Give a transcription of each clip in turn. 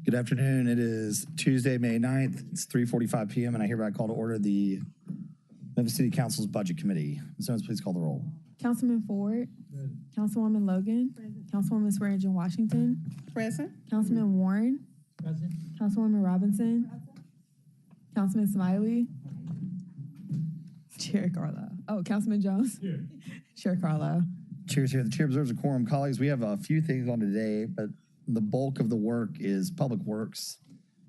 Good afternoon. It is Tuesday, May 9th. It's 3:45 p.m. and I hereby call to order the Memphis City Council's Budget Committee. Ms. Owens, please call the roll. Councilman Ford. Present. Councilwoman Logan. Present. Councilwoman Swearingen Washington. Present. Councilman Warren. Present. Councilwoman Robinson. Present. Councilman Smiley. Chair Carlisle. Oh, Councilman Jones. Here. Chair Carlisle. Chair's here. The chair observes a quorum. Colleagues, we have a few things on today, but the bulk of the work is Public Works.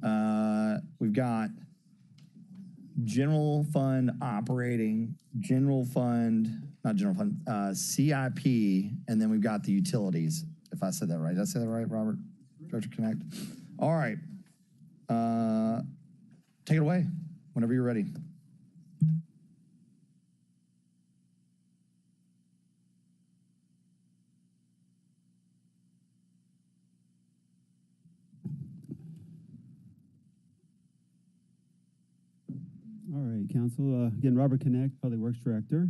We've got general fund operating, CIP, and then we've got the utilities, if I said that right. Did I say that right, Robert? Director Connect? All right. Take it away whenever you're ready. All right, Council. Again, Robert Connect, Public Works Director.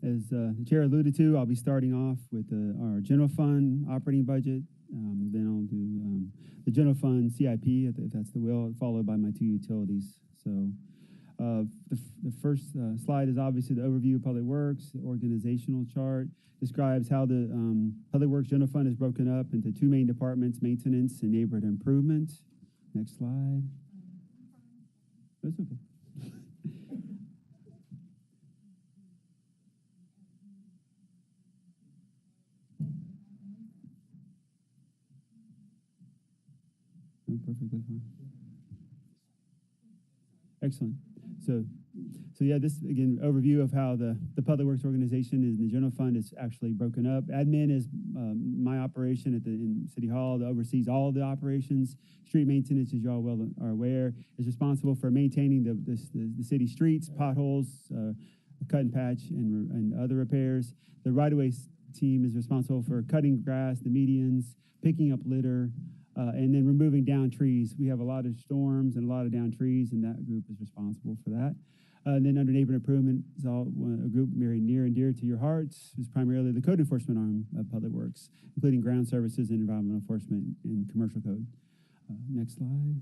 As the Chair alluded to, I'll be starting off with our general fund operating budget. Then I'll do the general fund CIP, if that's the will, followed by my two utilities. So the first slide is obviously the overview of Public Works. The organizational chart describes how the Public Works general fund is broken up into two main departments, maintenance and neighborhood improvement. Next slide. That's okay. Perfectly fine. Excellent. So yeah, this again overview of how the Public Works organization is in the general fund is actually broken up. Admin is my operation in City Hall that oversees all of the operations. Street maintenance, as y'all well are aware, is responsible for maintaining the city streets, potholes, cut and patch, and other repairs. The right-of-way team is responsible for cutting grass, the medians, picking up litter, and then removing down trees. We have a lot of storms and a lot of down trees, and that group is responsible for that. And then under neighborhood improvement is all a group very near and dear to your hearts. Is primarily the code enforcement arm of Public Works, including ground services and environmental enforcement and commercial code. Next slide.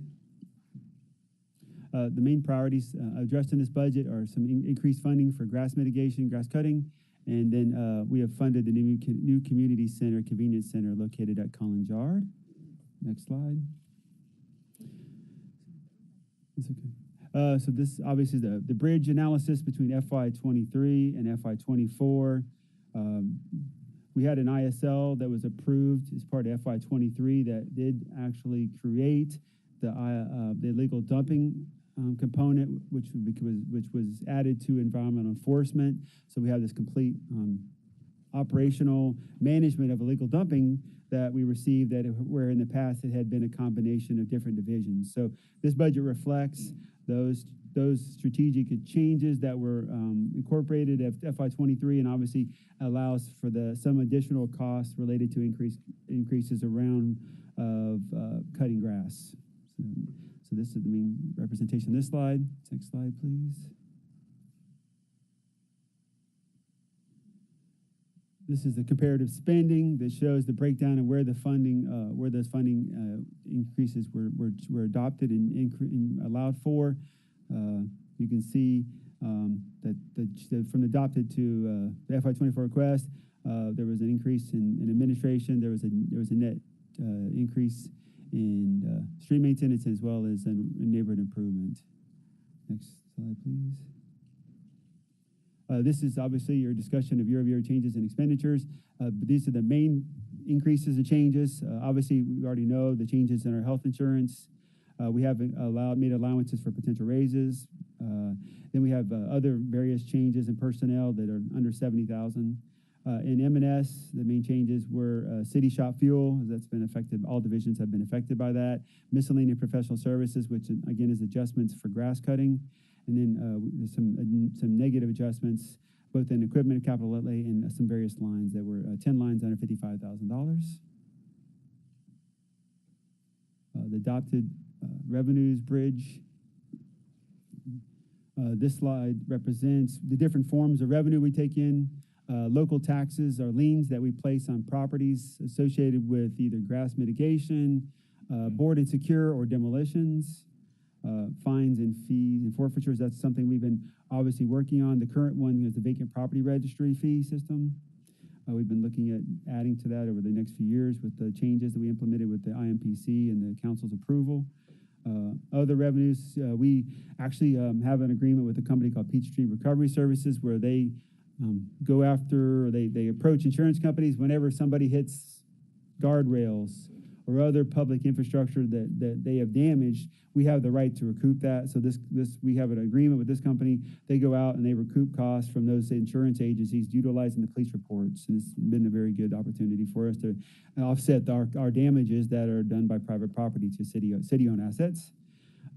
The main priorities addressed in this budget are some increased funding for grass mitigation, grass cutting, and then we have funded the new community center, convenience center located at Collins Yard. Next slide. It's okay. So this obviously is the bridge analysis between FY23 and FY24. We had an ISL that was approved as part of FY23 that did actually create the illegal dumping component, which was added to environmental enforcement. So we have this complete operational management of illegal dumping that we received where in the past it had been a combination of different divisions. So this budget reflects those strategic changes that were incorporated at FY23 and obviously allows for some additional costs related to increases around of cutting grass. So this is the main representation of this slide. Next slide, please. This is the comparative spending that shows the breakdown of where those funding increases were adopted and allowed for. You can see that from adopted to the FY24 request, there was an increase in administration. There was a net increase in street maintenance as well as in neighborhood improvement. Next slide, please. This is obviously your discussion of year-over-year changes in expenditures. But these are the main increases and changes. Obviously, we already know the changes in our health insurance. We have made allowances for potential raises. Then we have other various changes in personnel that are under $70,000. In M&S, the main changes were city shop fuel. That's been affected. All divisions have been affected by that. Miscellaneous professional services, which again is adjustments for grass cutting. And then there's some negative adjustments, both in equipment, capital outlay, and some various lines that were 10 lines under $55,000. The adopted revenues bridge. This slide represents the different forms of revenue we take in. Local taxes are liens that we place on properties associated with either grass mitigation, board and secure, or demolitions. Fines and fees and forfeitures, that's something we've been obviously working on. The current one is the vacant property registry fee system. We've been looking at adding to that over the next few years with the changes that we implemented with the IMPC and the council's approval. Other revenues, we actually have an agreement with a company called Peachtree Recovery Services where they go after, or they approach insurance companies whenever somebody hits guardrails or other public infrastructure that they have damaged. We have the right to recoup that. So we have an agreement with this company. They go out and they recoup costs from those insurance agencies utilizing the police reports. And it's been a very good opportunity for us to offset our damages that are done by private property to city-owned assets.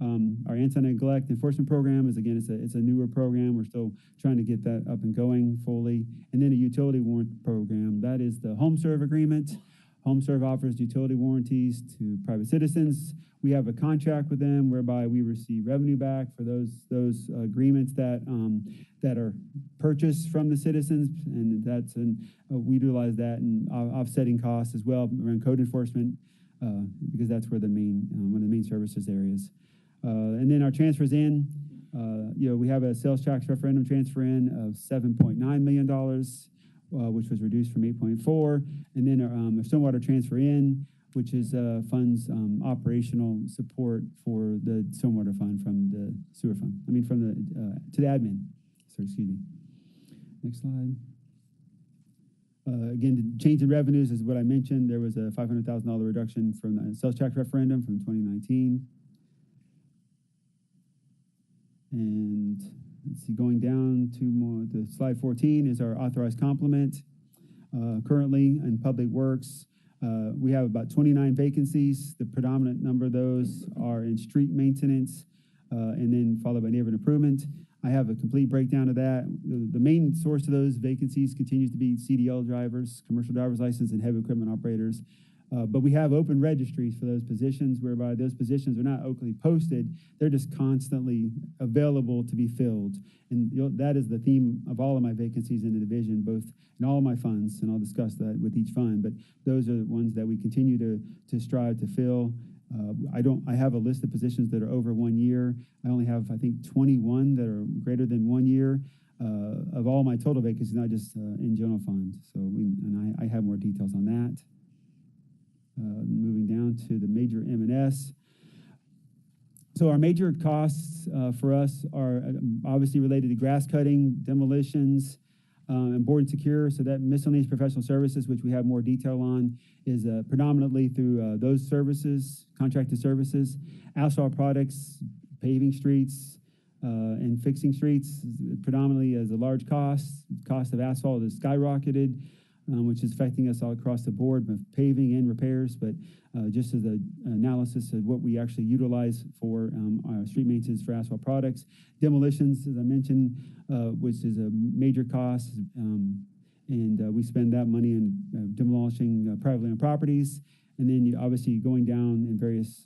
Our anti-neglect enforcement program is, again, it's a newer program. We're still trying to get that up and going fully. And then a utility warrant program. That is the HomeServe agreement. HomeServe offers utility warranties to private citizens. We have a contract with them whereby we receive revenue back for those agreements that are purchased from the citizens, and we utilize that in offsetting costs as well around code enforcement because that's where one of the main services areas. And then our transfers in, we have a sales tax referendum transfer in of $7.9 million. Which was reduced from 8.4, and then our stormwater transfer in, which is funds operational support for the stormwater fund from the sewer fund. To the admin. So excuse me. Next slide. Again, the change in revenues is what I mentioned. There was a $500,000 reduction from the sales tax referendum from 2019, and let's see, going down to slide 14 is our authorized complement. Currently in Public Works, we have about 29 vacancies. The predominant number of those are in street maintenance, and then followed by neighborhood improvement. I have a complete breakdown of that. The main source of those vacancies continues to be CDL drivers, commercial driver's license, and heavy equipment operators. But we have open registries for those positions, whereby those positions are not openly posted. They're just constantly available to be filled. And that is the theme of all of my vacancies in the division, both in all of my funds, and I'll discuss that with each fund. But those are the ones that we continue to strive to fill. I have a list of positions that are over 1 year. I only have, I think, 21 that are greater than 1 year of all my total vacancies, not just in general fund. So I have more details on that. Moving down to the major M&S. So our major costs for us are obviously related to grass cutting, demolitions, and board and secure. So that miscellaneous professional services, which we have more detail on, is predominantly through those services, contracted services. Asphalt products, paving streets, and fixing streets predominantly as a large cost. Cost of asphalt has skyrocketed, which is affecting us all across the board with paving and repairs, but just as an analysis of what we actually utilize for our street maintenance for asphalt products. Demolitions, as I mentioned, which is a major cost, and we spend that money in demolishing privately owned properties, and then obviously going down in various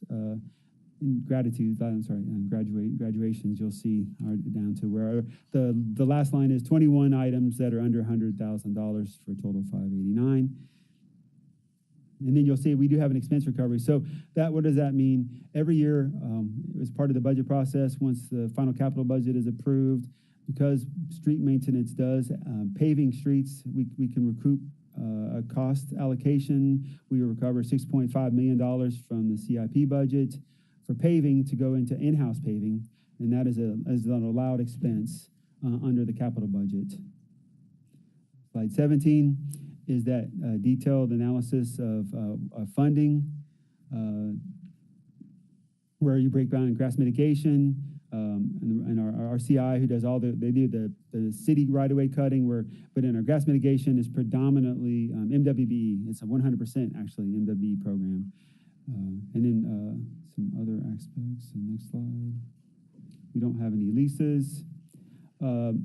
graduations, you'll see are down to where the last line is 21 items that are under $100,000 for a total of 589. And then you'll see we do have an expense recovery. So what does that mean? Every year, as part of the budget process, once the final capital budget is approved, because street maintenance does paving streets, we can recoup a cost allocation. We recover $6.5 million from the CIP budget for paving to go into in-house paving, and that is an allowed expense under the capital budget. Slide 17 is that detailed analysis of funding, where you break down in grass mitigation, and our RCI, who does they do the city right-of-way cutting, but in our grass mitigation is predominantly MWBE. It's a 100% actually MWBE program. And then some other aspects. The next slide. We don't have any leases.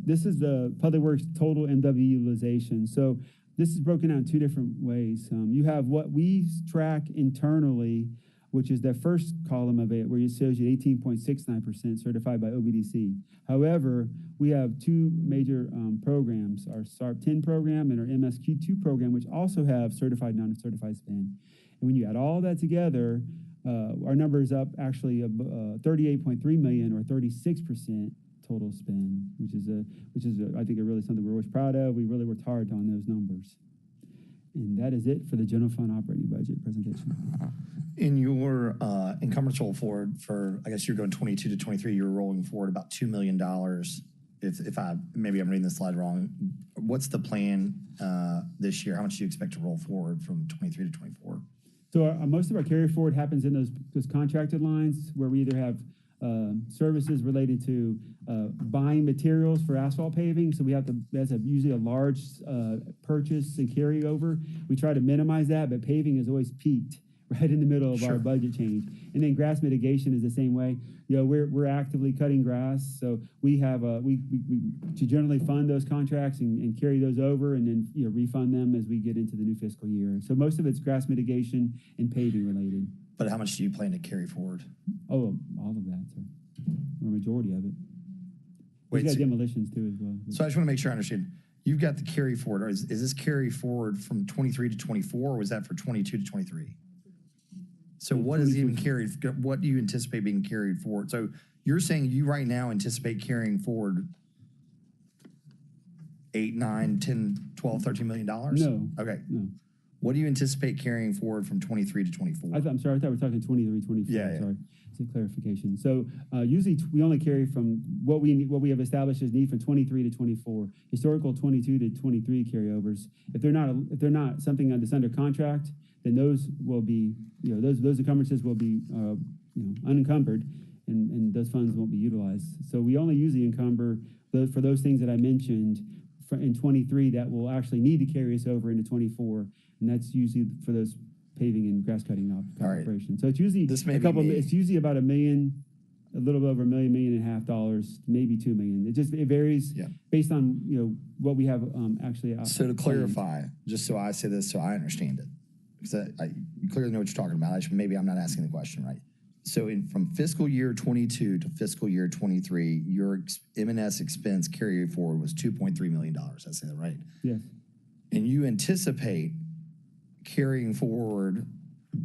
This is the Public Works total MW utilization. So this is broken out in two different ways. You have what we track internally, which is the first column of it where it shows you 18.69% certified by OBDC. However, we have two major programs, our SARP 10 program and our MSQ2 program, which also have certified, non-certified spend. And when you add all that together, our number is up actually 38.3 million or 36% total spend, which is I think really something we're always proud of. We really worked hard on those numbers. And that is it for the general fund operating budget presentation. In your encumbrance roll forward for, I guess you're going 22 to 23, you're rolling forward about $2 million. If maybe I'm reading this slide wrong. What's the plan this year? How much do you expect to roll forward from 23 to 24? So most of our carry forward happens in those contracted lines where we either have services related to buying materials for asphalt paving. So that's usually a large purchase and carryover. We try to minimize that, but paving is always peaked right in the middle of our budget change. And then grass mitigation is the same way. We're actively cutting grass. So we have we generally fund those contracts and carry those over and then refund them as we get into the new fiscal year. So most of it's grass mitigation and paving related. But how much do you plan to carry forward? Oh, all of that, sir. Or majority of it. We've got demolitions too as well. So I just want to make sure I understand. You've got the carry forward. Or is this carry forward from 23 to 24, or was that for 22 to 23? So what is even carried? What do you anticipate being carried forward? So you're saying you right now anticipate carrying forward 8, 9, 10, 12, $13 million? No. Okay. No. What do you anticipate carrying forward from 23 to 24? I'm sorry, I thought we were talking 23, 24. Yeah. Sorry. It's a clarification. So usually we only carry from what we have established as need from 23 to 24. Historical 22 to 23 carryovers. If they're not something that's under contract, then those will be, those encumbrances will be, unencumbered, and those funds won't be utilized. So we only usually encumber for those things that I mentioned in 23 that will actually need to carry us over into 24, and that's usually for those paving and grass cutting operations. So it's usually it's usually about $1 million, a little bit over $1 million and a half dollars, maybe $2 million. It varies based on what we have actually. So to clarify, just so I say this so I understand it, because you clearly know what you're talking about. Maybe I'm not asking the question right. So from fiscal year 22 to fiscal year 23, your M&S expense carry forward was $2.3 million. I say that right? Yes. And you anticipate carrying forward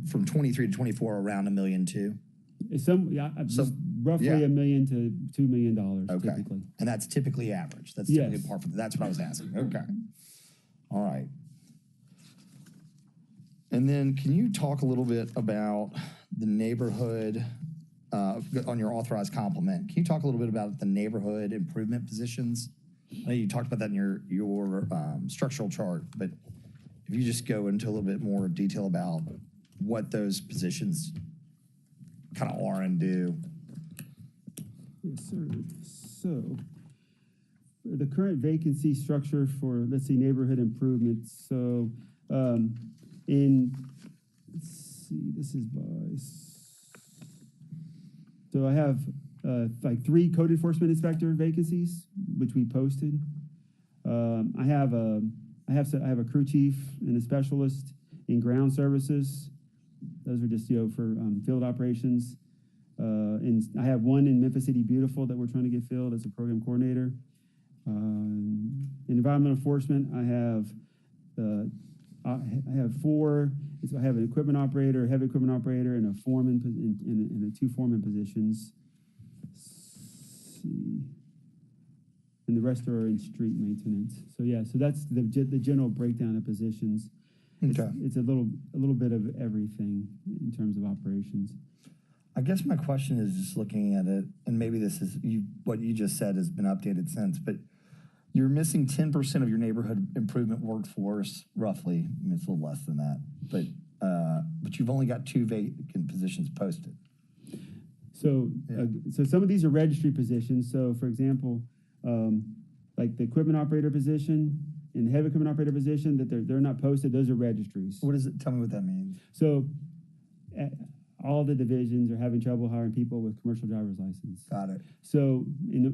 from 23 to 24 around $1 million too? Roughly $1 million to $2 million typically. And that's typically average. That's typically par for that's what I was asking. Okay. All right. And then can you talk a little bit about the neighborhood on your authorized complement? Can you talk a little bit about the neighborhood improvement positions? I know you talked about that in your structural chart, but if you just go into a little bit more detail about what those positions kind of are and do. Yes, sir. So the current vacancy structure for, let's see, neighborhood improvements. So let's see, this is by, so I have like 3 code enforcement inspector vacancies, which we posted. I have a crew chief and a specialist in ground services. Those are just for field operations. And I have one in Memphis City Beautiful that we're trying to get filled as a program coordinator. In environmental enforcement, I have 4. I have an equipment operator, a heavy equipment operator, and a foreman, and 2 foreman positions. Let's see. And the rest are in street maintenance. So so that's the general breakdown of positions. Okay. It's a little bit of everything in terms of operations. I guess my question is just looking at it, and maybe this is what you just said has been updated since, but you're missing 10% of your neighborhood improvement workforce, roughly. I mean, it's a little less than that, but you've only got 2 vacant positions posted. So, so some of these are registry positions. So, for example, like the equipment operator position and the heavy equipment operator position that they're not posted. Those are registries. What is it? Tell me what that means. So, all the divisions are having trouble hiring people with commercial driver's license. Got it. So,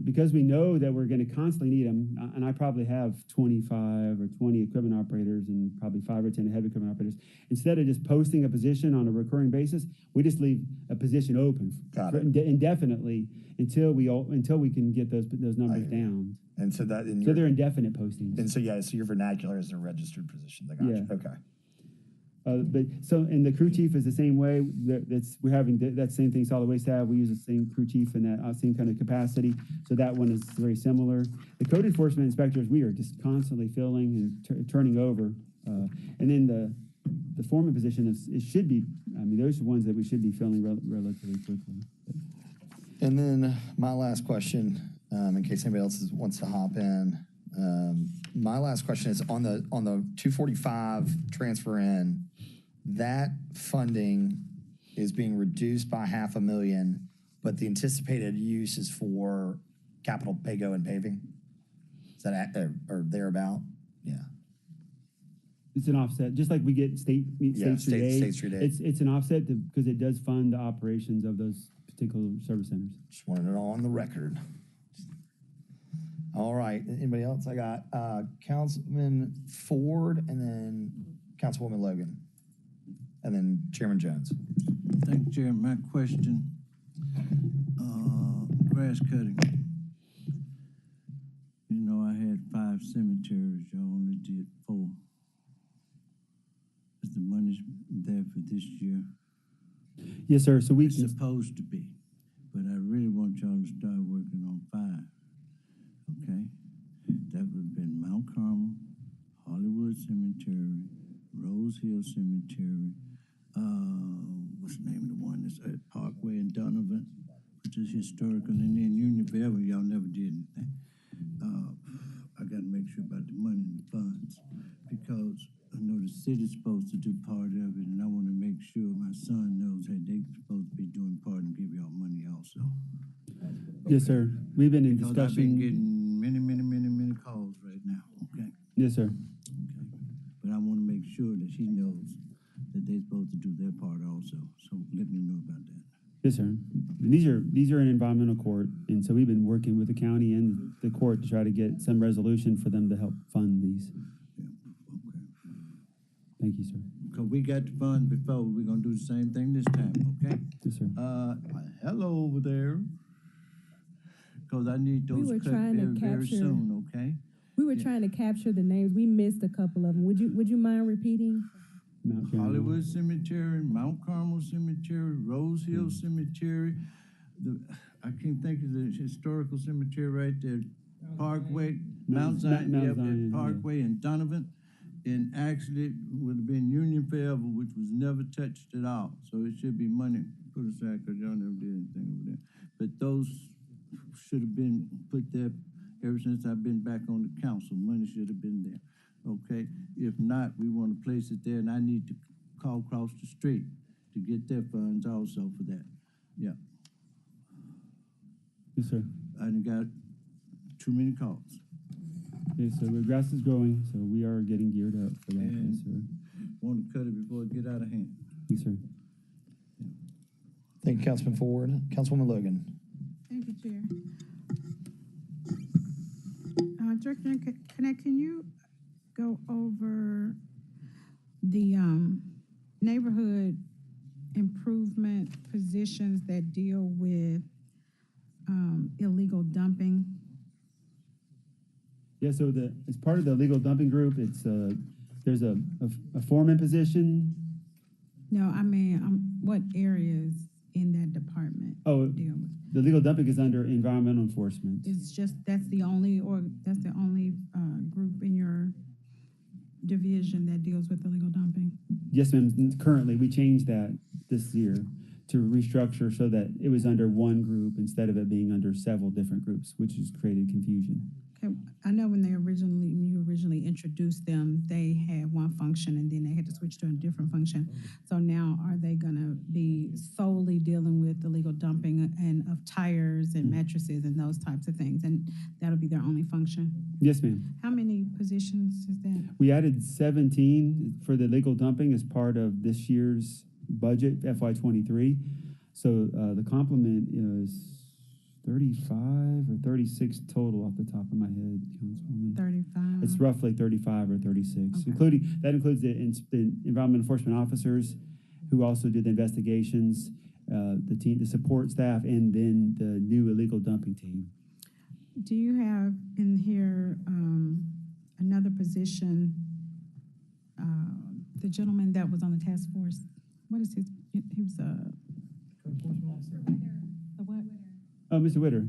because we know that we're going to constantly need them, and I probably have 25 or 20 equipment operators and probably 5 or 10 heavy equipment operators, instead of just posting a position on a recurring basis, we just leave a position open indefinitely until we can get those numbers down. And so they're indefinite postings. And so your vernacular is a registered position. I got you. Okay. And the crew chief is the same way. We're having that same thing solid waste have. We use the same crew chief in that same kind of capacity. So that one is very similar. The code enforcement inspectors, we are just constantly filling and turning over. And then the foreman position those are the ones that we should be filling relatively quickly. And then my last question, in case anybody else wants to hop in. My last question is on the 245 transfer in, that funding is being reduced by $500,000, but the anticipated use is for capital pay-go and paving. Is that or thereabout? Yeah. It's an offset, just like we get State Street Aid. It's an offset because it does fund the operations of those particular service centers. Just wanted it all on the record. All right. Anybody else? I got Councilman Ford and then Councilwoman Logan. And then Chairman Jones. Thank you, Chair. My question, grass cutting. You know, I had 5 cemeteries. Y'all only did 4. Is the money there for this year? Yes, sir. So it's supposed to be, but I really want y'all to start working on 5. Okay, that would have been Mount Carmel, Hollywood Cemetery, Rose Hill Cemetery, what's the name of the one that's at Parkway and Donovan, which is historical, and then Unionville, y'all never did anything. I got to make sure about the money and the funds, because I know the city's supposed to do part of it, and I want to make sure my son knows that they're supposed to be doing part and give y'all money also. Yes, sir. We've been in discussion. I've been getting many calls right now. Okay. Yes, sir. Okay. But I want to make sure that he knows that they're supposed to do their part also. So let me know about that. Yes, sir. And these are in environmental court, and so we've been working with the county and the court to try to get some resolution for them to help fund these. Yeah. Okay. Thank you, sir. Because we got the funds before, we're gonna do the same thing this time. Okay. Yes, sir. Hello over there. Because I need those cut very soon, okay? We were trying to capture the names. We missed a couple of them. Would you mind repeating? Hollywood Cemetery, Mount Carmel Cemetery, Rose Hill Cemetery. I can't think of the historical cemetery right there. Parkway, Mount Zion, Parkway and Donovan. And actually it would have been Union Forever, which was never touched at all. So it should be money put aside because y'all never did anything over there. But those should have been put there ever since I've been back on the council. Money should have been there, okay? If not, we want to place it there, and I need to call across the street to get their funds also for that. Yeah. Yes, sir. I done got too many calls. Okay, so the grass is growing, so we are getting geared up for that. And yes, sir. Want to cut it before it get out of hand. Yes, sir. Thank you, Councilman Ford. Councilwoman Logan. Thank you, Chair. Director Connect, can you go over the neighborhood improvement positions that deal with illegal dumping? Yeah, so as part of the legal dumping group, it's there's a foreman position. No, I mean, what areas in that department deal with? The legal dumping is under environmental enforcement. It's just, that's the only group in your division that deals with illegal dumping? Yes, ma'am. Currently, we changed that this year to restructure so that it was under one group instead of it being under several different groups, which has created confusion. Okay, I know when you originally introduced them, they had one function and then they had to switch to a different function. So now are they gonna be solely dealing with illegal dumping and of tires and mattresses and those types of things, and that'll be their only function? Yes, ma'am. How many positions is that? We added 17 for the legal dumping as part of this year's budget, FY23. So the complement is 35 or 36 total off the top of my head, Councilwoman. 35. It's roughly 35 or 36, Okay. that includes the environmental enforcement officers who also did the investigations, the team, the support staff, and then the new illegal dumping team. Do you have in here another position? The gentleman that was on the task force, what is his, he was a... The what? Mr. Witter.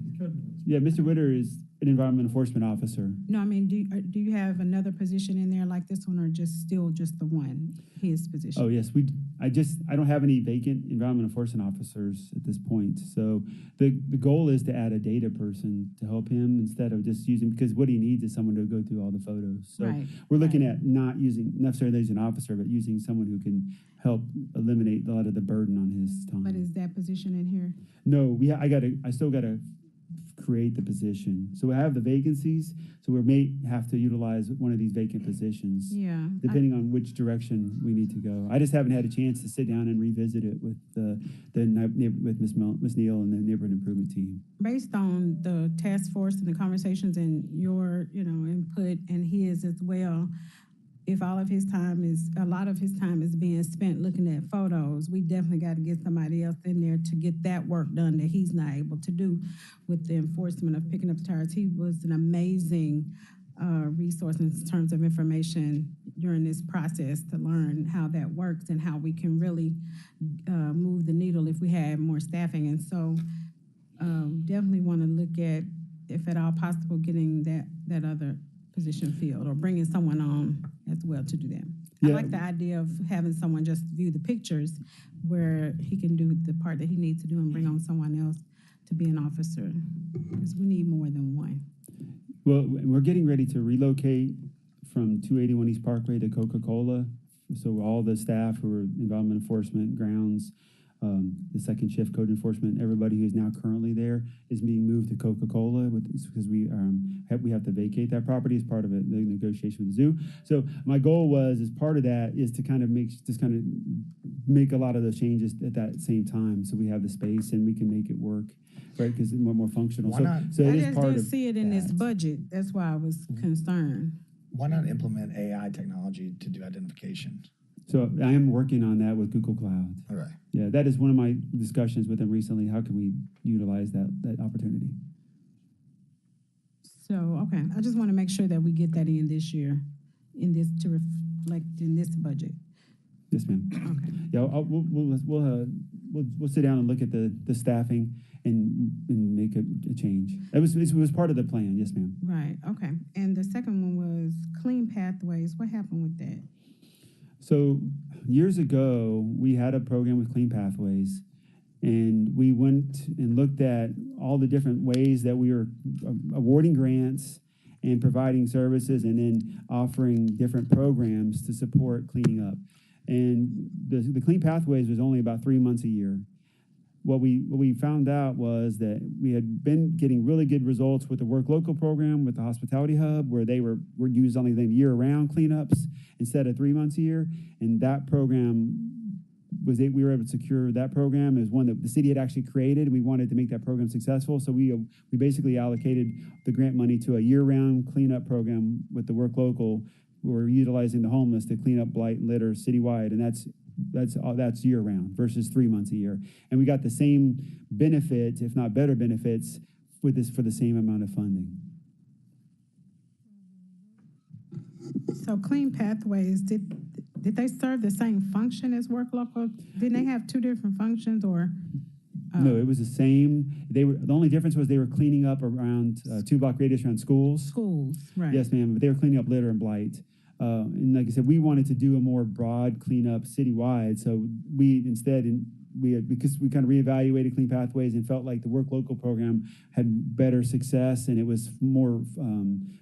Yeah, Mr. Witter is an environmental enforcement officer. No, I mean, do you have another position in there like this one, or still just the one, his position? Oh, yes, I don't have any vacant environmental enforcement officers at this point. So the goal is to add a data person to help him instead of just using, because what he needs is someone to go through all the photos. So Right, we're looking right. at not using necessarily as an officer, but using someone who can help eliminate a lot of the burden on his time. But is that position in here? No, I still gotta create the position. So we have the vacancies, so we may have to utilize one of these vacant positions. Yeah. Depending on which direction we need to go. I just haven't had a chance to sit down and revisit it with with Ms. Neal and the neighborhood improvement team. Based on the task force and the conversations and your, input and his as well, if a lot of his time is being spent looking at photos, we definitely got to get somebody else in there to get that work done that he's not able to do with the enforcement of picking up the tires. He was an amazing resource in terms of information during this process to learn how that works and how we can really move the needle if we had more staffing. And so definitely want to look at, if at all possible, getting that other position filled or bringing someone on as well to do that. I Yeah. like the idea of having someone just view the pictures where he can do the part that he needs to do and bring on someone else to be an officer, because we need more than one. Well, we're getting ready to relocate from 281 East Parkway to Coca-Cola. So all the staff who are environmental enforcement, grounds, the second shift code enforcement, everybody who is now currently there is being moved to Coca-Cola because we have to vacate that property as part of the negotiation with the zoo. So my goal was, as part of that, is to kind of make a lot of those changes at that same time, so we have the space and we can make it work, right? Because it's more functional. Why So, not? so I it is just part didn't of. see it in this that. budget. That's why I was concerned. Why not implement AI technology to do identification? So I am working on that with Google Cloud. All right. Yeah, that is one of my discussions with them recently. How can we utilize that opportunity? So, okay, I just want to make sure that we get that in this year, to reflect in this budget. Yes, ma'am. Okay. Yeah, we'll sit down and look at the staffing and make a change. It was part of the plan. Yes, ma'am. Right, okay. And the second one was Clean Pathways. What happened with that? So years ago, we had a program with Clean Pathways, and we went and looked at all the different ways that we were awarding grants and providing services and then offering different programs to support cleaning up. And the Clean Pathways was only about 3 months a year. What we found out was that we had been getting really good results with the Work Local program, with the Hospitality Hub, where they were used only year-round cleanups instead of 3 months a year. And that program we were able to secure that program as one that the city had actually created. We wanted to make that program successful, so we basically allocated the grant money to a year-round cleanup program with the Work Local. We're utilizing the homeless to clean up blight and litter citywide, and that's year-round versus 3 months a year. And we got the same benefits, if not better benefits, with this for the same amount of funding. So Clean Pathways, did they serve the same function as Work Local? Didn't they have two different functions, or? No, it was the same. The only difference was they were cleaning up around 2-block radius around schools. Schools, right. Yes, ma'am, but they were cleaning up litter and blight. And like I said, we wanted to do a more broad cleanup citywide. So because we kind of reevaluated Clean Pathways and felt like the Work Local program had better success and it was more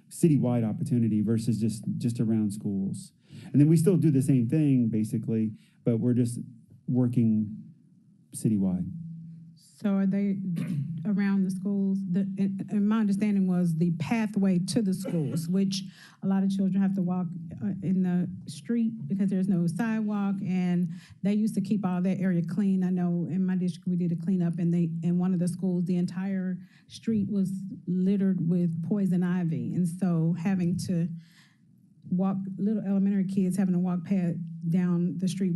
citywide opportunity versus just around schools. And then we still do the same thing basically, but we're just working citywide. So are they around the schools? And my understanding was the pathway to the schools, which a lot of children have to walk in the street because there's no sidewalk, and they used to keep all that area clean. I know in my district we did a cleanup, and in one of the schools, the entire street was littered with poison ivy, and so having to walk, little elementary kids having to walk down the street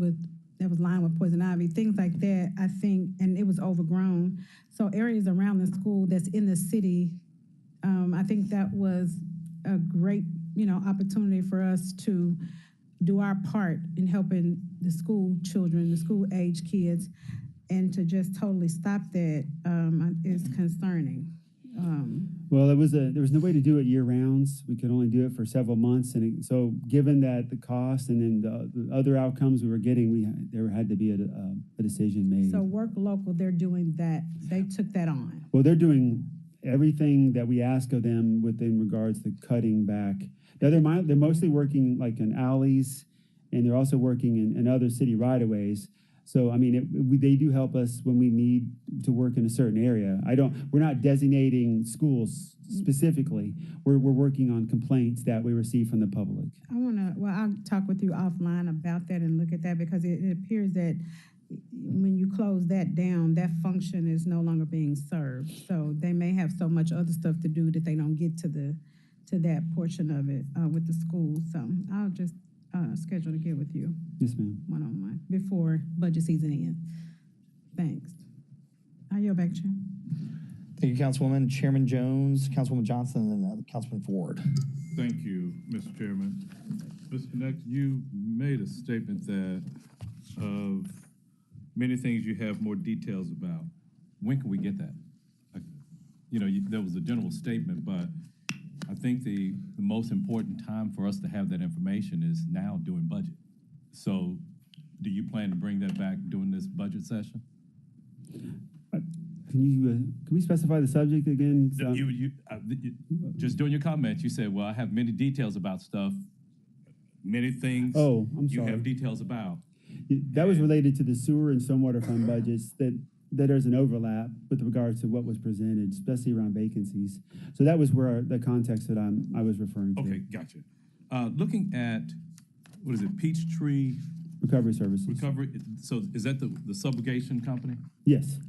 that was lined with poison ivy, things like that, I think, and it was overgrown. So areas around the school that's in the city, I think that was a great, opportunity for us to do our part in helping the school children, the school age kids, and to just totally stop that is concerning. Well, there was no way to do it year rounds. We could only do it for several months, and so given that the cost and then the other outcomes we were getting, there had to be a decision made. So Work Local, they're doing that. They took that on. Well, they're doing everything that we ask of them within regards to cutting back. Now they're mostly working like in alleys, and they're also working in other city right-of-ways. So, I mean, they do help us when we need to work in a certain area. We're not designating schools specifically. We're working on complaints that we receive from the public. I'll talk with you offline about that and look at that, because it appears that when you close that down, that function is no longer being served. So they may have so much other stuff to do that they don't get to that portion of it with the school. So I'll just schedule to get with you. Yes, ma'am. One-on-one before budget season ends. Thanks. I yield back, Chair. Thank you, Councilwoman. Chairman Jones, Councilwoman Johnson, and Councilman Ford. Thank you, Mr. Chairman. Mr. Connect, you made a statement that of many things you have more details about. When can we get that? There was a general statement, but I think the most important time for us to have that information is now during budget. So do you plan to bring that back during this budget session? Can we specify the subject again? Just during your comments, you said, well, I have many details about stuff, many things I'm you sorry. have details about. That was related to the sewer and stormwater fund budgets that there's an overlap with regards to what was presented, especially around vacancies. So that was where the context that I was referring to. Okay, gotcha. Looking at, what is it, Peachtree Recovery Services. Recovery, so is that the subrogation company? Yes.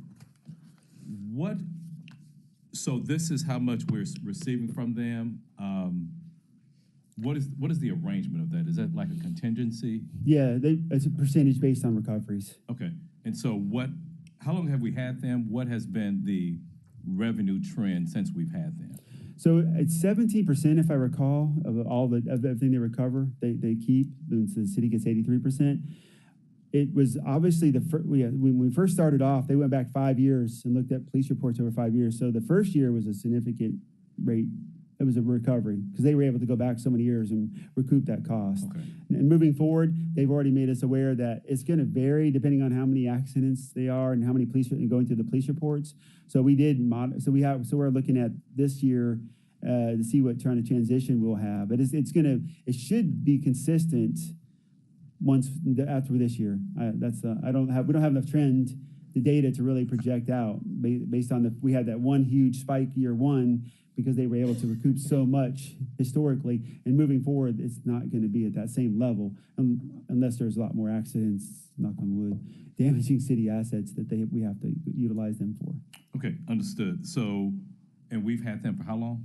So this is how much we're receiving from them. What is the arrangement of that? Is that like a contingency? Yeah, it's a percentage based on recoveries. Okay, and so how long have we had them? What has been the revenue trend since we've had them? So it's 17%, if I recall, of everything they recover, they keep. And so the city gets 83%. It was obviously when we first started off, they went back 5 years and looked at police reports over 5 years. So the first year was a significant rate. It was a recovery because they were able to go back so many years and recoup that cost. Okay. And moving forward, they've already made us aware that it's going to vary depending on how many accidents they are and how many police are going through the police reports. So we're looking at this year to see what kind of transition we'll have. But it should be consistent after this year. We don't have enough trend, the data to really project out based on we had that one huge spike year one because they were able to recoup so much historically, and moving forward, it's not going to be at that same level unless there's a lot more accidents, knock on wood, damaging city assets that we have to utilize them for. Okay, understood. So, and we've had them for how long?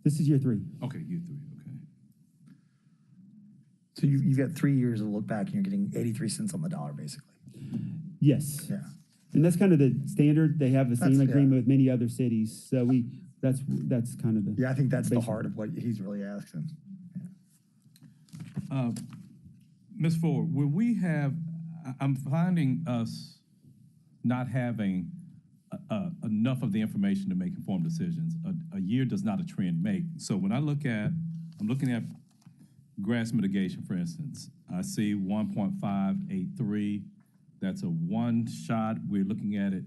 This is year 3. Okay, year 3, okay. So you've got 3 years to look back, and you're getting 83 cents on the dollar, basically. Yes. Yeah. And that's kind of the standard. They have the same agreement yeah. with many other cities. So that's kind of the. Yeah, I think that's the basic. heart of what he's really asking. Ms. Ford, I'm finding us not having enough of the information to make informed decisions. A year does not a trend make. So when I'm looking at grass mitigation, for instance, I see 1.583. That's a one shot. We're looking at it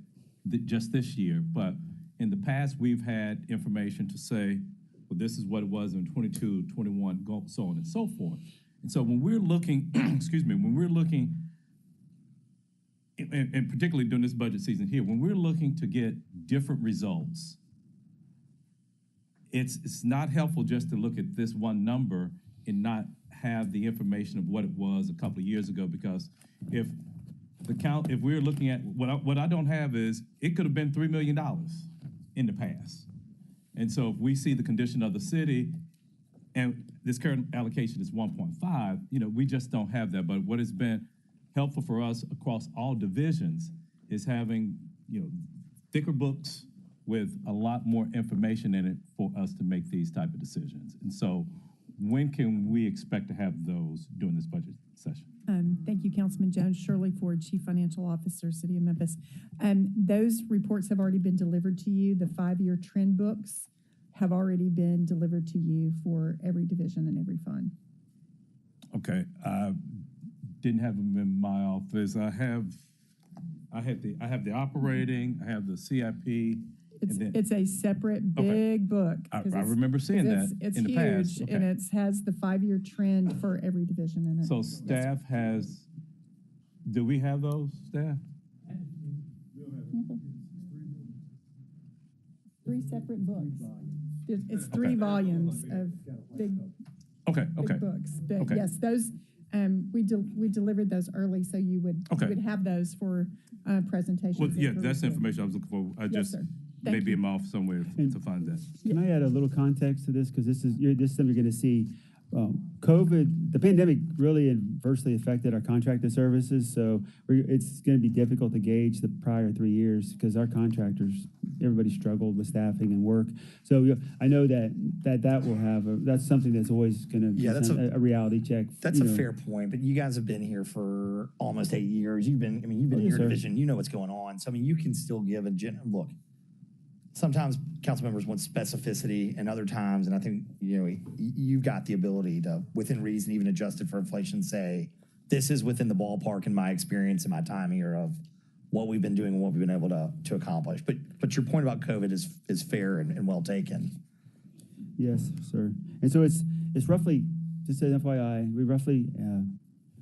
just this year, but in the past, we've had information to say, well, this is what it was in 22, 21, so on and so forth. And so when we're looking, when we're looking and particularly during this budget season here, when we're looking to get different results, it's not helpful just to look at this one number and not have the information of what it was a couple of years ago, because if we're looking at, what I don't have is, it could have been $3 million in the past. And so if we see the condition of the city, and this current allocation is 1.5, we just don't have that. But what has been helpful for us across all divisions is having, thicker books with a lot more information in it for us to make these type of decisions. And so when can we expect to have those during this budget session? Thank you, Councilman Jones. Shirley Ford, Chief Financial Officer, City of Memphis. Those reports have already been delivered to you. The 5-year trend books have already been delivered to you for every division and every fund. Okay, I didn't have them in my office. I have the operating, I have the CIP. It's a separate big book. I remember seeing that It's in the past. huge, and it has the 5-year trend for every division in it. So staff has, do we have those, staff? 3 separate books. It's 3 volumes of big Okay. books. But Okay. yes, those, we delivered those early, so you would have those for presentations. Well, and yeah, for that's the review. information I was looking for. I Yes, just sir. Thank maybe you. I'm off somewhere to find that. Can I add a little context to this? Because this is something you're going to see. COVID, the pandemic really adversely affected our contracted services. So it's going to be difficult to gauge the prior 3 years because our contractors, everybody struggled with staffing and work. So I know that will have, that's something that's always going to be a reality check. That's a fair point, but you guys have been here for almost 8 years. You've been in your division. You know what's going on. So, you can still give a look. Sometimes council members want specificity, and other times, and I think, you've got the ability to, within reason, even adjusted for inflation, say, this is within the ballpark in my experience and my time here of what we've been doing and what we've been able to accomplish. But your point about COVID is fair and well taken. Yes, sir. And so it's roughly, just as FYI, we roughly, let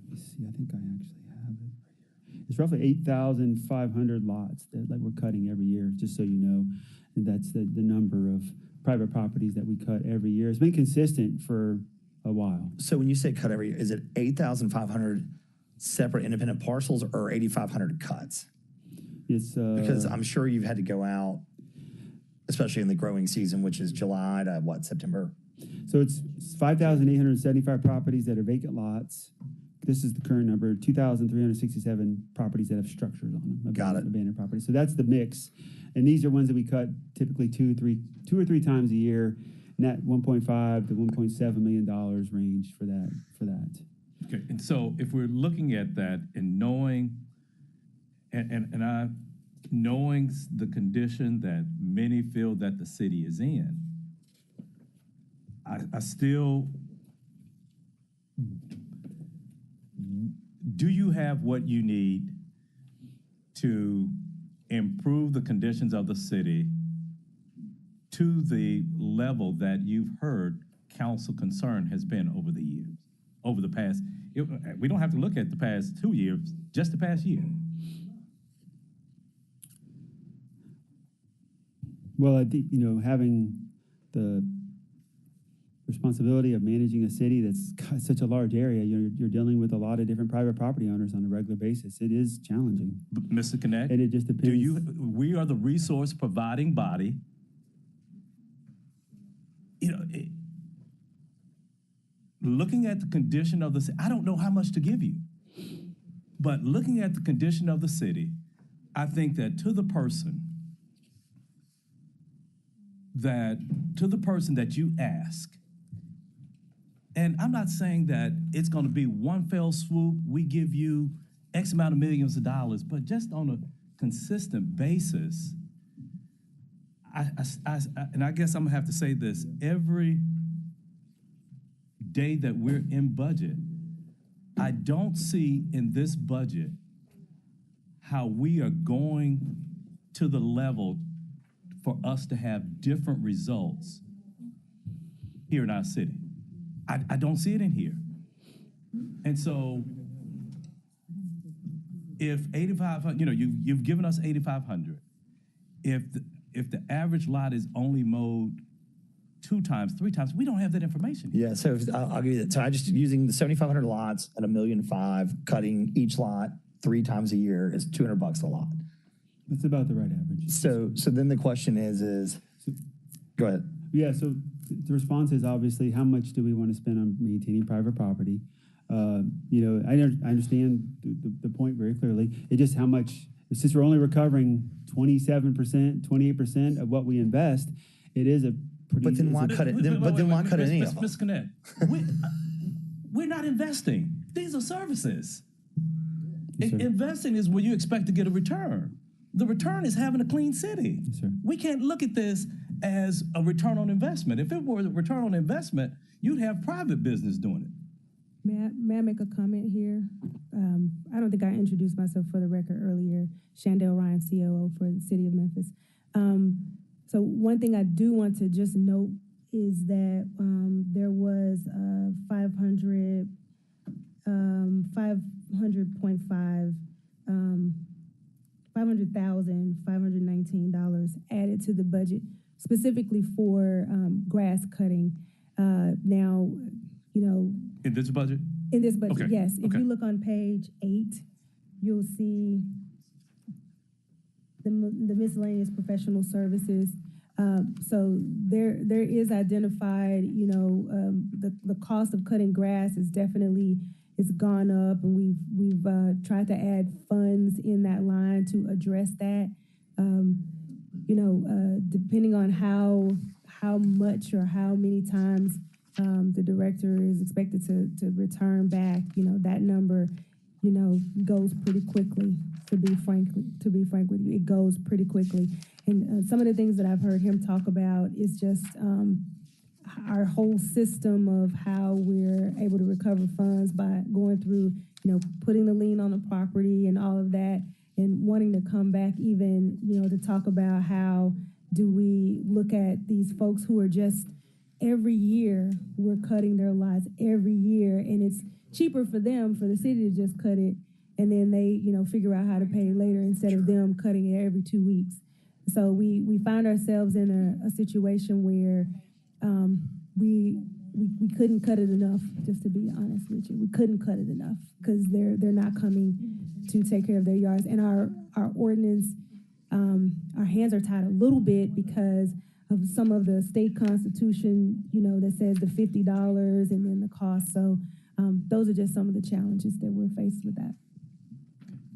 me see, I think I actually have it right here. It's roughly 8,500 lots that we're cutting every year, just so you know. And that's the number of private properties that we cut every year. It's been consistent for a while. So when you say cut every year, is it 8,500 separate independent parcels or 8,500 cuts? It's because I'm sure you've had to go out, especially in the growing season, which is July to September. So it's 5,875 properties that are vacant lots. This is the current number, 2,367 properties that have structures on them. Got it. Abandoned properties. So that's the mix. And these are ones that we cut typically two or three times a year, and that $1.5 to $1.7 million range for that. Okay, and so if we're looking at that and knowing, knowing the condition that many feel that the city is in, I still, do you have what you need to improve the conditions of the city to the level that you've heard council concern has been over the years, over the past, we don't have to look at the past 2 years, just the past year. Well, I think, having the responsibility of managing a city that's got such a large area, you're dealing with a lot of different private property owners on a regular basis. It is challenging. Mr. Connect, and it just depends. We are the resource providing body. Looking at the condition of the city, I don't know how much to give you, but looking at the condition of the city, I think that to the person that you ask, and I'm not saying that it's going to be one fell swoop, we give you X amount of millions of dollars, but just on a consistent basis, and I guess I'm gonna have to say this, every day that we're in budget, I don't see in this budget how we are going to the level for us to have different results here in our city. I don't see it in here. And so if 8,500, you've given us 8,500. If the average lot is only mowed 2 times, 3 times, we don't have that information. Yeah, so I'll give you that. So I just using the 7,500 lots at $1.5 million, cutting each lot 3 times a year is $200 a lot. That's about the right average. So then the question is go ahead. Yeah, so the response is obviously how much do we want to spend on maintaining private property? I understand the point very clearly. It's just how much, since we're only recovering 27%, 28% of what we invest, it is a pretty. But then why cut it? But then why cut any of them? Ms. Connect, we're not investing. These are services. Yes, sir. Investing is where you expect to get a return. The return is having a clean city. Yes, sir. We can't look at this as a return on investment. If it were a return on investment, you'd have private business doing it. May I make a comment here? I don't think I introduced myself for the record earlier. Chandel Ryan, COO for the City of Memphis. So one thing I do want to just note is that there was $500,519 added to the budget specifically for grass cutting. Now, In this budget? in this budget, Okay, yes. If okay. you look on page 8, you'll see the miscellaneous professional services. So there is identified, the cost of cutting grass is definitely, it's gone up, and we've tried to add funds in that line to address that. Depending on how much or how many times the director is expected to return back, that number, goes pretty quickly. To be frank with you, it goes pretty quickly. And some of the things that I've heard him talk about is just our whole system of how we're able to recover funds by going through, putting the lien on the property and all of that, and wanting to come back even, to talk about how do we look at these folks who are just every year we're cutting their lots every year, and it's cheaper for them, for the city to just cut it, and then they, figure out how to pay later instead of them cutting it every 2 weeks. So we find ourselves in a situation where we couldn't cut it enough, just to be honest with you. We couldn't cut it enough because they're not coming to take care of their yards. And our ordinance, our hands are tied a little bit because of some of the state constitution, that says the $50 and then the cost. So those are just some of the challenges that we're faced with that.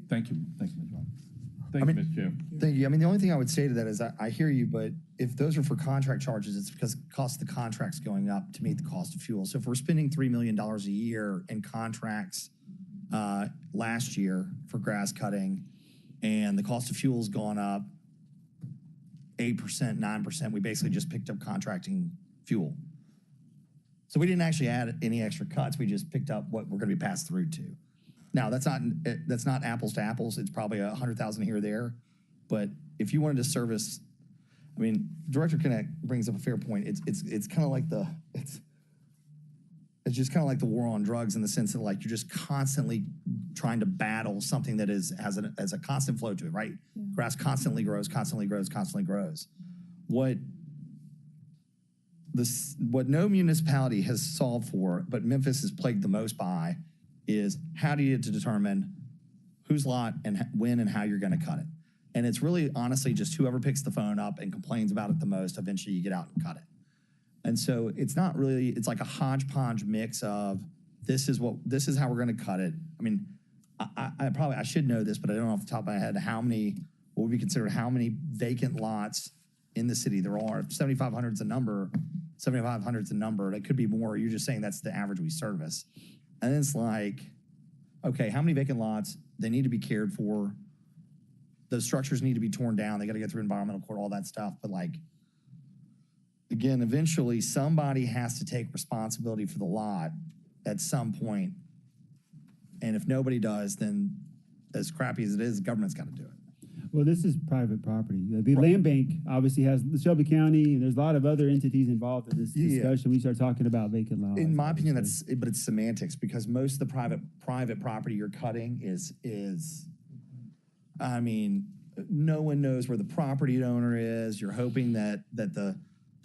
Thank you. Thank you, Ms. Ryan. Thank you, Mr. Chair. Thank you. The only thing I would say to that is I hear you, but if those are for contract charges, it's because the cost of the contract's going up to meet the cost of fuel. So if we're spending $3 million a year in contracts last year for grass cutting, and the cost of fuel's gone up 8%, 9%, we basically just picked up contracting fuel. So we didn't actually add any extra cuts. We just picked up what we're going to be passed through to. Now, that's not apples to apples. It's probably $100,000 here or there. But if you wanted to service, Director Connect brings up a fair point. It's kind of like it's just kind of like the war on drugs in the sense that you're just constantly trying to battle something that has a constant flow to it, right? Yeah. Grass constantly grows, constantly grows, constantly grows. What no municipality has solved for, but Memphis is plagued the most by, is how do you determine whose lot and when and how you're going to cut it. And it's really honestly just whoever picks the phone up and complains about it the most, eventually you get out and cut it. And so it's not really, it's like a hodgepodge mix of this is how we're going to cut it. I should know this, but I don't know off the top of my head what would be considered how many vacant lots in the city there are. 7,500 is a number. 7,500 is a number. That could be more. You're just saying that's the average we service. And it's like, okay, how many vacant lots? They need to be cared for. Those structures need to be torn down. They got to get through environmental court, all that stuff. But again, eventually somebody has to take responsibility for the lot at some point. And if nobody does, then as crappy as it is, the government's got to do it. Well, this is private property. The land bank obviously has the Shelby County, and there's a lot of other entities involved in this discussion. We start talking about vacant lots. In my opinion, but it's semantics because most of the private property you're cutting is I mean, no one knows where the property owner is. You're hoping that the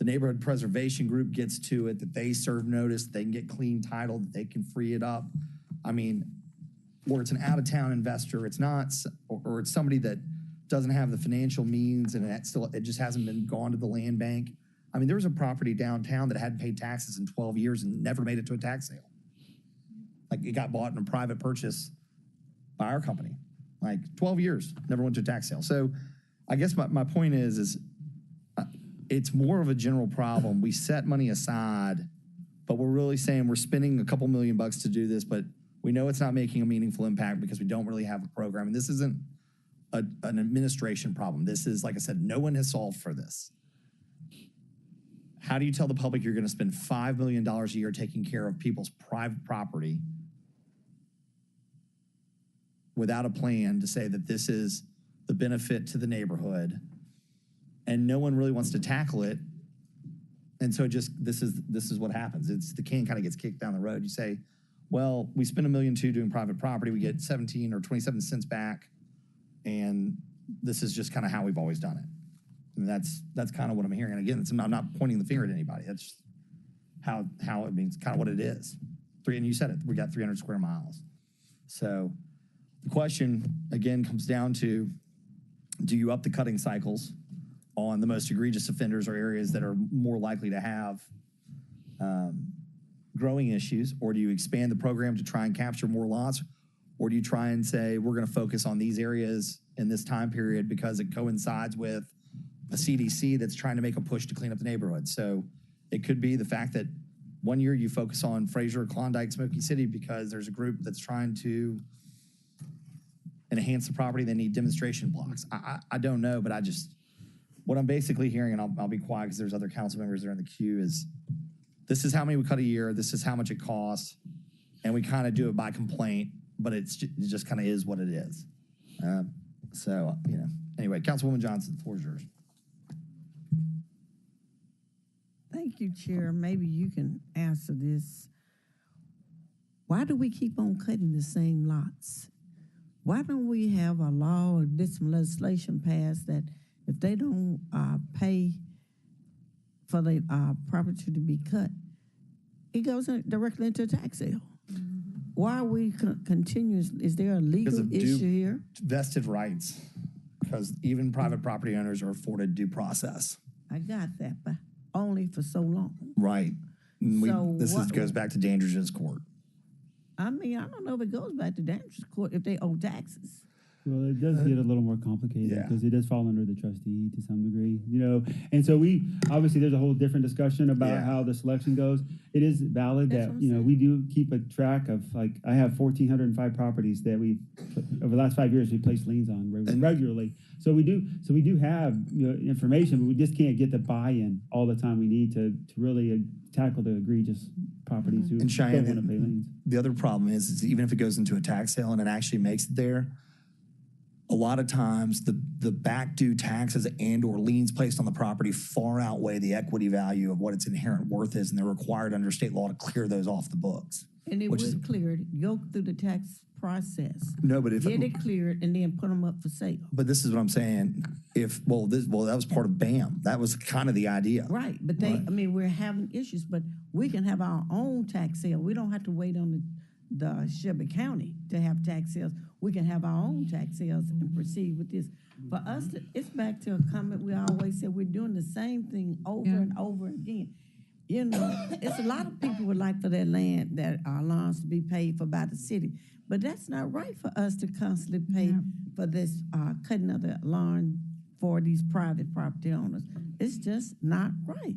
neighborhood preservation group gets to it, that they serve notice, they can get clean title, that they can free it up. I mean, or it's an out-of-town investor, it's not, or it's somebody that doesn't have the financial means and it just hasn't been gone to the land bank. I mean, there was a property downtown that hadn't paid taxes in 12 years and never made it to a tax sale. Like, it got bought in a private purchase by our company. Like, 12 years, never went to a tax sale. So I guess my point is it's more of a general problem. We set money aside, but we're really saying we're spending a couple $1 million to do this, but we know it's not making a meaningful impact because we don't really have a program. And this isn't an administration problem. This is, like I said, no one has solved for this. How do you tell the public you're going to spend $5 million a year taking care of people's private property without a plan to say that this is the benefit to the neighborhood, and no one really wants to tackle it? And so this is what happens. It's the can kind of gets kicked down the road. You say, well, we spend $1.2 million doing private property, we get 17 or 27 cents back, and this is just kind of how we've always done it. And that's kind of what I'm hearing. And again, I'm not pointing the finger at anybody. That's just how it means, kind of what it is. And you said it, we got 300 square miles. So the question, again, comes down to, do you up the cutting cycles on the most egregious offenders or areas that are more likely to have growing issues, or do you expand the program to try and capture more lots, or do you try and say, we're going to focus on these areas in this time period because it coincides with a CDC that's trying to make a push to clean up the neighborhood? So it could be the fact that one year you focus on Fraser, Klondike, Smoky City because there's a group that's trying to enhance the property. They need demonstration blocks. I don't know, but what I'm basically hearing, and I'll be quiet because there's other council members that are in the queue, is this is how many we cut a year, this is how much it costs, and we kind of do it by complaint, but it just kind of is what it is. Anyway, Councilwoman Johnson, the floor is yours. Thank you, Chair. Maybe you can answer this. Why do we keep on cutting the same lots? Why don't we have a law or some legislation passed that if they don't pay for the property to be cut, it goes directly into a tax sale? Why are we continuous? Is there a legal issue here? Vested rights, because even private property owners are afforded due process. I got that, but only for so long. Right. This So goes back to Dandridge's court. I mean, I don't know if it goes back to Dangerous Court if they owe taxes. Well, it does get a little more complicated Yeah. because it does fall under the trustee to some degree, And so obviously there's a whole different discussion about how the selection goes. It is valid That's that, what I'm we do keep a track of, like, I have 1,405 properties that over the last 5 years, we placed liens on regularly. So we do have information, but we just can't get the buy-in all the time we need to really tackle the egregious properties who And Cheyenne, don't want to pay liens. the other problem is even if it goes into a tax sale and it actually makes it there, a lot of times the back due taxes and or liens placed on the property far outweigh the equity value of what its inherent worth is, and they're required under state law to clear those off the books. And it was cleared, go through the tax process. No, but Get it cleared and then put them up for sale. But this is what I'm saying. That was part of BAM. That was kind of the idea. Right, but we're having issues, but we can have our own tax sale. We don't have to wait on the Shelby County to have tax sales. We can have our own tax sales and proceed with this. For us, it's back to a comment we always said, we're doing the same thing over and over again. It's a lot of people would like for their land, that our lawns to be paid for by the city, but that's not right for us to constantly pay for this cutting of the lawn for these private property owners. It's just not right.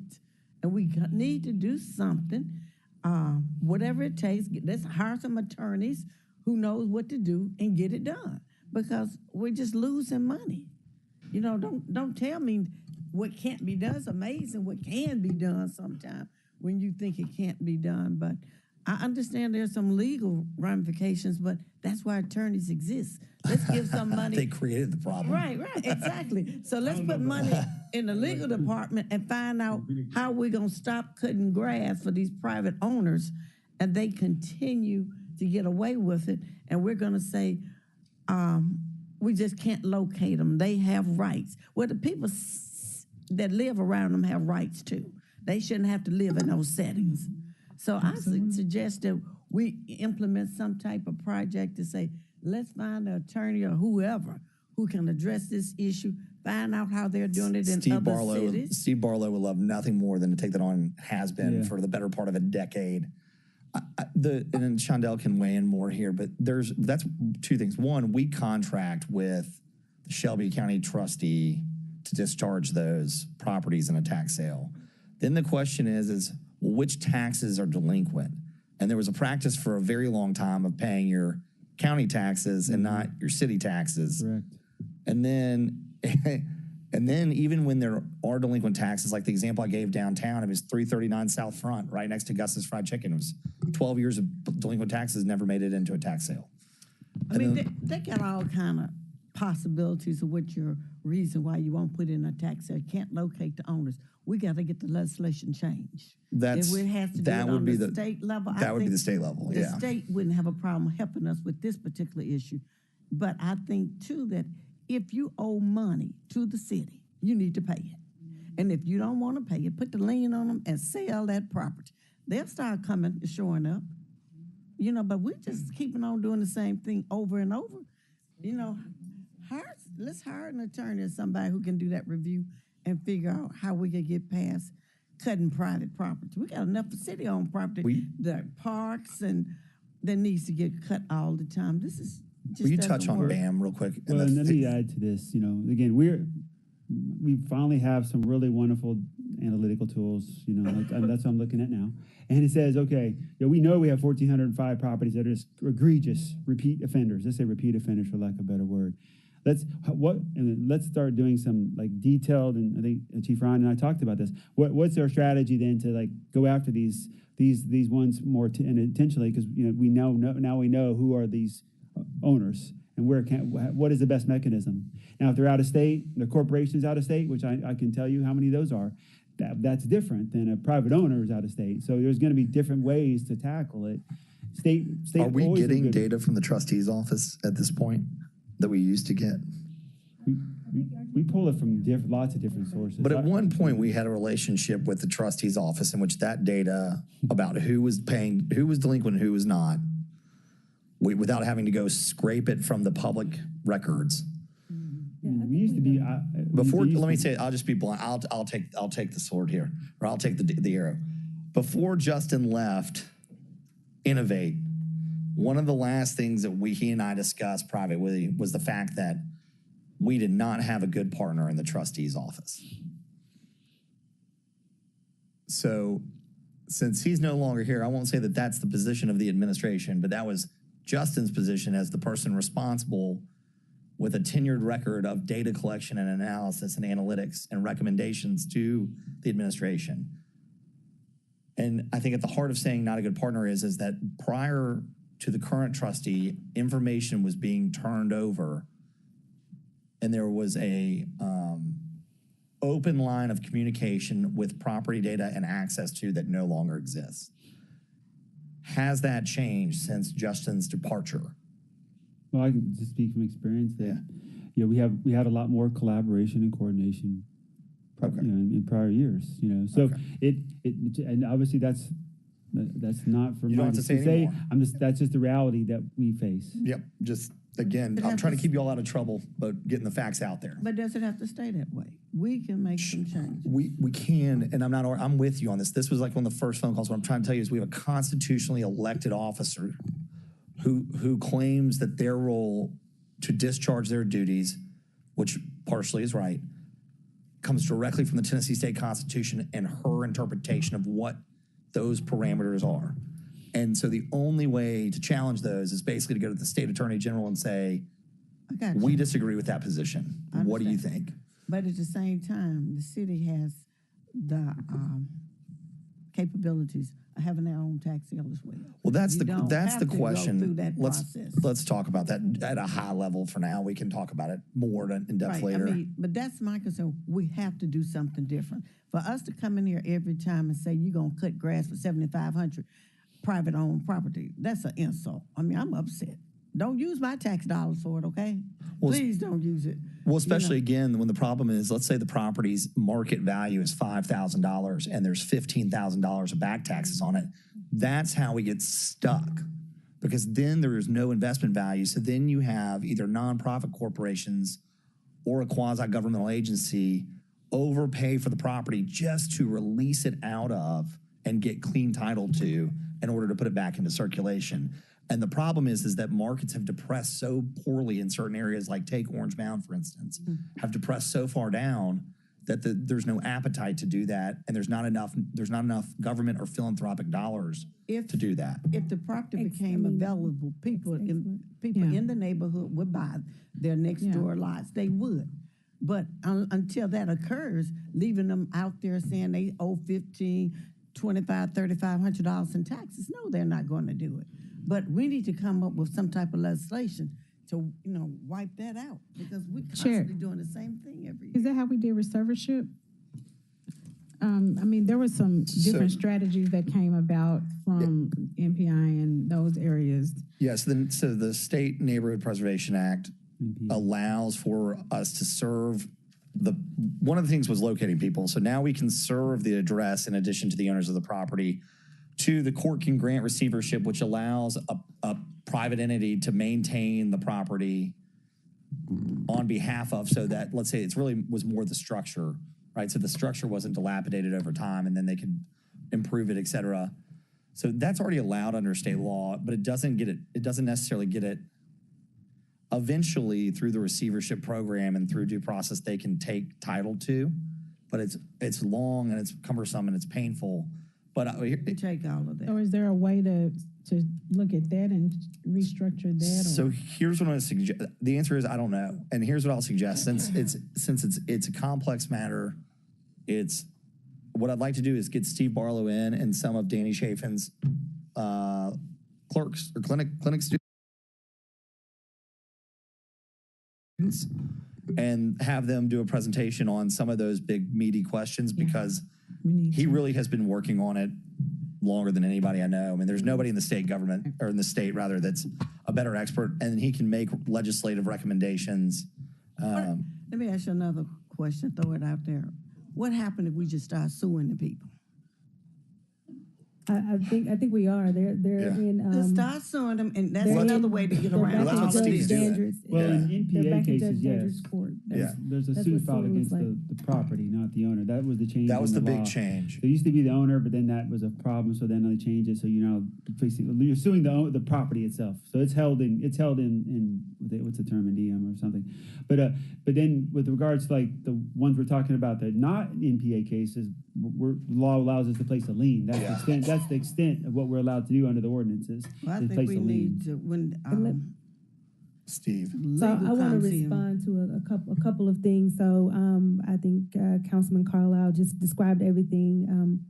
And we need to do something, whatever it takes. Let's hire some attorneys who knows what to do and get it done, because we're just losing money. Don't tell me what can't be done. It's amazing what can be done sometimes when you think it can't be done. But I understand there's some legal ramifications, but that's why attorneys exist. Let's give some money. They created the problem. Right, exactly. So let's put money in the legal department and find out how we're going to stop cutting grass for these private owners, and they continue to get away with it. And we're going to say, we just can't locate them. They have rights. Well, the people that live around them have rights too. They shouldn't have to live in those settings. So I suggest that we implement some type of project to say, let's find an attorney or whoever who can address this issue, find out how they're doing it in other cities. Steve Barlow would love nothing more than to take that on, has been for the better part of a decade. And then Shondell can weigh in more here, but that's two things. One, we contract with the Shelby County trustee to discharge those properties in a tax sale. Then the question is which taxes are delinquent? And there was a practice for a very long time of paying your county taxes and not your city taxes. Correct. And then even when there are delinquent taxes, like the example I gave downtown, it was 339 South Front, right next to Gus's Fried Chicken. It was 12 years of delinquent taxes, never made it into a tax sale. I mean, they got all kind of possibilities of what your reason why you won't put in a tax sale. You can't locate the owners. We got to get the legislation changed. If it has to do it on the state level, that would be the state level. The state wouldn't have a problem helping us with this particular issue. But I think too that if you owe money to the city, you need to pay it. And if you don't want to pay it, put the lien on them and sell that property. They'll start showing up. But we're just keeping on doing the same thing over and over. Let's hire an attorney or somebody who can do that review and figure out how we can get past cutting private property. We got enough city-owned property, the parks, and that needs to get cut all the time. This is just will you touch on BAM real quick? Well, and let me add to this. Again, we finally have some really wonderful analytical tools. That's what I'm looking at now. And it says, okay, we know we have 1,405 properties that are just egregious repeat offenders. Let's say repeat offenders for lack of a better word. Let's start doing some detailed, and I think Chief Ryan and I talked about this. What's our strategy then to go after these ones more intentionally? Because we now we know who are these owners and what is the best mechanism. Now, if they're out of state, the corporation's out of state, which I can tell you how many of those are. That's different than a private owner is out of state. So there's going to be different ways to tackle it. State. Are we getting data from the trustee's office at this point that we used to get? We pull it from lots of different sources. But at one point, we had a relationship with the trustee's office in which that data about who was paying, who was delinquent, and who was not, without having to go scrape it from the public records. We used to be before. Let me say, I'll just be blunt. I'll take the sword here, or I'll take the arrow. Before Justin left Innovate, one of the last things that he and I discussed privately was the fact that we did not have a good partner in the trustee's office. So since he's no longer here, I won't say that that's the position of the administration, but that was Justin's position as the person responsible with a tenured record of data collection and analysis and analytics and recommendations to the administration. And I think at the heart of saying not a good partner is that prior to the current trustee, information was being turned over and there was a open line of communication with property data and access to that no longer exists. Has that changed since Justin's departure? Well, I can just speak from experience that we had a lot more collaboration and coordination in prior years. So and obviously that's not for you don't have to say that's just the reality that we face. Yep. Just again, I'm trying to keep you all out of trouble, but getting the facts out there. But does it have to stay that way? We can make some changes. We can, and I'm with you on this. This was like one of the first phone calls. What I'm trying to tell you is we have a constitutionally elected officer who claims that their role to discharge their duties, which partially is right, comes directly from the Tennessee State Constitution and her interpretation of what those parameters are. And so the only way to challenge those is basically to go to the state attorney general and say, we disagree with that position. What do you think? But at the same time, the city has the capabilities of having their own tax sale as well. Well, that's the question. Go through that let's talk about that at a high level for now. We can talk about it more in depth later. But that's my concern. We have to do something different. For us to come in here every time and say you're gonna cut grass for $7,500 private owned property, that's an insult. I mean, I'm upset. Don't use my tax dollars for it, okay? Well, Please don't use it. Well, especially again, when the problem is, let's say the property's market value is $5,000 and there's $15,000 of back taxes on it. That's how we get stuck, because then there is no investment value. So then you have either nonprofit corporations or a quasi-governmental agency overpay for the property just to release it out of and get clean title to in order to put it back into circulation. And the problem is that markets have depressed so poorly in certain areas, like take Orange Mound, for instance, have depressed so far down that there's no appetite to do that, and there's not enough government or philanthropic dollars to do that. If the property became available, people in the neighborhood would buy their next door lots. They would. But until that occurs, leaving them out there saying they owe $1,500, $2,500, $3,500 in taxes, no, they're not going to do it. But we need to come up with some type of legislation to, wipe that out, because we're constantly doing the same thing every year. Is that how we did receivership? There were some different strategies that came about from MPI and those areas. Yes, so the State Neighborhood Preservation Act allows for us to serve one of the things was locating people. So now we can serve the address in addition to the owners of the property. The court can grant receivership, which allows a private entity to maintain the property on behalf of, so that, let's say, it's really was more the structure, right? So the structure wasn't dilapidated over time, and then they could improve it, et cetera. So that's already allowed under state law, but it doesn't necessarily get it. Eventually, through the receivership program and through due process, they can take title to, but it's long and it's cumbersome and it's painful. But take all of that. Or is there a way to look at that and restructure that? So here's what I suggest. The answer is I don't know, and here's what I'll suggest. Since it's a complex matter, what I'd like to do is get Steve Barlow in and some of Danny Chafin's clerks or clinic students, and have them do a presentation on some of those big meaty questions, because he really has been working on it longer than anybody I know. I mean, there's nobody in the state government, or in the state rather, that's a better expert, and he can make legislative recommendations. Let me ask you another question, throw it out there. What happened if we just start suing the people? I think we are. They're in. Just start suing them, and that's another way to get around. Well, that's what Steve's doing. Well, in they're NPA back in cases, Judge yes. Danger's court. There's a That's suit what filed suing against was the property, not the owner. That was the change. That was in the big law. change. There used to be the owner, but then that was a problem, so then they changed it. So you're suing the property itself. So it's held in what's the term, in DM or something. But then with regards to like the ones we're talking about, that not NPA cases, the law allows us to place a lien. That's the extent of what we're allowed to do under the ordinances. Well, I think we need to Steve. So I want to respond to a couple of things. So I think Councilman Carlisle just described everything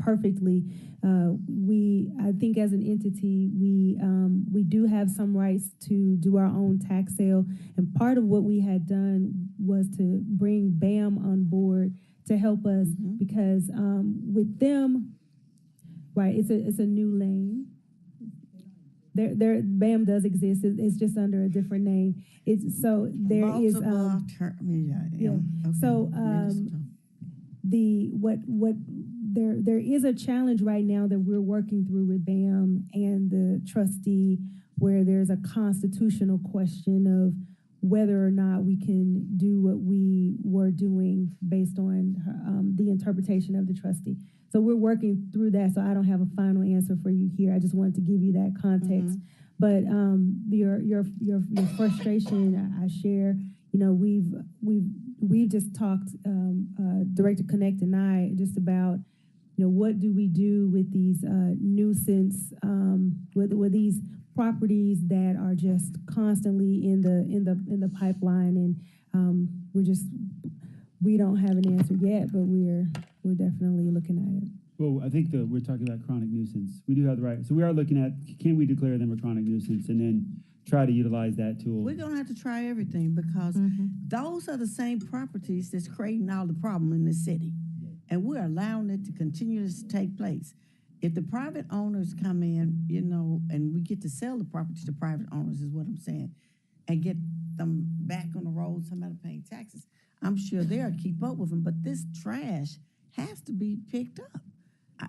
perfectly. I think as an entity, we do have some rights to do our own tax sale, and part of what we had done was to bring BAM on board to help us, because with them, right, it's a new lane. BAM does exist. It's just under a different name. So there is. So there is a challenge right now that we're working through with BAM and the trustee, where there's a constitutional question of whether or not we can do what we were doing based on the interpretation of the trustee. So we're working through that, so I don't have a final answer for you here. I just wanted to give you that context. But your frustration, I share. We've just talked, Director Connect and I, just about, what do we do with these nuisance, with these properties that are just constantly in the pipeline, and we don't have an answer yet, but we're definitely looking at it. Well, I think we're talking about chronic nuisance. We do have the right, so we are looking at, can we declare them a chronic nuisance, and then try to utilize that tool. We're gonna have to try everything, because those are the same properties that's creating all the problem in the city, and we're allowing it to continue to take place. if the private owners come in, you know, and we get to sell the property to private owners is what I'm saying, and get them back on the road, somebody paying taxes, I'm sure they'll keep up with them. But this trash has to be picked up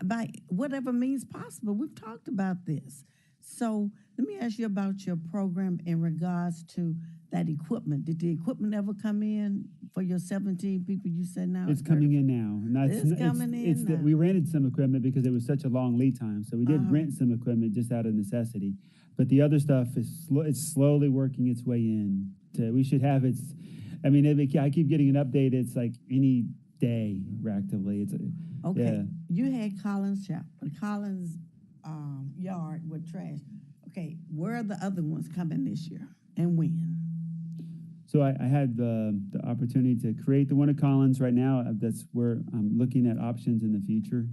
by whatever means possible. We've talked about this. So let me ask you about your program in regards to that equipment. Did the equipment ever come in for your 17 people you said now? It's coming in now. And It's coming in that now. we rented some equipment because it was such a long lead time. So we did rent some equipment just out of necessity. But the other stuff it's slowly working its way in. We should have I keep getting an update. It's like any day, reactively. Okay, yeah. you had Collins yard with trash. Okay, where are the other ones coming this year and when? So I had the opportunity to create the one at Collins right now. That's where I'm looking at options in the future.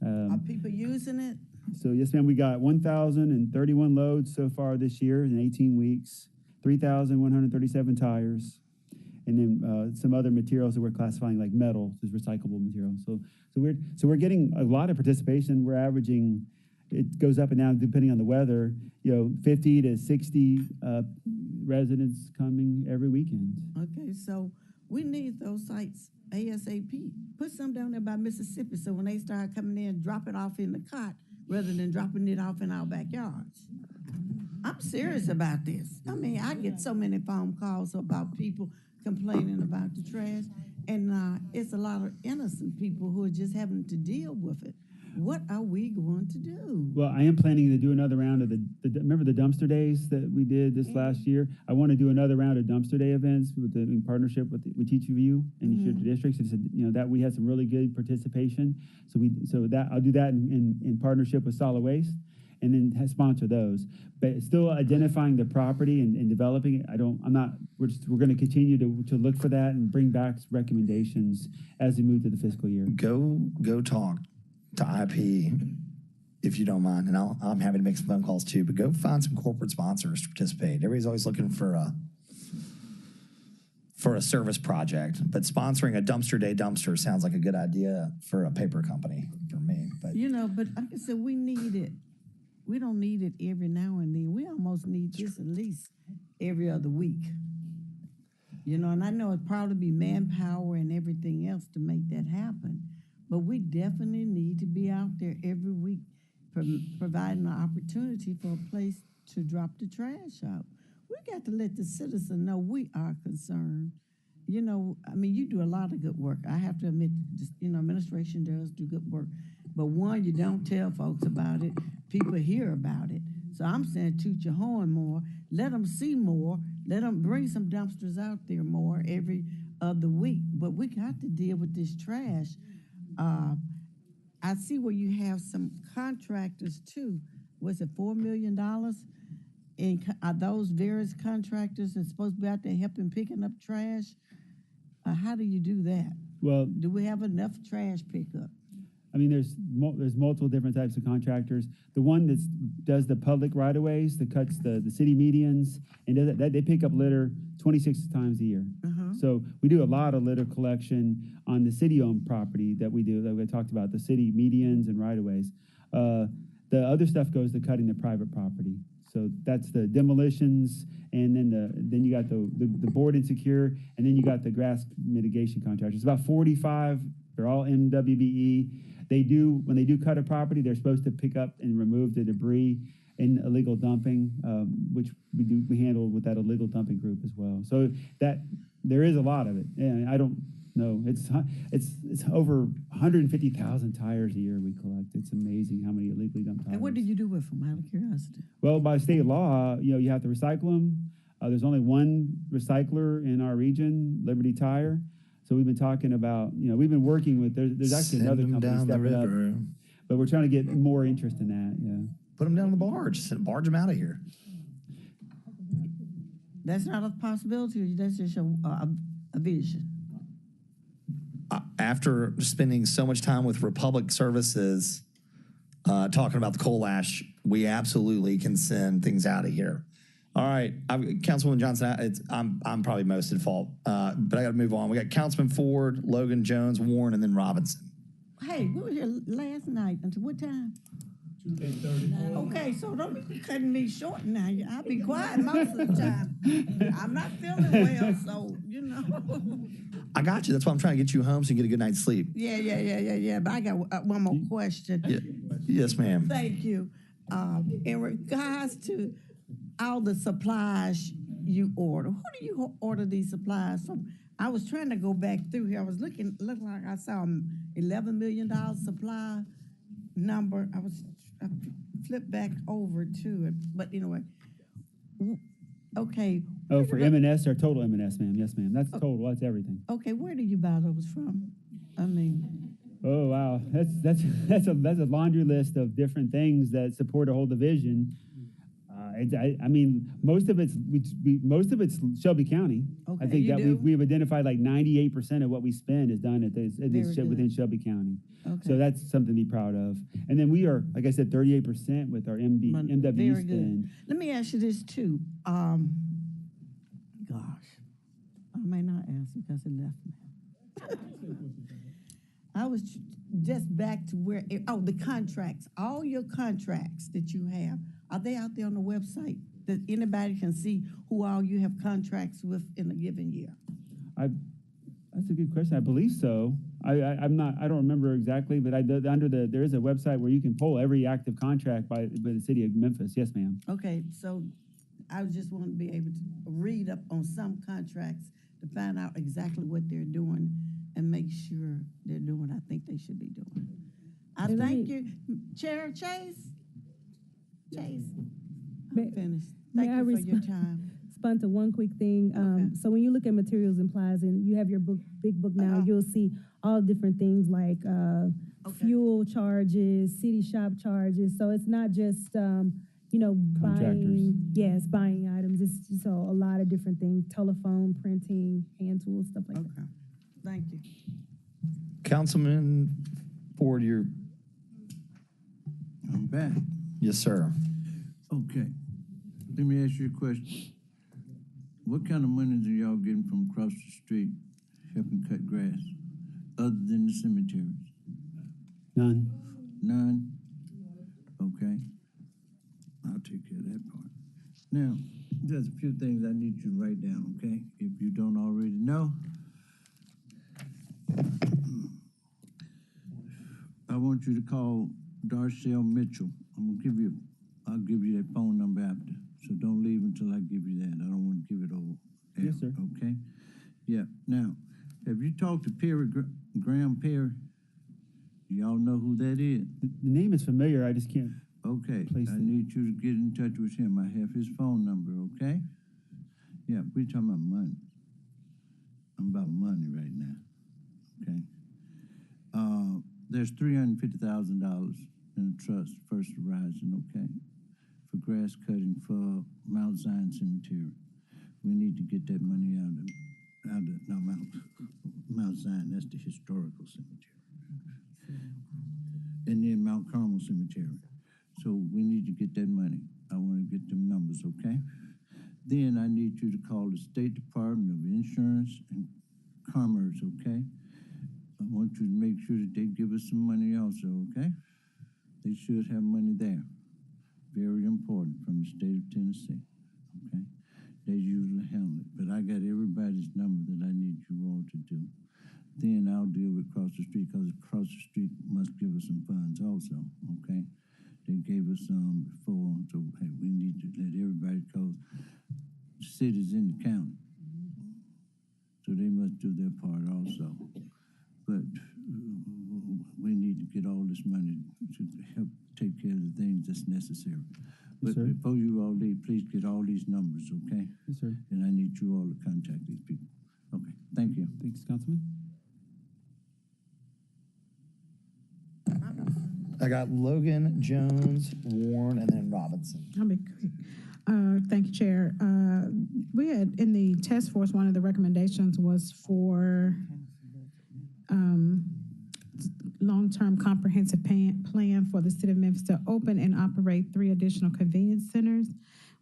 Are people using it? So yes, ma'am, we got 1,031 loads so far this year in 18 weeks, 3,137 tires, and then some other materials that we're classifying like metal as recyclable material. So we're getting a lot of participation. We're averaging, it goes up and down depending on the weather, 50 to 60 residents coming every weekend. Okay, so we need those sites ASAP. Put some down there by Mississippi so when they start coming in, drop it off in the cot rather than dropping it off in our backyards. I'm serious about this. I mean, I get so many phone calls about people complaining about the trash, and it's a lot of innocent people who are just having to deal with it. What are we going to do? Well, I am planning to do another round of remember the dumpster days that we did this last year? I want to do another round of dumpster day events in partnership with each of you and each of the districts. And that we had some really good participation. So I'll do that in partnership with Solid Waste, and then sponsor those. But still identifying the property and developing it. We're going to continue to look for that and bring back recommendations as we move to the fiscal year. Go talk to IP if you don't mind, and I'm happy to make some phone calls too, but go find some corporate sponsors to participate. Everybody's always looking for a service project, but sponsoring a dumpster day dumpster sounds like a good idea for a paper company for me. But but like I said, we need it. We don't need it every now and then. We almost need this at least every other week. And I know it'd probably be manpower and everything else to make that happen. But we definitely need to be out there every week providing an opportunity for a place to drop the trash out. We got to let the citizen know we are concerned. You do a lot of good work. I have to admit, administration does do good work. But one, you don't tell folks about it. People hear about it. So I'm saying toot your horn more. Let them see more. Let them bring some dumpsters out there more every other week. But we got to deal with this trash. I see where you have some contractors too. Was it $4 million? And are those various contractors that's supposed to be out there helping picking up trash? How do you do that? Well, do we have enough trash pickup? I mean, there's multiple different types of contractors. The one that does the public right-of-ways, that cuts the city medians, and does that, they pick up litter 26 times a year. So we do a lot of litter collection on the city-owned property that we talked about, the city medians and right-of-ways. The other stuff goes to cutting the private property. So that's the demolitions, and then you got the board and secure, and then you got the grass mitigation contractors. About 45. They're all MWBE. When they do cut a property, they're supposed to pick up and remove the debris in illegal dumping, which we handle with that illegal dumping group as well. So that there is a lot of it. And I don't know. It's over 150,000 tires a year we collect. It's amazing how many illegally dumped tires. And what did you do with them, out of curiosity? Well, by state law, you have to recycle them. There's only one recycler in our region, Liberty Tire. So we've been talking about, we've been working with, there's actually another company stepping up, but we're trying to get more interest in that, yeah. Put them down the barge, barge them out of here. That's not a possibility, or that's just a vision? After spending so much time with Republic Services, talking about the coal ash, we absolutely can send things out of here. All right, Councilwoman Johnson, I'm probably most at fault, but I got to move on. We got Councilman Ford, Logan, Jones, Warren, and then Robinson. Hey, we were here last night until what time? Okay, so don't be cutting me short now. I'll be quiet most of the time. I'm not feeling well, so, you know. I got you. That's why I'm trying to get you home so you get a good night's sleep. Yeah. But I got one more question. Yeah. Yes, ma'am. Thank you. In regards to all the supplies you order, who do you order these supplies from? I was trying to go back through here. I was looked like I saw $11 million supply number. I flipped back over to it, but anyway. Okay. Oh, for M&S or total M&S, ma'am? Yes, ma'am. That's total. That's everything. Okay, where do you buy those from? I mean, Oh wow, that's a laundry list of different things that support a whole division. I mean, most of it's Shelby County. Okay, I think you that do? we've identified like 98% of what we spend is done Very within good. Shelby County. Okay. So that's something to be proud of. And then we are, like I said, 38% with our MW very good. spend. Let me ask you this too. Gosh, I may not ask because it left me. I was just back to where, the contracts, all your contracts that you have, are they out there on the website that anybody can see who all you have contracts with in a given year? That's a good question. I believe so. I don't remember exactly, but there is a website where you can pull every active contract by the city of Memphis. Yes, ma'am. Okay, so I just want to be able to read up on some contracts to find out exactly what they're doing and make sure they're doing what I think they should be doing. I thank you. Chair Chase? I'm finished. Thank you for your time. Respond to one quick thing. Okay. So when you look at materials and supplies and you have your big book now, you'll see all different things like fuel charges, city shop charges. So it's not just buying items. It's so a lot of different things: telephone, printing, hand tools, stuff like that. Okay. Thank you. Councilman Ford, I'm back. yes, sir. Okay. Let me ask you a question. What kind of money are y'all getting from across the street helping cut grass, other than the cemeteries? None. None? Okay. I'll take care of that part. Now, there's a few things I need you to write down, okay? If you don't already know. I want you to call Darcel Mitchell. I'll give you that phone number after. So don't leave until I give you that. I don't want to give it over. Yes, sir. Okay? Yeah. Now, have you talked to Graham Perry? Y'all know who that is? The name is familiar. I just can't. Okay, Place I it. need you to get in touch with him. I have his phone number, okay? Yeah, we're talking about money. I'm about money right now, okay? There's $350,000 in a trust, First Horizon, okay? For grass cutting for Mount Zion Cemetery. We need to get that money Mount Zion, that's the historical cemetery. And then Mount Carmel Cemetery. So we need to get that money. I want to get them numbers, okay? Then I need you to call the State Department of Insurance and Commerce, okay? I want you to make sure that they give us some money also, okay? They should have money there. Very important from the state of Tennessee, okay? They usually handle it, but I got everybody's number that I need you all to do. Then I'll deal with Cross the Street, because Cross the Street must give us some funds also, okay? They gave us some before, so hey, we need to let everybody go. Cities in the county, so they must do their part also. But we need to get all this money to help take care of the things that's necessary. But sir. before you all leave, please get all these numbers, okay? Yes, sir. And I need you all to contact these people. Okay, thank you. Thanks, Councilman. I got Logan, Jones, Warren, and then Robinson. I'll be quick. Thank you, Chair. We had, in the task force, one of the recommendations was for long-term comprehensive plan for the city of Memphis to open and operate 3 additional convenience centers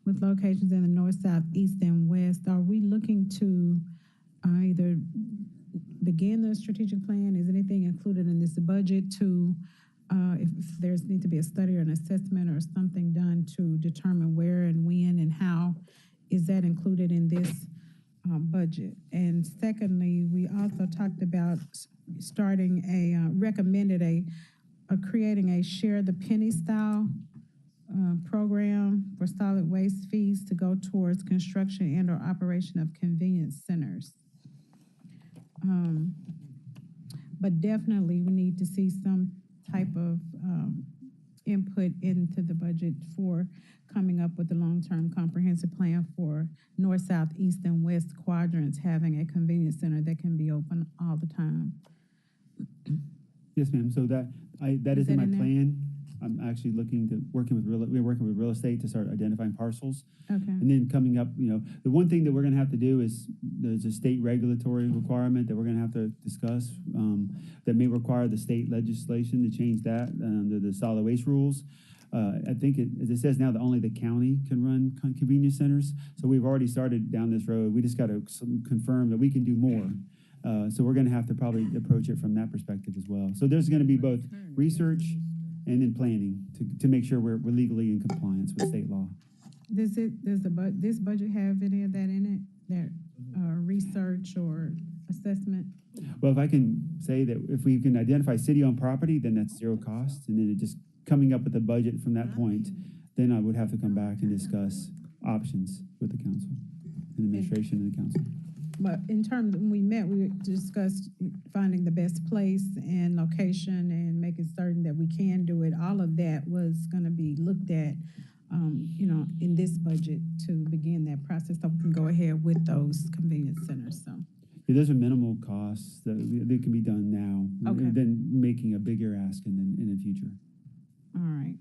with locations in the north, south, east, and west. Are we looking to either begin the strategic plan? Is anything included in this budget to, if there's need to be a study or an assessment or something done to determine where and when and how, is that included in this budget? And secondly, we also talked about starting creating a share the penny style program for solid waste fees to go towards construction and or operation of convenience centers. But definitely we need to see some type of input into the budget for coming up with a long-term comprehensive plan for north, south, east, and west quadrants, having a convenience center that can be open all the time. Yes, ma'am. So that is Is in that my in there? plan. I'm actually we're working with real estate to start identifying parcels. Okay. And then coming up, the one thing that we're gonna have to do is, there's a state regulatory requirement that we're gonna have to discuss, that may require the state legislation to change that under the solid waste rules. I think as it says now, that only the county can run convenience centers. So we've already started down this road. We just gotta confirm that we can do more. So we're gonna have to probably approach it from that perspective as well. So there's gonna be both research and then planning to make sure we're legally in compliance with state law. Does this budget have any of that in it? That research or assessment? Well, if I can say that if we can identify city-owned property, then that's zero cost, and then it just coming up with a budget from that point, then I would have to come back and discuss options with the council, and administration and the council. But in terms, when we met, we discussed finding the best place and location and making certain that we can do it. All of that was gonna be looked at, in this budget to begin that process, so we can go ahead with those convenience centers, so. Yeah, those are minimal costs that can be done now, Okay. than making a bigger ask in the future. All right.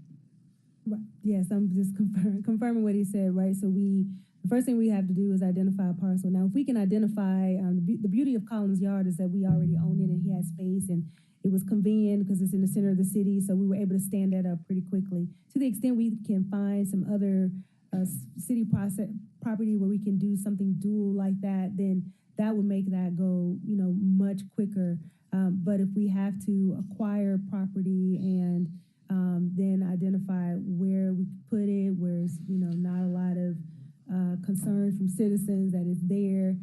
Right. Yes, I'm just confirming what he said, right? So the first thing we have to do is identify a parcel. Now, if we can identify, the beauty of Collins Yard is that we already own it and he has space, and it was convenient because it's in the center of the city, so we were able to stand that up pretty quickly. To the extent we can find some other city property where we can do something dual like that, then that would make that go, much quicker. But if we have to acquire property and then identify where we could put it, where it's, not a lot of concern from citizens that it's there,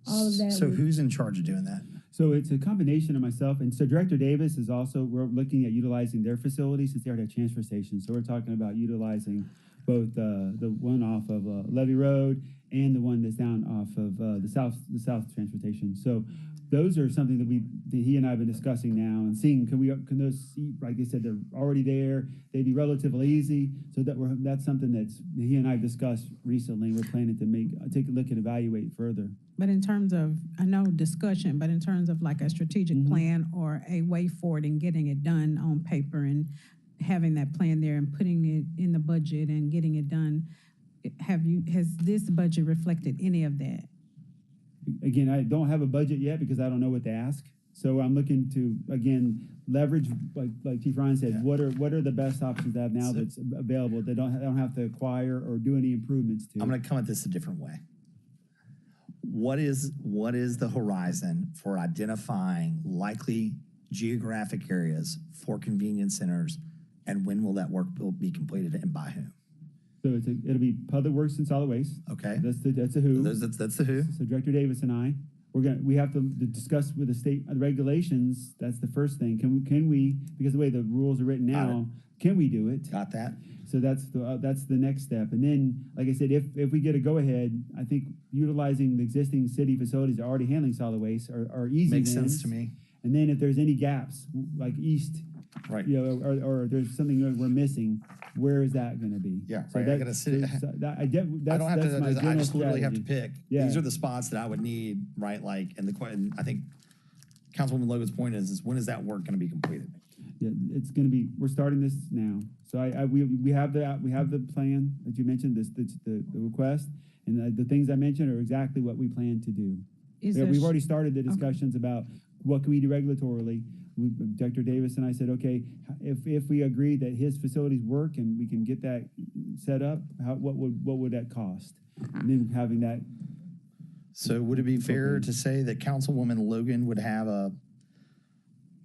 all of that. So who's in charge of doing that? So it's a combination of myself, and so Director Davis is also, we're looking at utilizing their facilities since they already have transfer stations. So we're talking about utilizing both the one off of Levy Road and the one that's down off of the south transportation. So those are something that he and I have been discussing now and seeing, can those, like I said, they're already there. They'd be relatively easy. So that's something that he and I have discussed recently. We're planning to take a look and evaluate further. But in terms of, I know discussion, but in terms of like a strategic plan or a way forward and getting it done on paper and having that plan there and putting it in the budget and getting it done, has this budget reflected any of that? Again, I don't have a budget yet because I don't know what to ask. So I'm looking to, again, leverage, like Chief Ryan said, what are the best options I have now that's available that I don't have to acquire or do any improvements to? I'm going to come at this a different way. What is the horizon for identifying likely geographic areas for convenience centers, and when will that work be completed and by whom? So it'll be Public Works and Solid Waste. Okay. That's the who. That's the who. So Director Davis and I, we have to discuss with the state regulations. That's the first thing. Can we, because the way the rules are written now, can we do it? Got that. So that's the next step. And then, like I said, if we get a go ahead, I think utilizing the existing city facilities that are already handling solid waste are easy. Makes sense to me. And then if there's any gaps, like east, right, or there's something that we're missing, where is that going to be? Yeah, so right. I gotta sit. I don't have to. I just literally have to pick. Yeah. These are the spots that I would need, right? Like, and I think Councilwoman Logan's point is when is that work going to be completed? Yeah, it's going to be. We're starting this now. So we have the plan that you mentioned. The request and the things I mentioned are exactly what we plan to do. We've already started the discussions about what can we do regulatorily. Director Davis and I said, okay, if we agree that his facilities work and we can get that set up, what would that cost? And then having that. So would it be fair to say that Councilwoman Logan would have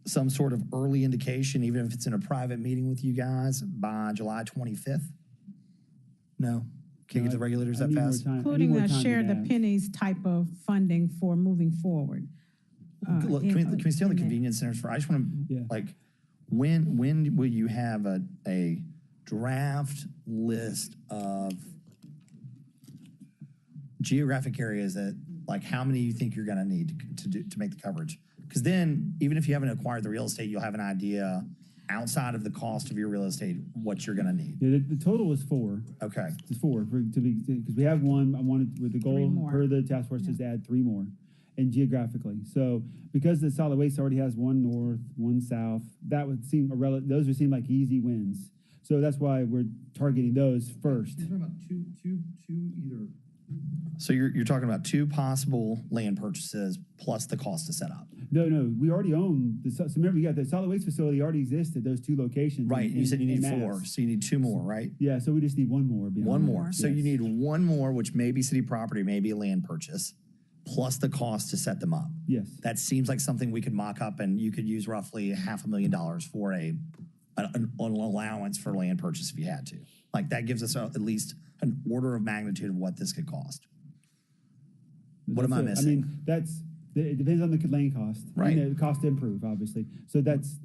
some sort of early indication, even if it's in a private meeting with you guys, by July 25th? No? Can't get the regulators that fast? Including a share the pennies type of funding for moving forward. Look, can we stay on the convenience centers for, I just want to, when will you have a draft list of geographic areas that, like, how many you think you're going to need to make the coverage? Because then, even if you haven't acquired the real estate, you'll have an idea outside of the cost of your real estate what you're going to need. Yeah, the total was 4. Okay. It's 4 because we have one. I wanted with the goal per the task force is to add 3 more, and geographically. So because the solid waste already has 1 north, 1 south, that would seem those would seem like easy wins. So that's why we're targeting those first. You're talking about two either. So you're talking about 2 possible land purchases plus the cost to set up. No, we already own the. So remember, you got the solid waste facility already exists at those 2 locations. Right. You said you need 4, so you need 2 more, right? Yeah. So we just need 1 more. One more. So you need 1 more, which may be city property, maybe a land purchase, plus the cost to set them up. Yes. That seems like something we could mock up, and you could use roughly $500,000 for an allowance for land purchase if you had to. Like, that gives us at least an order of magnitude of what this could cost. What am I missing? I mean, it depends on the land cost, right? And the cost to improve, obviously. So that's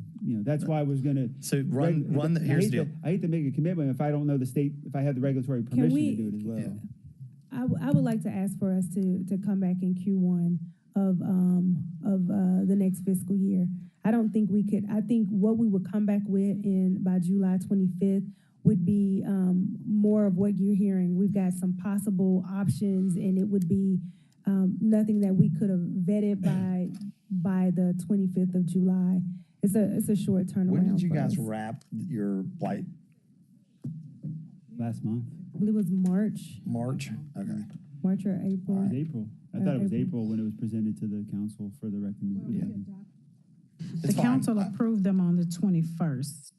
why I was going to. So here's the deal. I hate to make a commitment if I don't know if I have the regulatory permission to do it as well. Yeah. I would like to ask for us to come back in Q1 of the next fiscal year. I don't think we could. I think what we would come back with by July 25th would be more of what you're hearing. We've got some possible options, and it would be nothing that we could have vetted by the 25th of July. It's a short turnaround. When did you guys wrap your blight? Last month. I believe it was March. March? Okay. March or April. It was April. I thought it was April when it was presented to the council for the recommendation. The council approved them on the 21st.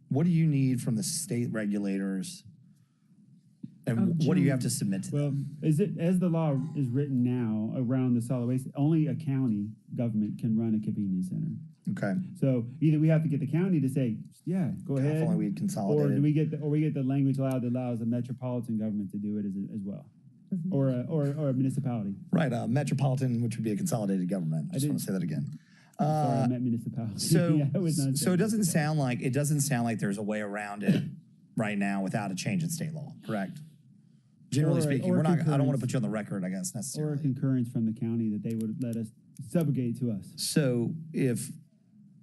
What do you need from the state regulators? And what do you have to submit to them? Well, as the law is written now around the solid waste, only a county government can run a convenience center. Okay. So either we have to get the county to say, yeah, go ahead. If only we'd consolidated. Or do we get the language allowed that allows a metropolitan government to do it as well. Or a municipality. Right, metropolitan, which would be a consolidated government. I just want to say that again. Sorry, I meant municipality. So it doesn't sound like there's a way around it right now without a change in state law, correct? Generally speaking, I don't want to put you on the record, I guess, necessarily. Or a concurrence from the county that they would let us subrogate to us. So if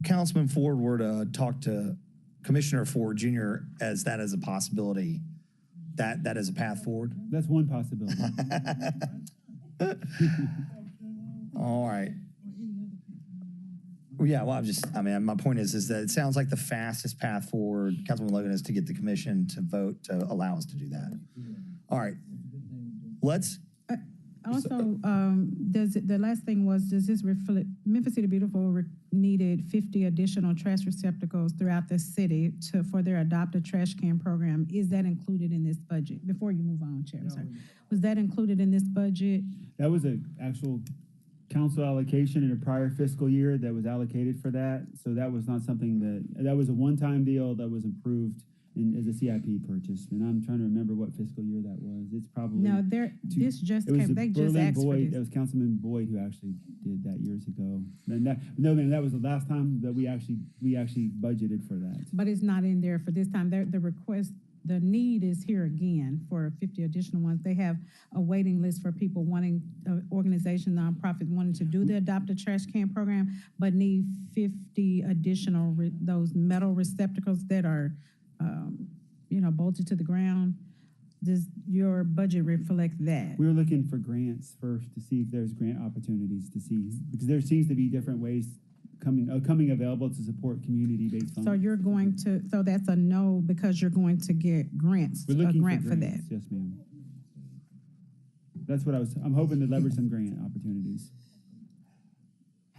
Councilman Ford were to talk to Commissioner Ford Jr. as that as a possibility, that is a path forward? That's one possibility. All right. Well, yeah, well, my point is that it sounds like the fastest path forward, Councilman Logan, is to get the commission to vote to allow us to do that. All right. Let's. Also, the last thing was, does this reflect, Memphis City Beautiful needed 50 additional trash receptacles throughout the city for their Adopt a Trash Can program. Is that included in this budget? Before you move on, Chair, sorry. Was that included in this budget? That was an actual council allocation in a prior fiscal year that was allocated for that. So that was not something that was a one-time deal that was approved as a CIP purchase. And I'm trying to remember what fiscal year that was. It's probably this just came. They just asked for this. That was Councilman Boyd who actually did that years ago. And that was the last time that we actually budgeted for that. But it's not in there for this time. The request, the need is here again for 50 additional ones. They have a waiting list for people wanting, organizations, nonprofits wanting to do the Adopt a Trash Can program, but need 50 additional those metal receptacles that are bolted to the ground. Does your budget reflect that? We were looking for grants first to see if there's grant opportunities because there seems to be different ways coming available to support community-based funds. So that's a no because you're going to get grants. We're looking a grant for that. Yes, ma'am. That's what I'm hoping to leverage some grant opportunities.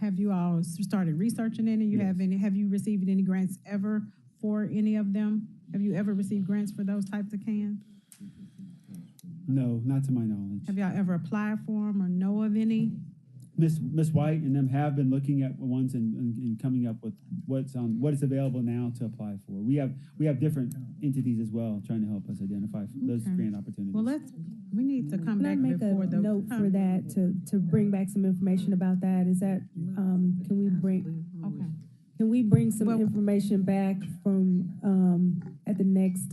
Have you all started researching any? Have you received any grants ever for any of them? Have you ever received grants for those types of cans? No, not to my knowledge. Have y'all ever applied for them or know of any? Miss White and them have been looking at ones and coming up with what is available now to apply for. We have different entities as well trying to help us identify those Okay. grant opportunities. Well, we need to come Can I back make a before the. note for that to bring back some information about that? Is that, can we bring, Okay. can we bring some Well- information back from, at the next,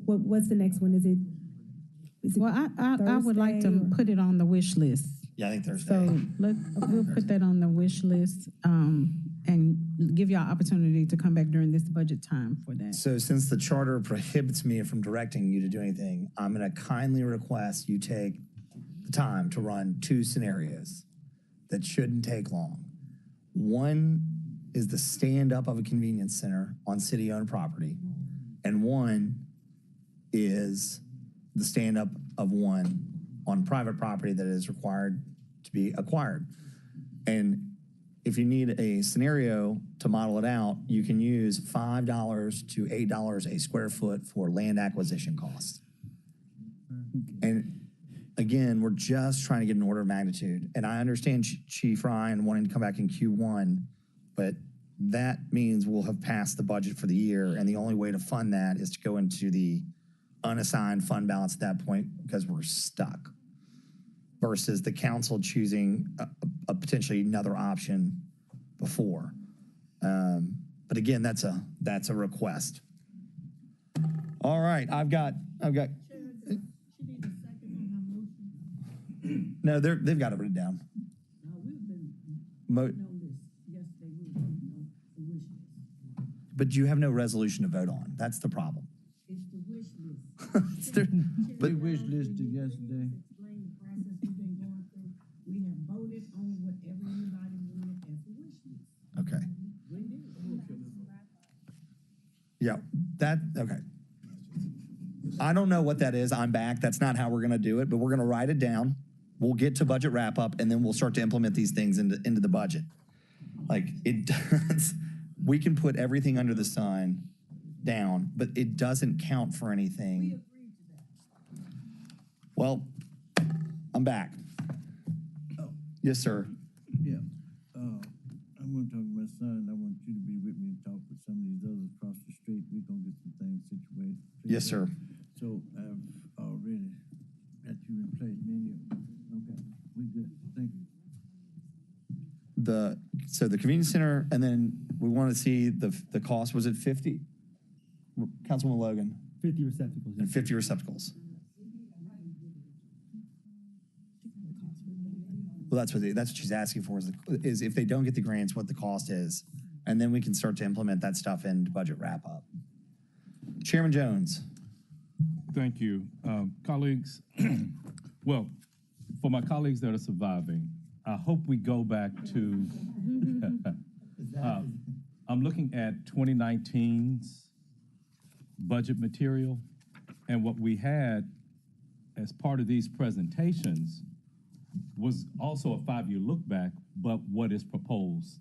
what's the next one? Is it Well, I would like to Thursday or- put it on the wish list. Yeah, I think Thursday. So we'll put that on the wish list, and give y'all opportunity to come back during this budget time for that. So since the charter prohibits me from directing you to do anything, I'm going to kindly request you take the time to run 2 scenarios that shouldn't take long. One is the stand-up of a convenience center on city-owned property, and one is the stand-up of one on private property that is required to be acquired. And if you need a scenario to model it out, you can use $5 to $8 a square foot for land acquisition costs. And again, we're just trying to get an order of magnitude. And I understand Chief Ryan wanting to come back in Q1, but that means we'll have passed the budget for the year. And the only way to fund that is to go into the unassigned fund balance at that point because we're stuck, versus the council choosing a potentially another option before. But again, that's a request. All right, I've got. No, they've got it written down. But you have no resolution to vote on. That's the problem. It's the wish list. We wish listed yesterday. Explain the process we've been going through. We have voted on whatever anybody wanted as a wish list. Okay. We did. Yeah, okay. I don't know what that is. I'm back. That's not how we're going to do it, but we're going to write it down. We'll get to budget wrap up, and then we'll start to implement these things into the budget. Like it does. We can put everything under the sun down, but it doesn't count for anything. Well, I'm back. Oh. Yes, sir. Yeah, I'm gonna talk to my son. I want you to be with me and talk with some of these others across the street. We're gonna get some things situated. Yes, sir. So I've already got you in place, man. Okay, we good. Thank you. So the convenience center, and then we want to see the cost. Was it 50? Councilwoman Logan? 50 receptacles. And 50 receptacles. Well, that's what she's asking for is if they don't get the grants, what the cost is. And then we can start to implement that stuff into budget wrap up. Chairman Jones. Thank you. Colleagues, well, for my colleagues that are surviving, I hope we go back to, I'm looking at 2019's budget material, and what we had as part of these presentations was also a 5-year look back, but what is proposed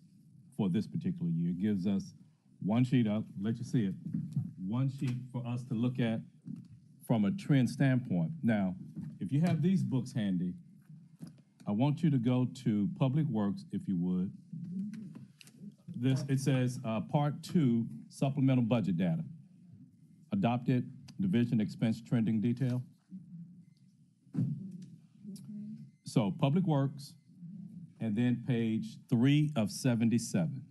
for this particular year. It gives us one sheet, I'll let you see it, one sheet for us to look at from a trend standpoint. Now, if you have these books handy, I want you to go to Public Works, if you would. It says Part 2, Supplemental Budget Data. Adopted Division Expense Trending Detail. So Public Works, and then page 3 of 77.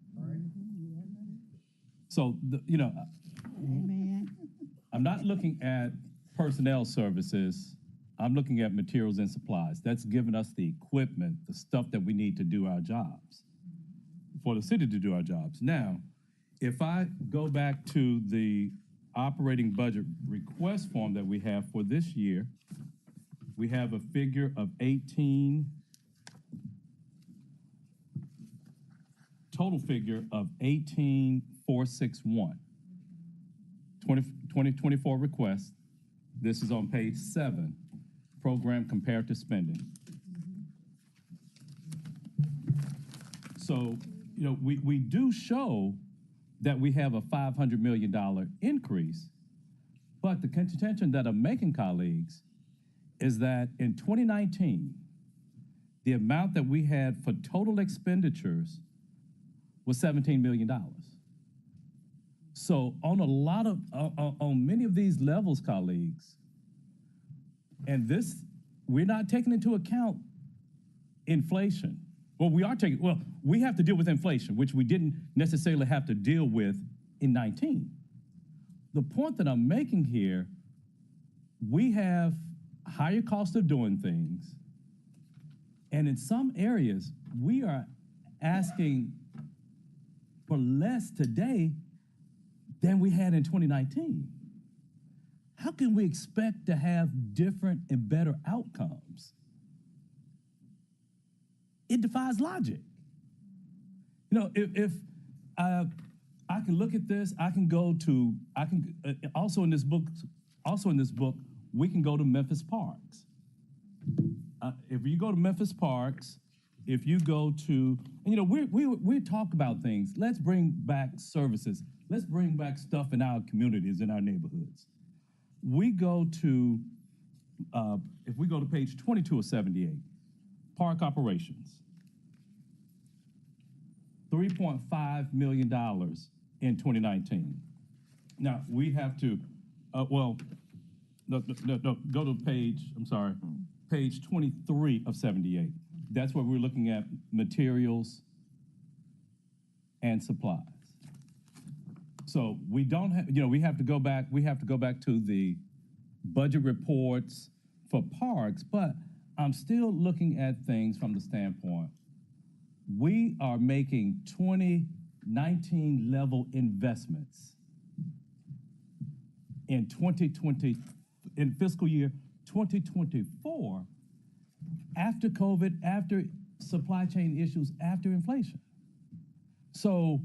So, I'm not looking at personnel services. I'm looking at materials and supplies. That's giving us the equipment, the stuff that we need to do our jobs, for the city to do our jobs. Now, if I go back to the operating budget request form that we have for this year, we have a figure of 18, total figure of 18,461. 2024 request. This is on page 7, program comparative spending. So, we do show that we have a $500 million increase, but the contention that I'm making, colleagues, is that in 2019, the amount that we had for total expenditures was $17 million. So on a lot of, on many of these levels, colleagues, and this, we're not taking into account inflation. Well, we have to deal with inflation, which we didn't necessarily have to deal with in 19. The point that I'm making here, we have higher cost of doing things, and in some areas, we are asking for less today than we had in 2019. How can we expect to have different and better outcomes? It defies logic. You know, if I can look at this, also in this book, we can go to Memphis Parks. If you go to Memphis Parks, if you go to, and you know, we talk about things. Let's bring back services. Let's bring back stuff in our communities, in our neighborhoods. We go to, if we go to page 22 of 78, park operations, $3.5 million in 2019. Now, we have to, go to page 23 of 78. That's where we're looking at materials and supplies. So we don't have, you know, we have to go back to the budget reports for parks, but I'm still looking at things from the standpoint, we are making 2019 level investments in 2020, in fiscal year 2024, after COVID, after supply chain issues, after inflation. So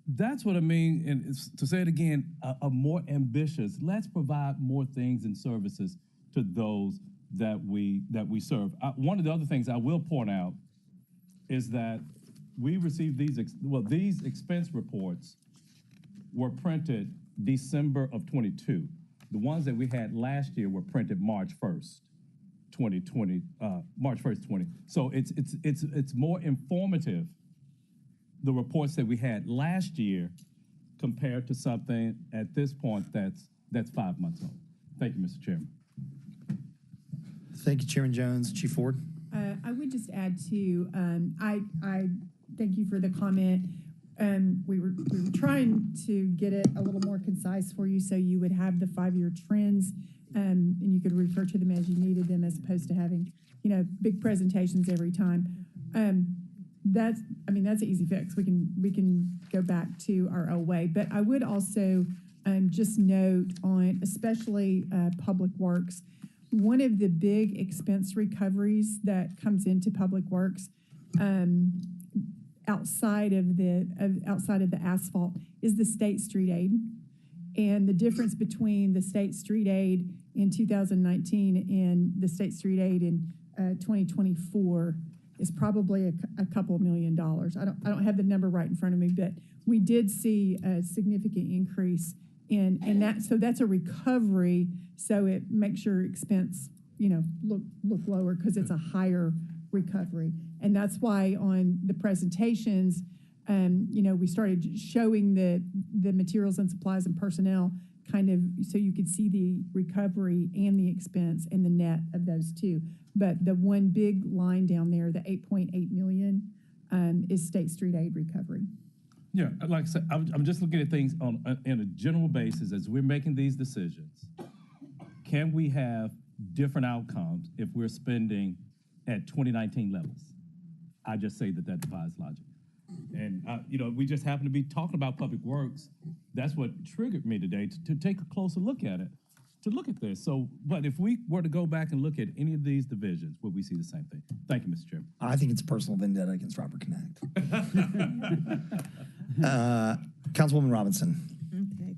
that's what I mean, and to say it again, a more ambitious, let's provide more things and services to those that we serve. One of the other things I will point out is that we received these expense reports were printed December of 22. The ones that we had last year were printed March 1st, 2020, March 1st, 20. So it's more informative, the reports that we had last year compared to something at this point that's 5 months old. Thank you, Mr. Chairman. Thank you, Chairman Jones. Chief Ford? I would just add to, I thank you for the comment. We were trying to get it a little more concise for you so you would have the 5-year trends and you could refer to them as you needed them as opposed to having, you know, big presentations every time. That's an easy fix. We can go back to our old way. But I would also just note on, especially Public Works, one of the big expense recoveries that comes into Public Works outside of the asphalt is the state street aid. And the difference between the state street aid in 2019 and the state street aid in 2024 is probably a couple $1 million. I don't have the number right in front of me, but we did see a significant increase in that. So that's a recovery. So it makes your expense, you know, look lower because it's a higher recovery. And that's why on the presentations, you know, we started showing the materials and supplies and personnel kind of so you could see the recovery and the expense and the net of those two. But the one big line down there, the 8.8 million, is state street aid recovery. Yeah, like I said, I'm just looking at things in a general basis as we're making these decisions. Can we have different outcomes if we're spending at 2019 levels? I just say that defies logic. And, you know, we just happen to be talking about Public Works. That's what triggered me today to take a closer look at it, to look at this. So, but if we were to go back and look at any of these divisions, would we see the same thing? Thank you, Mr. Chairman. I think it's a personal vendetta against Robert Connect. Councilwoman Robinson. Okay,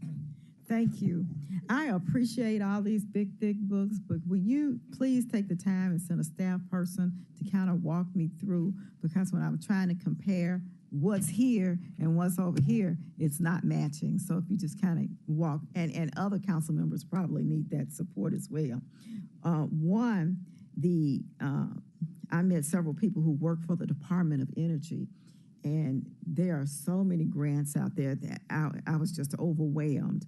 thank you. I appreciate all these big, thick books, but will you please take the time and send a staff person to kind of walk me through, because when I'm trying to compare what's here and what's over here, it's not matching. So if you just kind of walk, and other council members probably need that support as well. One, I met several people who work for the Department of Energy, and there are so many grants out there that I was just overwhelmed.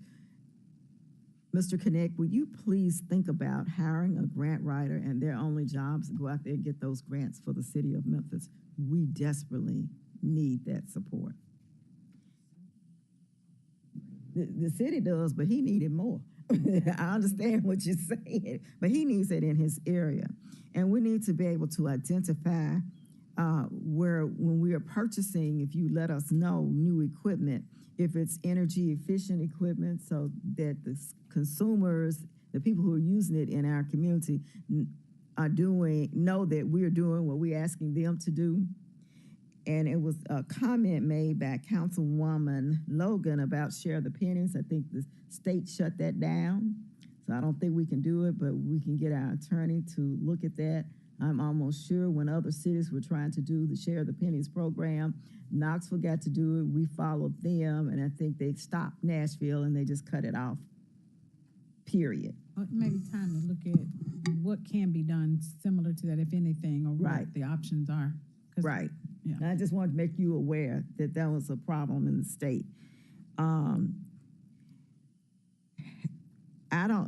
Mr. Connect, will you please think about hiring a grant writer, and their only job is to go out there and get those grants for the city of Memphis? We desperately need that support. The city does, but he needed more. I understand what you're saying, but he needs it in his area. And we need to be able to identify when we are purchasing, if you let us know know equipment, if it's energy efficient equipment, so that the consumers, the people who are using it in our community know that we're doing what we're asking them to do. And it was a comment made by Councilwoman Logan about share the pennies. I think the state shut that down. So I don't think we can do it, but we can get our attorney to look at that. I'm almost sure when other cities were trying to do the share the pennies program, Knoxville got to do it. We followed them, and I think they stopped Nashville and they just cut it off, period. Maybe time to look at what can be done similar to that, if anything, or Right. what the options are. Right. Yeah. And I just wanted to make you aware that that was a problem in the state.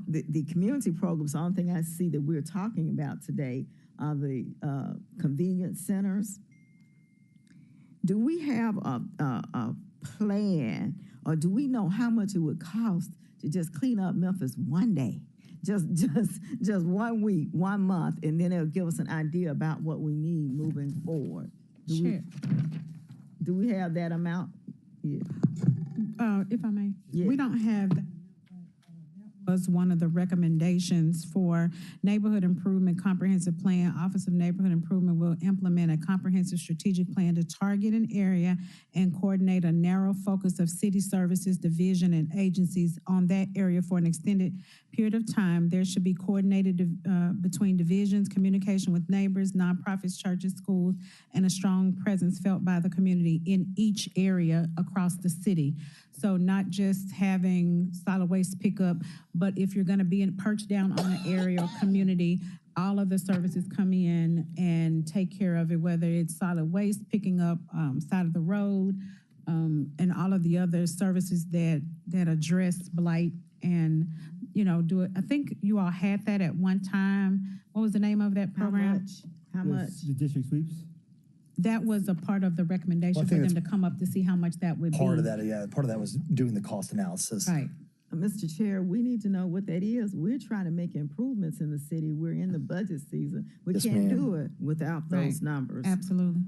The community programs, the only thing I see that we're talking about today are the convenience centers. Do we have a plan, or do we know how much it would cost to just clean up Memphis one day? Just 1 week, 1 month, and then it'll give us an idea about what we need moving forward. Do we have that amount? Yeah. If I may, Yeah. we don't have that. Was one of the recommendations for Neighborhood Improvement Comprehensive Plan. Office of Neighborhood Improvement will implement a comprehensive strategic plan to target an area and coordinate a narrow focus of city services, division, and agencies on that area for an extended period of time. There should be coordinated between divisions, communication with neighbors, nonprofits, churches, schools, and a strong presence felt by the community in each area across the city. So not just having solid waste pickup, but if you're gonna be perched down on an area or community, all of the services come in and take care of it, whether it's solid waste, picking up side of the road, and all of the other services that address blight and, do it. I think you all had that at one time. What was the name of that program? How much? The district sweeps? That was a part of the recommendation Well, I for think them to come up to see how much that would be. Part of that was doing the cost analysis. Right. Mr. Chair, we need to know what that is. We're trying to make improvements in the city. We're in the budget season. We Yes, can't ma'am. do it without those Right. numbers. Absolutely.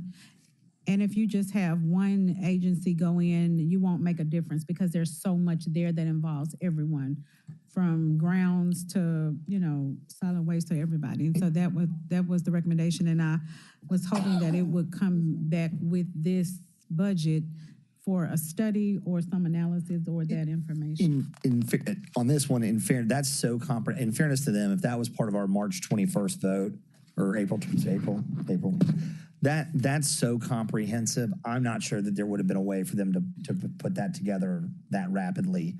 And if you just have one agency go in, you won't make a difference because there's so much there that involves everyone, from grounds to, solid waste to everybody. And so that was the recommendation, and I was hoping that it would come back with this budget for a study or some analysis or that information. On this one, in fairness to them, if that was part of our March 21st vote, or April, that's so comprehensive. I'm not sure that there would have been a way for them to put that together that rapidly.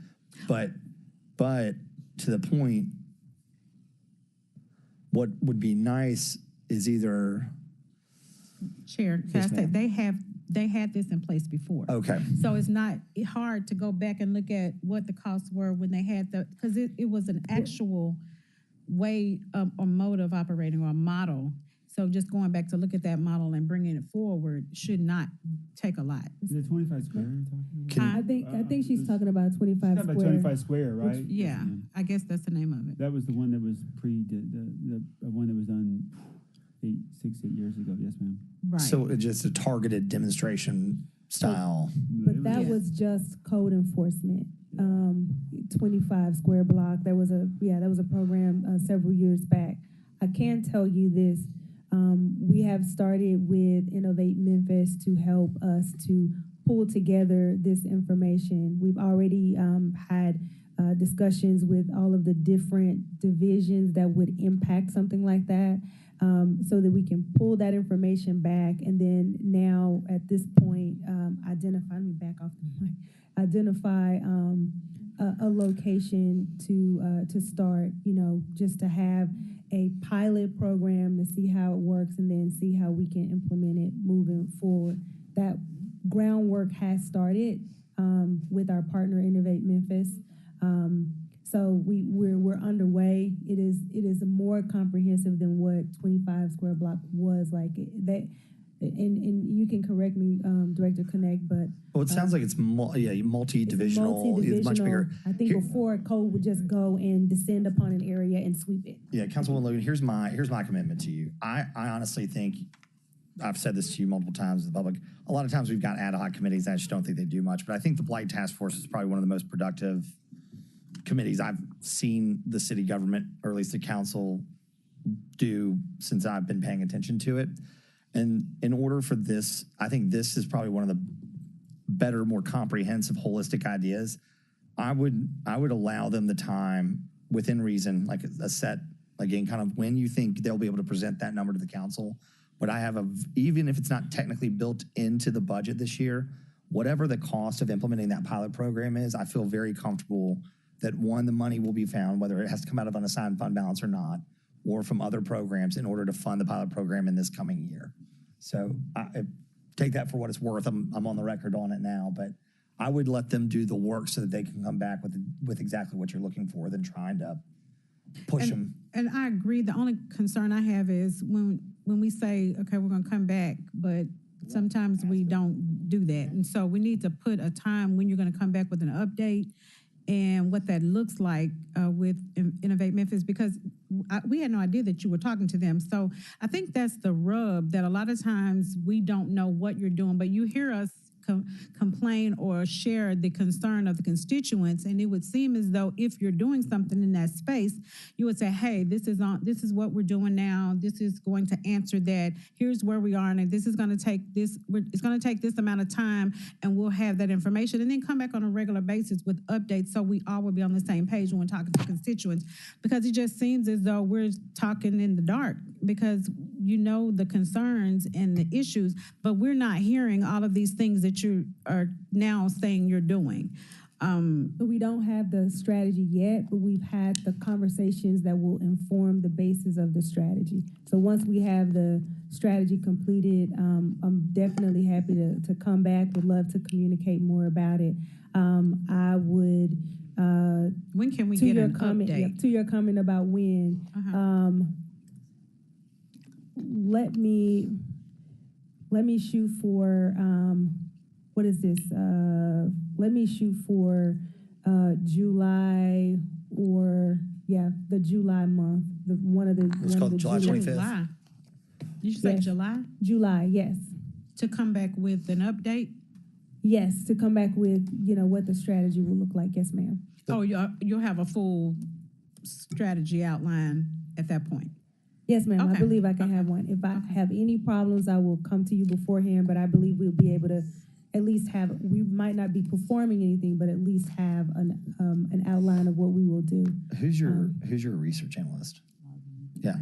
But to the point, what would be nice is either. Chair, Yes, ma'am. they had this in place before. Okay. So it's not hard to go back and look at what the costs were when they had because it was an actual way of, or mode of operating, or a model. So just going back to look at that model and bringing it forward should not take a lot. Is it 25 square you're talking about? I think she's talking about 25 Talking about square. 25 square, right? Yeah, I guess that's the name of it. That was the one that was the one that was done 8 years ago. Yes, ma'am. Right. So it's just a targeted demonstration style. But that was just code enforcement. 25 square block. That was a program several years back. I can tell you this. We have started with Innovate Memphis to help us to pull together this information. We've already had discussions with all of the different divisions that would impact something like that, so that we can pull that information back, and then now at this point identify a location to start, just to have a pilot program to see how it works and then see how we can implement it moving forward. That groundwork has started with our partner Innovate Memphis. So we're underway. It is more comprehensive than what 25 Square Block was like. And you can correct me, Director Connect, but Well, it sounds like it's multi-divisional. It's much bigger. I think before code would just go and descend upon an area and sweep it. Yeah, Councilwoman Logan, here's my commitment to you. I honestly think, I've said this to you multiple times in the public, a lot of times we've got ad hoc committees, I just don't think they do much, but I think the Blight Task Force is probably one of the most productive committees I've seen the city government, or at least the council, do since I've been paying attention to it. And in order for this, I think this is probably one of the better, more comprehensive, holistic ideas. I would allow them the time within reason, like a set, again, kind of when you think they'll be able to present that number to the council. But I have even if it's not technically built into the budget this year, whatever the cost of implementing that pilot program is, I feel very comfortable that one, the money will be found, whether it has to come out of unassigned fund balance or not, or from other programs in order to fund the pilot program in this coming year. So I take that for what it's worth. I'm on the record on it now, but I would let them do the work so that they can come back with exactly what you're looking for than trying to push them. And I agree. The only concern I have is when we say, okay, we're going to come back, but sometimes we don't do that. And so we need to put a time when you're going to come back with an update and what that looks like with Innovate Memphis, because we had no idea that you were talking to them. So I think that's the rub, that a lot of times we don't know what you're doing, but you hear us complain or share the concern of the constituents, and it would seem as though if you're doing something in that space, you would say, hey, this is what we're doing now, this is going to answer that, here's where we are, and this is going to take this, it's going to take this amount of time, and we'll have that information, and then come back on a regular basis with updates so we all will be on the same page when we're talking to constituents, because it just seems as though we're talking in the dark, because the concerns and the issues, but we're not hearing all of these things that you are now saying you're doing. But we don't have the strategy yet, but we've had the conversations that will inform the basis of the strategy. So once we have the strategy completed, I'm definitely happy to come back. Would love to communicate more about it. I would. When can we get an comment, update? yeah, to your comment about when. Let me shoot for what is this? Let me shoot for July, or the July month. It's called July 25th. July. Did you say July? July, yes. To come back with an update? Yes, to come back with what the strategy will look like. Yes, ma'am. Oh, you'll have a full strategy outline at that point. Yes, ma'am. Okay. I believe I can have one. If I have any problems, I will come to you beforehand, but I believe we'll be able to at least we might not be performing anything, but at least have an outline of what we will do. Who's your research analyst? Yeah,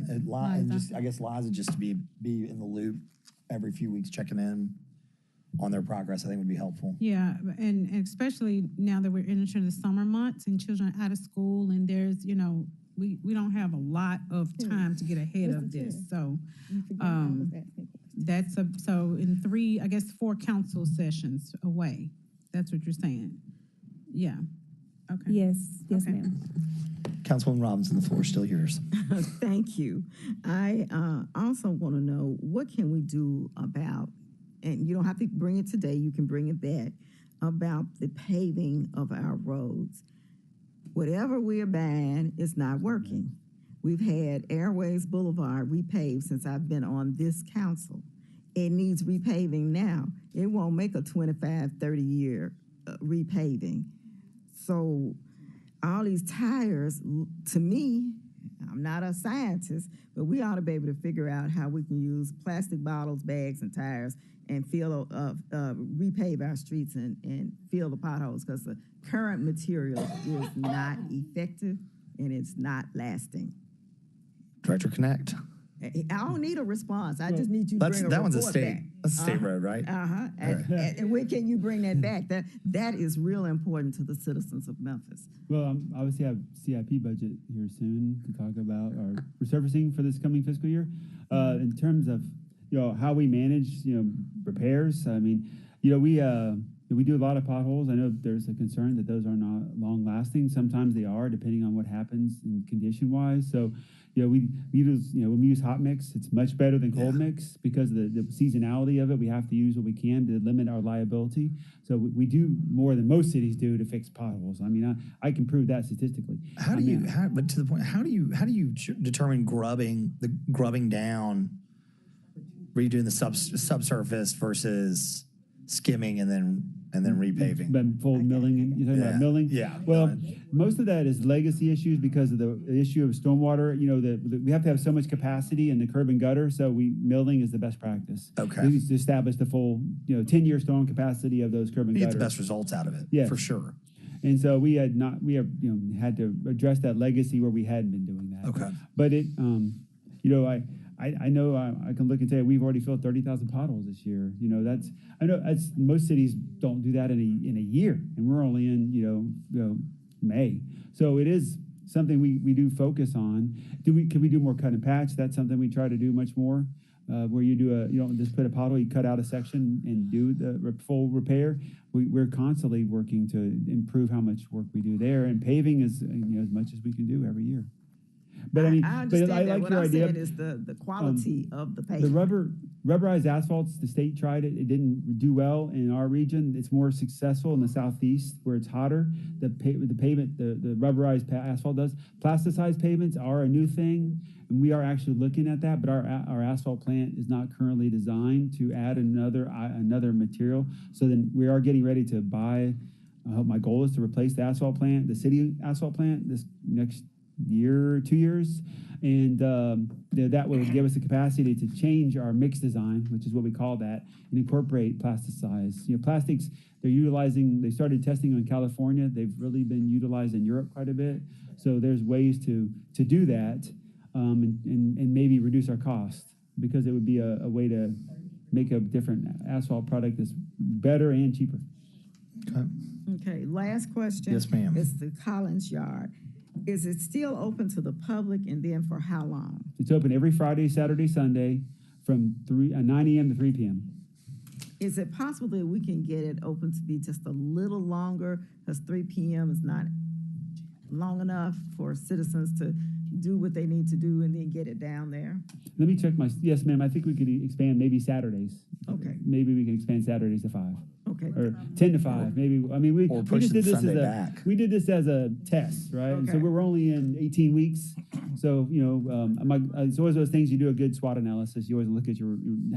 I guess Liza, just to be in the loop every few weeks, checking in on their progress, I think would be helpful. Yeah, and especially now that we're entering the summer months and children are out of school, and there's, we don't have a lot of time to get ahead of this. So so in 4 council sessions away. That's what you're saying. Yeah. Okay. Yes, Okay. ma'am. Councilwoman Robinson, the floor is still yours. Thank you. I also want to know, what can we do about, and you don't have to bring it today, you can bring it back, about the paving of our roads. Whatever we're buying is not working. We've had Airways Boulevard repaved since I've been on this council. It needs repaving now. It won't make a 25, 30-year repaving. So all these tires, to me, I'm not a scientist, but we ought to be able to figure out how we can use plastic bottles, bags, and tires and repave our streets and fill the potholes, because the current material is not effective and it's not lasting. Director Connect. I don't need a response. I just need you to bring a That one's a report state. back. That's a state road, right? Uh-huh. And when can you bring that back? That is real important to the citizens of Memphis. Well, obviously, I have CIP budget here soon to talk about our resurfacing for this coming fiscal year. In terms of how we manage repairs, I mean, we do a lot of potholes. I know there's a concern that those are not long lasting. Sometimes they are, depending on what happens in condition wise. So, we use when we use hot mix, it's much better than cold mix because of the seasonality of it. We have to use what we can to limit our liability. So we do more than most cities do to fix potholes. I mean, I can prove that statistically. But to the point, how do you determine grubbing down, redoing the subsurface versus skimming and then repaving? But full milling, you're talking about milling? Yeah. Well, most of that is legacy issues because of the issue of stormwater. We have to have so much capacity in the curb and gutter, so milling is the best practice. Okay. We to establish the full 10-year storm capacity of those curb and You gutters. get the best results out of it, Yeah. for sure. And so we have had to address that legacy where we hadn't been doing that. Okay. But I know I can look and say we've already filled 30,000 potholes this year. I know that's most cities don't do that in a year, and we're only in May. So it is something we do focus on. Can we do more cut and patch? That's something we try to do much more. Where you don't just put a pothole, you cut out a section and do the full repair. We're constantly working to improve how much work we do there, and paving is as much as we can do every year. But I understand that. like What your I'm idea. saying is the quality of the The pavement. rubberized asphalts, the state tried it. It didn't do well in our region. It's more successful in the southeast where it's hotter. The pavement, the rubberized asphalt does. Plasticized pavements are a new thing, and we are actually looking at that. But our asphalt plant is not currently designed to add another material. So then we are getting ready to buy. My goal is to replace the asphalt plant, the city asphalt plant, this next year, 2 years, and that will give us the capacity to change our mix design, which is what we call that, and incorporate plasticized. Plastics they started testing in California. They've really been utilized in Europe quite a bit. So there's ways to do that and maybe reduce our cost, because it would be a way to make a different asphalt product that's better and cheaper. Okay, last question. Yes, ma'am. It's the Collins Yard. Is it still open to the public, and then for how long? It's open every Friday, Saturday, Sunday from 9 a.m. to 3 p.m. Is it possible that we can get it open to be just a little longer, because 3 p.m. is not long enough for citizens to do what they need to do and then get it down there? Let me check yes, ma'am. I think we could expand maybe Saturdays. Okay. Maybe we can expand Saturdays to 5. Okay. Or 10 to 5, maybe. I mean, we push just the did this Sunday back. we did this as a test, right? And so Okay. we're only in 18 weeks. So, it's always those things you do a good SWOT analysis. You always look at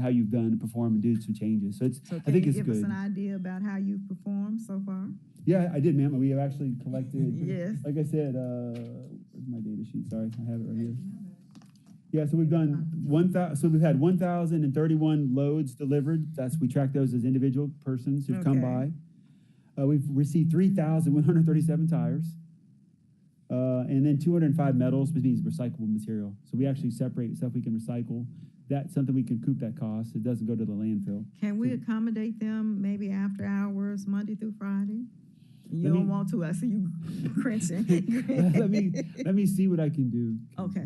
how you've done and perform and do some changes. So So I can think you it's give us good. an idea about how you've performed so far? Yeah, I did, ma'am. We have actually collected. Yes. Like I said, where's my data sheet? Sorry, I have it right here. Yeah, so we've done 1,000. So we've had 1,031 loads delivered. We track those as individual persons who've come Okay. by. We've received 3,137 tires, and then 205 metals, which means recyclable material. So we actually separate stuff we can recycle. That's something we can recoup that cost. It doesn't go to the landfill. Can we accommodate them maybe after hours, Monday through Friday? You don't want to. I see you crunching. let me see what I can do. Okay.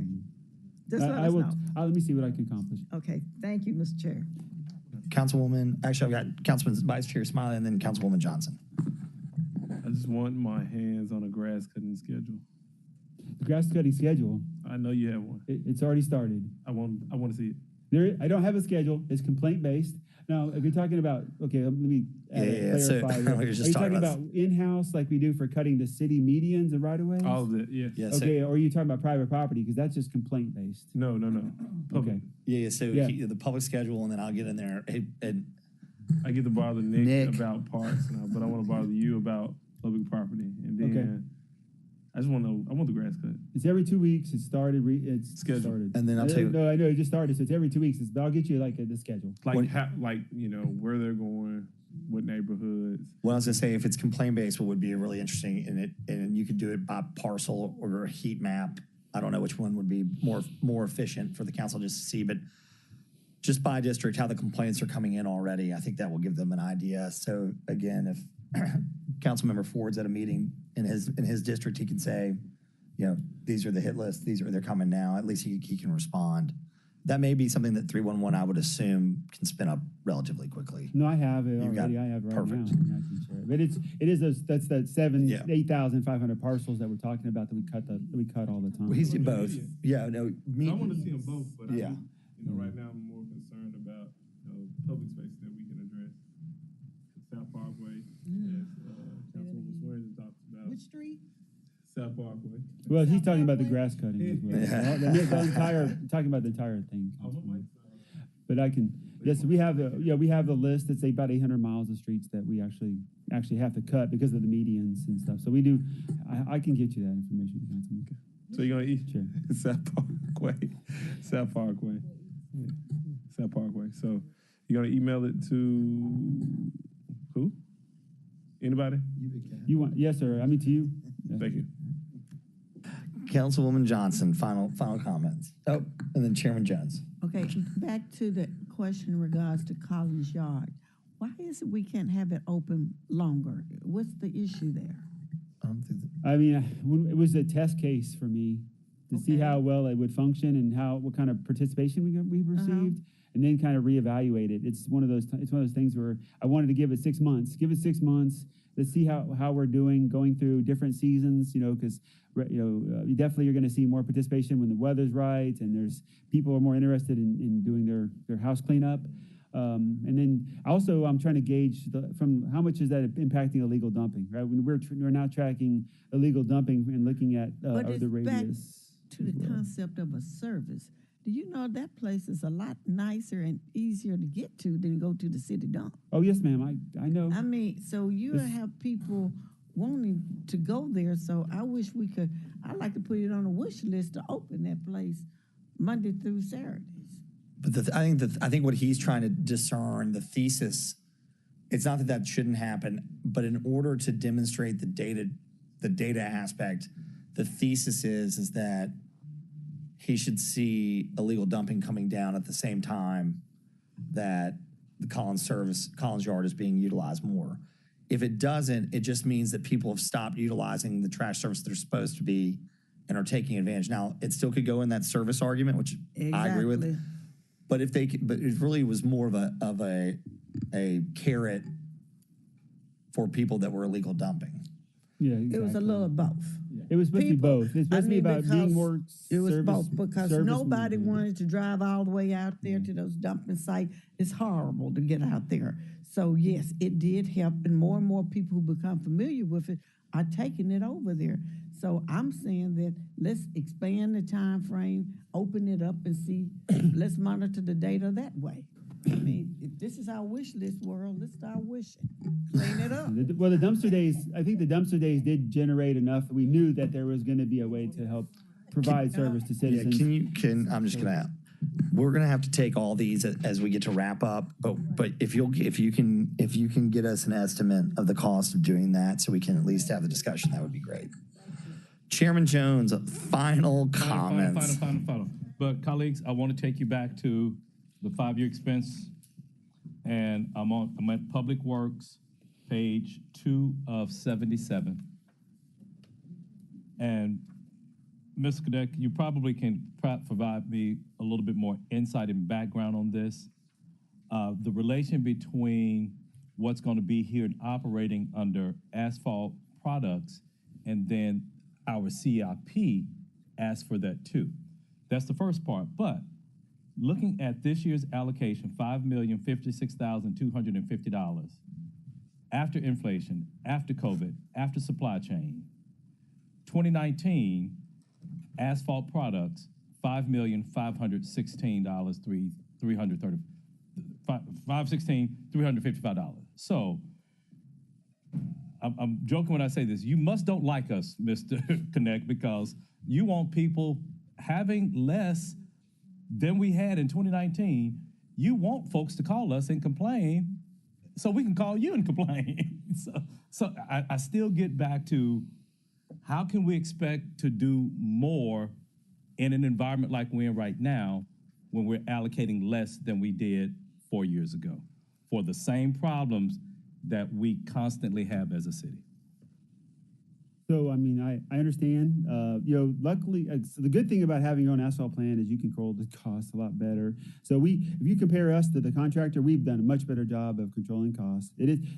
Just let us know. Let me see what I can accomplish. Okay, thank you, Mr. Chair. Councilwoman, actually, I've got Councilman Vice Chair Smiley and then Councilwoman Johnson. I just want my hands on a grass cutting schedule. The grass cutting schedule, I know you have one. it's already started. I want to see it. I don't have a schedule. It's complaint based. Now, if you're talking about, okay, let me So, clarify. we Here. were Are just you talking talking about- about in-house like we do for cutting the city medians and right-of-ways? All of it, yes. Yeah, Okay, or are you talking about private property? Because that's just complaint based. No. Public. Okay. So Yeah. the public schedule, and then I'll get in there. And I get to bother Nick Nick. about parks, but I want to bother you about public property. And then Okay. I want the grass cut. It's every 2 weeks. It started. It's Schedule. started. And then I'll tell you- No, I know it just started. So it's every 2 weeks. But I'll get you the schedule. Where they're going, what neighborhoods. what I was gonna say, if it's complaint based, what would be really interesting in it, and you could do it by parcel or a heat map, I don't know which one would be more efficient for the council just to see, but just by district, how the complaints are coming in already, I think that will give them an idea. So again, if Councilmember Ford's at a meeting in his district, he can say, these are the hit lists, they're coming now. At least he can respond. That may be something that 311, I would assume, can spin up relatively quickly. No, I have it You've got- already. I have it right perfect. now. I can share it. But it is that's that 8,500 parcels that we're talking about that we cut all the time. Well, he's in both. Yeah, no, I want to see them both, but Yeah. right now I'm more concerned about public space that we can address. South Parkway, as Councilwoman Swearingen talks about. Which street? South Parkway. Well, he's talking about the grass cutting as well. Yeah. Talking about the entire thing. Oh, my mic. But yes, we have the list. It's about 800 miles of streets that we actually have to cut because of the medians and stuff. So we do. I can get you that information, Councilman. So you're gonna eat Sure. South Parkway, South Parkway, yeah. South Parkway. So you're gonna email it to who? Anybody? You want? Yes, sir. I mean to you. Yeah. Thank you. Councilwoman Johnson, final comments. Oh, and then Chairman Jones. Okay, back to the question in regards to Collins Yard. Why is it we can't have it open longer? What's the issue there? I mean, it was a test case for me to see Okay. how well it would function and what kind of participation we received, and then kind of reevaluate it. It's one of those things where I wanted to give it 6 months. Give it 6 months. Let's see how we're doing going through different seasons. Because you definitely you're going to see more participation when the weather's right and there's people are more interested in doing their house cleanup. And then also I'm trying to gauge from how much is that impacting illegal dumping, right? When we're now tracking illegal dumping and looking at But the it's back radius. to the concept of a service. Do you know that place is a lot nicer and easier to get to than go to the city dump? Oh yes, ma'am. I know. I mean, so you have people wanting to go there. So I wish we could. I'd like to put it on a wish list to open that place Monday through Saturdays. But I think what he's trying to discern, the thesis, it's not that shouldn't happen, but in order to demonstrate the data aspect, the thesis is that he should see illegal dumping coming down at the same time that the Collins Yard is being utilized more. If it doesn't, it just means that people have stopped utilizing the trash service they're supposed to be and are taking advantage. Now, it still could go in that service argument, which I agree with. Exactly. But but it really was more of a carrot for people that were illegal dumping. Yeah, It was a little of both. It was supposed to be People- both. It's supposed to be about being because more It was service. both because service nobody movement. wanted to drive all the way out there to those dumping sites. It's horrible to get out there. So yes, it did help, and more people who become familiar with it are taking it over there. So I'm saying that let's expand the time frame, open it up, and see. Let's monitor the data that way. I mean, if this is our wish list world, let's start wishing. Clean it up. Well, the dumpster days, I think the dumpster days did generate enough. We knew that there was going to be a way to help provide service to Yeah, citizens. I'm just gonna, we're gonna have to take all these as we get to wrap up, but if you can get us an estimate of the cost of doing that so we can at least have the discussion, that would be great. Chairman Jones, final comments. Final. But colleagues, I want to take you back to the 5-year expense, and I'm at Public Works, page 2 of 77. And Ms. Kadek, you probably can provide me a little bit more insight and background on this. The relation between what's going to be here and operating under asphalt products, and then our CIP asks for that too. That's the first part. But looking at this year's allocation, $5,056,250, after inflation, after COVID, after supply chain, 2019, asphalt products, $5,516,355. So I'm joking when I say this. You don't like us, Mr. Connect, because you want people having less than we had in 2019. You want folks to call us and complain so we can call you and complain. So I still get back to how can we expect to do more in an environment like we're in right now, when we're allocating less than we did 4 years ago for the same problems that we constantly have as a city. So, I mean, I understand, luckily, so the good thing about having your own asphalt plant is you control the cost a lot better. So if you compare us to the contractor, we've done a much better job of controlling costs.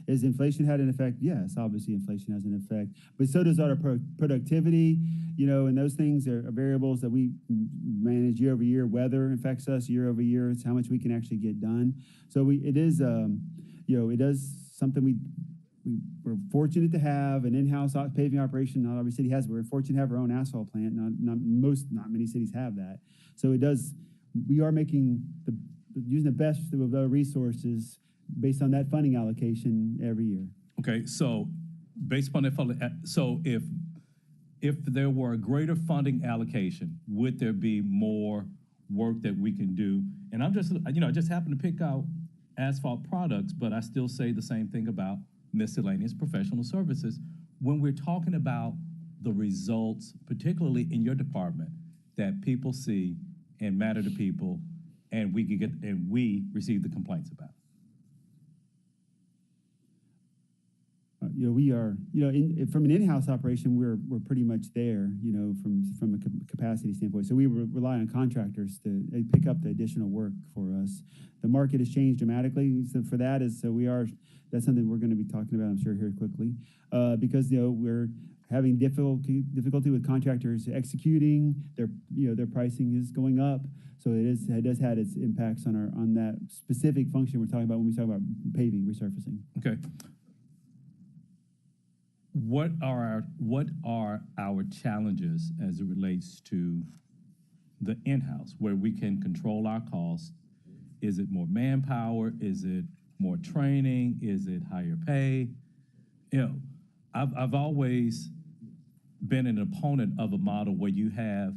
Has inflation had an effect? Yes, obviously inflation has an effect, but so does our productivity, and those things are variables that we manage year over year. Weather affects us year over year. It's how much we can actually get done. So it is something we're fortunate to have an in-house paving operation. Not every city has. We're fortunate to have our own asphalt plant. Not many cities have that. So we are using the best of the resources based on that funding allocation every year. Okay, so based upon that funding, so if there were a greater funding allocation, would there be more work that we can do? And I just happen to pick out asphalt products, but I still say the same thing about miscellaneous professional services when we're talking about the results, particularly in your department, that people see and matter to people, and we receive the complaints about. We are, from an in-house operation, we're pretty much there, from a capacity standpoint. So we rely on contractors to pick up the additional work for us. The market has changed dramatically. So for that's something we're going to be talking about, I'm sure, here quickly, because we're having difficulty with contractors executing. Their pricing is going up. So it does have its impacts on that specific function we're talking about when we talk about paving, resurfacing. Okay. What are our challenges as it relates to the in-house, where we can control our costs? Is it more manpower? Is it more training? Is it higher pay? I've always been an opponent of a model where you have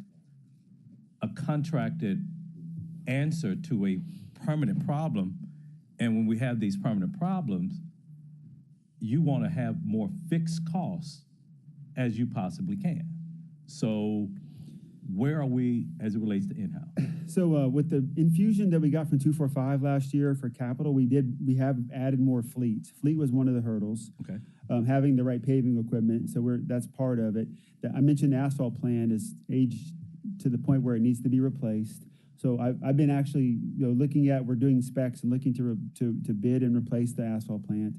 a contracted answer to a permanent problem, and when we have these permanent problems, you want to have more fixed costs as you possibly can. So where are we as it relates to in-house? So with the infusion that we got from 245 last year for capital, we have added more fleet. Fleet was one of the hurdles. Okay. Having the right paving equipment, so that's part of it. I mentioned the asphalt plant is aged to the point where it needs to be replaced. So I've been actually we're doing specs and looking to bid and replace the asphalt plant.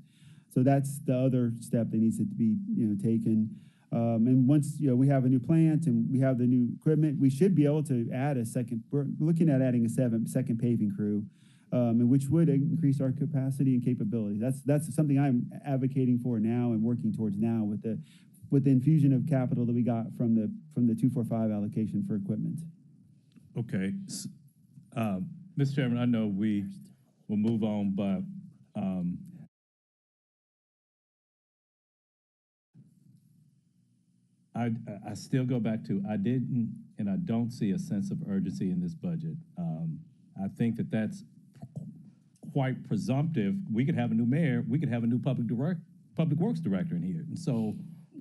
So that's the other step that needs to be taken. And once we have a new plant and we have the new equipment, we should be able to add we're looking at adding a second paving crew, and which would increase our capacity and capability. That's something I'm advocating for now and working towards now with the infusion of capital that we got from the 245 allocation for equipment. Okay. Mr. Chairman, I know we will move on, but I still go back to, I didn't and I don't see a sense of urgency in this budget. I think that's quite presumptive. We could have a new mayor, we could have a new public works director in here. And so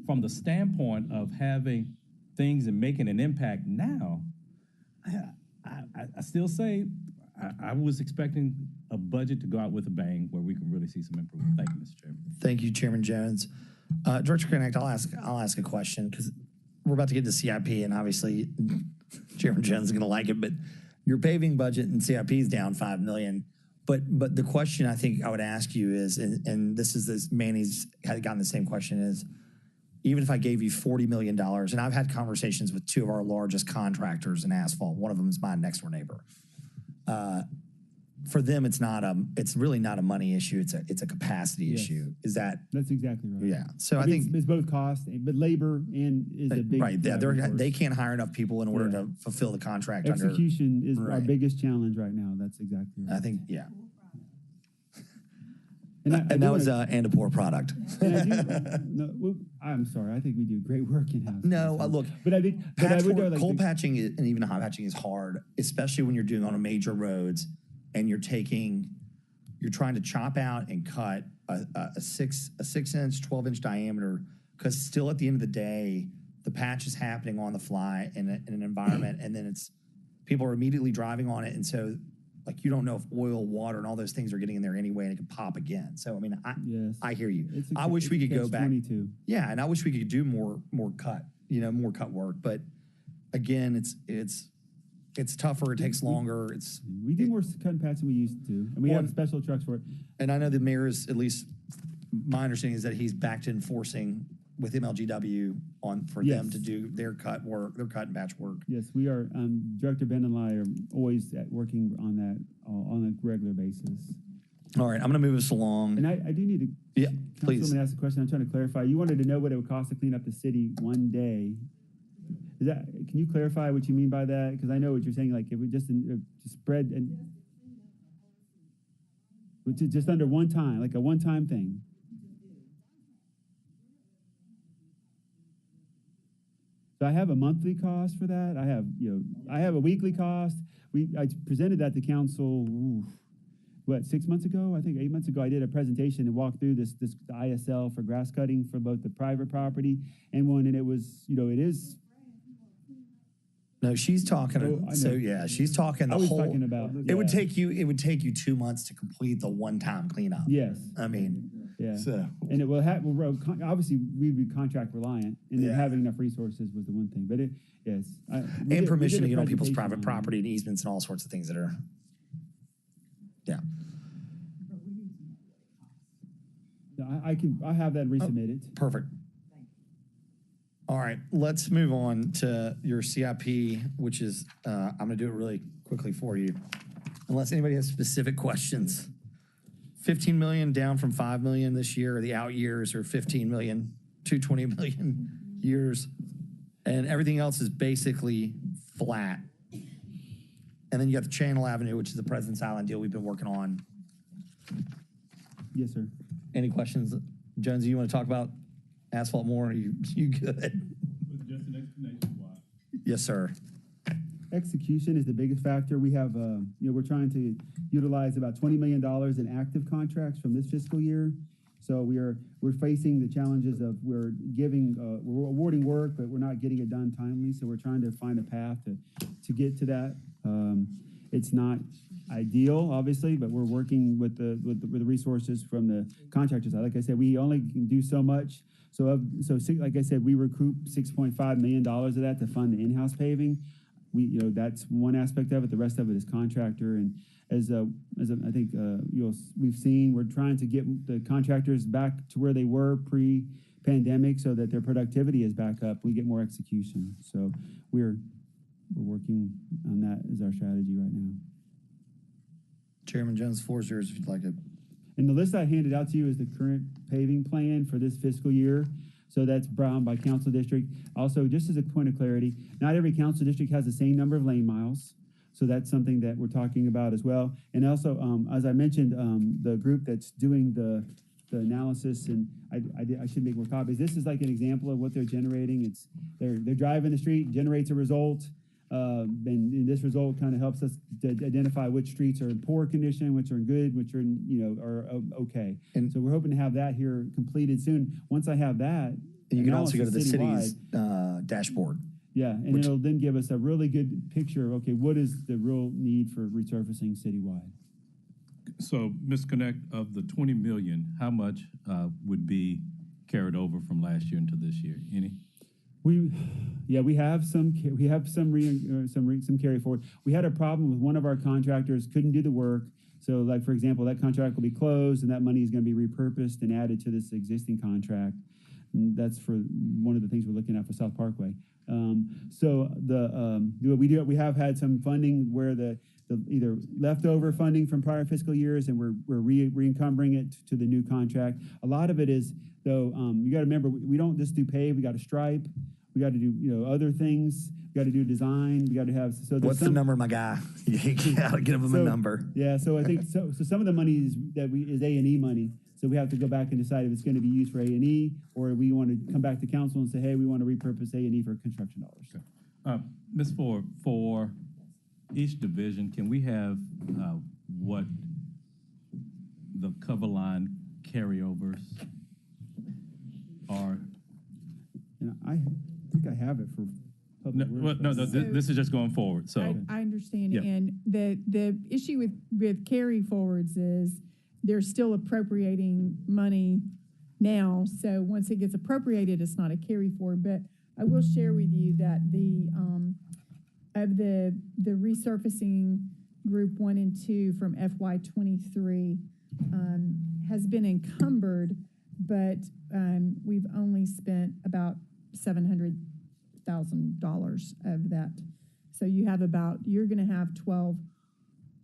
from the standpoint of having things and making an impact now, I still say I was expecting a budget to go out with a bang where we can really see some improvement. Thank you, Mr. Chairman. Thank you, Chairman Jones. Director Connect, I'll ask a question because we're about to get to CIP, and obviously Chairman Jones is going to like it. But your paving budget and CIP is down $5 million. But the question I think I would ask you is, and this Manny's had gotten the same question, is even if I gave you $40 million, and I've had conversations with two of our largest contractors in asphalt. One of them is my next door neighbor. For them, it's really not a money issue. It's a capacity issue. That's exactly right. Yeah. So I think it's both cost, but labor is a big right. They can't hire enough people in order to fulfill the contract. Execution is our biggest challenge right now. That's exactly right. I think And that was and a poor product. I'm sorry. I think we do great work in house. No, look, but I think cold patching and even hot patching is hard, especially when you're doing on major roads and you're trying to chop out and cut a 6-inch, 12-inch diameter, because still at the end of the day, the patch is happening on the fly in an environment, and then people are immediately driving on it, and so like you don't know if oil, water, and all those things are getting in there anyway, and it could pop again. So I mean, Yes. I hear you. It's I wish we could go catch back. 22. Yeah, and I wish we could do more cut, more cut work. But again, it's tougher. It takes longer. We do more cut and patch than we used to, and we have special trucks for it. And I know the mayor is, at least my understanding is that he's back to enforcing with MLGW for them to do their cut and patch work. Yes, we are. Director Ben and I are always working on that on a regular basis. All right, I'm going to move us along. And I do need to. Yeah, please. Councilwoman asked a question. I'm trying to clarify. You wanted to know what it would cost to clean up the city one day. Can you clarify what you mean by that? Because I know what you're saying. Like if we just spread and just under one time, like a one-time thing. So I have a monthly cost for that. I have a weekly cost. I presented that to council, 6 months ago? I think 8 months ago, I did a presentation and walked through the ISL for grass cutting for both the private property and one, and it was, it is. No, she's talking. She's talking the whole. Talking about, It would take you 2 months to complete the one-time cleanup. Yes. I mean. Yeah. So. And it will have, obviously, we'd be contract reliant, and then having enough resources was the one thing. But and permission to get on people's private property and easements and all sorts of things that are. Yeah. I have that resubmitted. Perfect. All right, let's move on to your CIP, which is, I'm gonna do it really quickly for you, unless anybody has specific questions. 15 million down from 5 million this year. The out years are 15 million to 20 million years, and everything else is basically flat. And then you got the Channel Avenue, which is the President's Island deal we've been working on. Yes, sir. Any questions? Jonesy, you want to talk about asphalt more? Are you good? Just an explanation why. Yes, sir. Execution is the biggest factor. We have, we're trying to utilize about $20 million in active contracts from this fiscal year. So we're facing the challenges of we're awarding work, but we're not getting it done timely. So we're trying to find a path to get to that. It's not ideal, obviously, but we're working with the resources from the contractor side. Like I said, we only can do so much. So like I said, we recoup $6.5 million of that to fund the in-house paving. That's one aspect of it. The rest of it is contractor. And as I think we've seen, we're trying to get the contractors back to where they were pre-pandemic, so that their productivity is back up. We get more execution. So we're working on that as our strategy right now. Chairman Jones, floor is yours if you'd like it. And the list I handed out to you is the current paving plan for this fiscal year. So that's brown by council district. Also, just as a point of clarity, not every council district has the same number of lane miles. So that's something that we're talking about as well. And also, as I mentioned, the group that's doing the analysis, and I should make more copies. This is like an example of what they're generating. They're driving the street, generates a result. And this result kind of helps us to identify which streets are in poor condition, which are in good, which are are okay. And so we're hoping to have that here completed soon. Once I have that, and you can also go to the city's dashboard. Yeah, and it'll then give us a really good picture of, okay, what is the real need for resurfacing citywide? So, Ms. Connect, of the 20 million, how much would be carried over from last year into this year? Any? We have some carry forward. We had a problem with one of our contractors couldn't do the work. So, like, for example, that contract will be closed, and that money is going to be repurposed and added to this existing contract. And that's for one of the things we're looking at for South Parkway. We have had some funding where the either leftover funding from prior fiscal years, and we're re-encumbering it to the new contract. A lot of it is, though, you got to remember, we don't just do pave. We got to stripe. We got to do other things. We got to do design. We got to have. So what's the number, my guy? You got to give him a number. Yeah. So I think so some of the money is A&E money. So we have to go back and decide if it's going to be used for A&E, or we want to come back to council and say, hey, we want to repurpose A&E for construction dollars. Okay. Ms. Ford, for each division, can we have what the cover line carryovers are? And I think I I have it for No, public works. this is just going forward, so. I understand, Yeah. and the issue with carry forwards is they're still appropriating money now, so once it gets appropriated, it's not a carry forward, but I will share with you that of the resurfacing group 1 and 2 from FY23 has been encumbered, but we've only spent about $700,000 of that. So you're going to have 12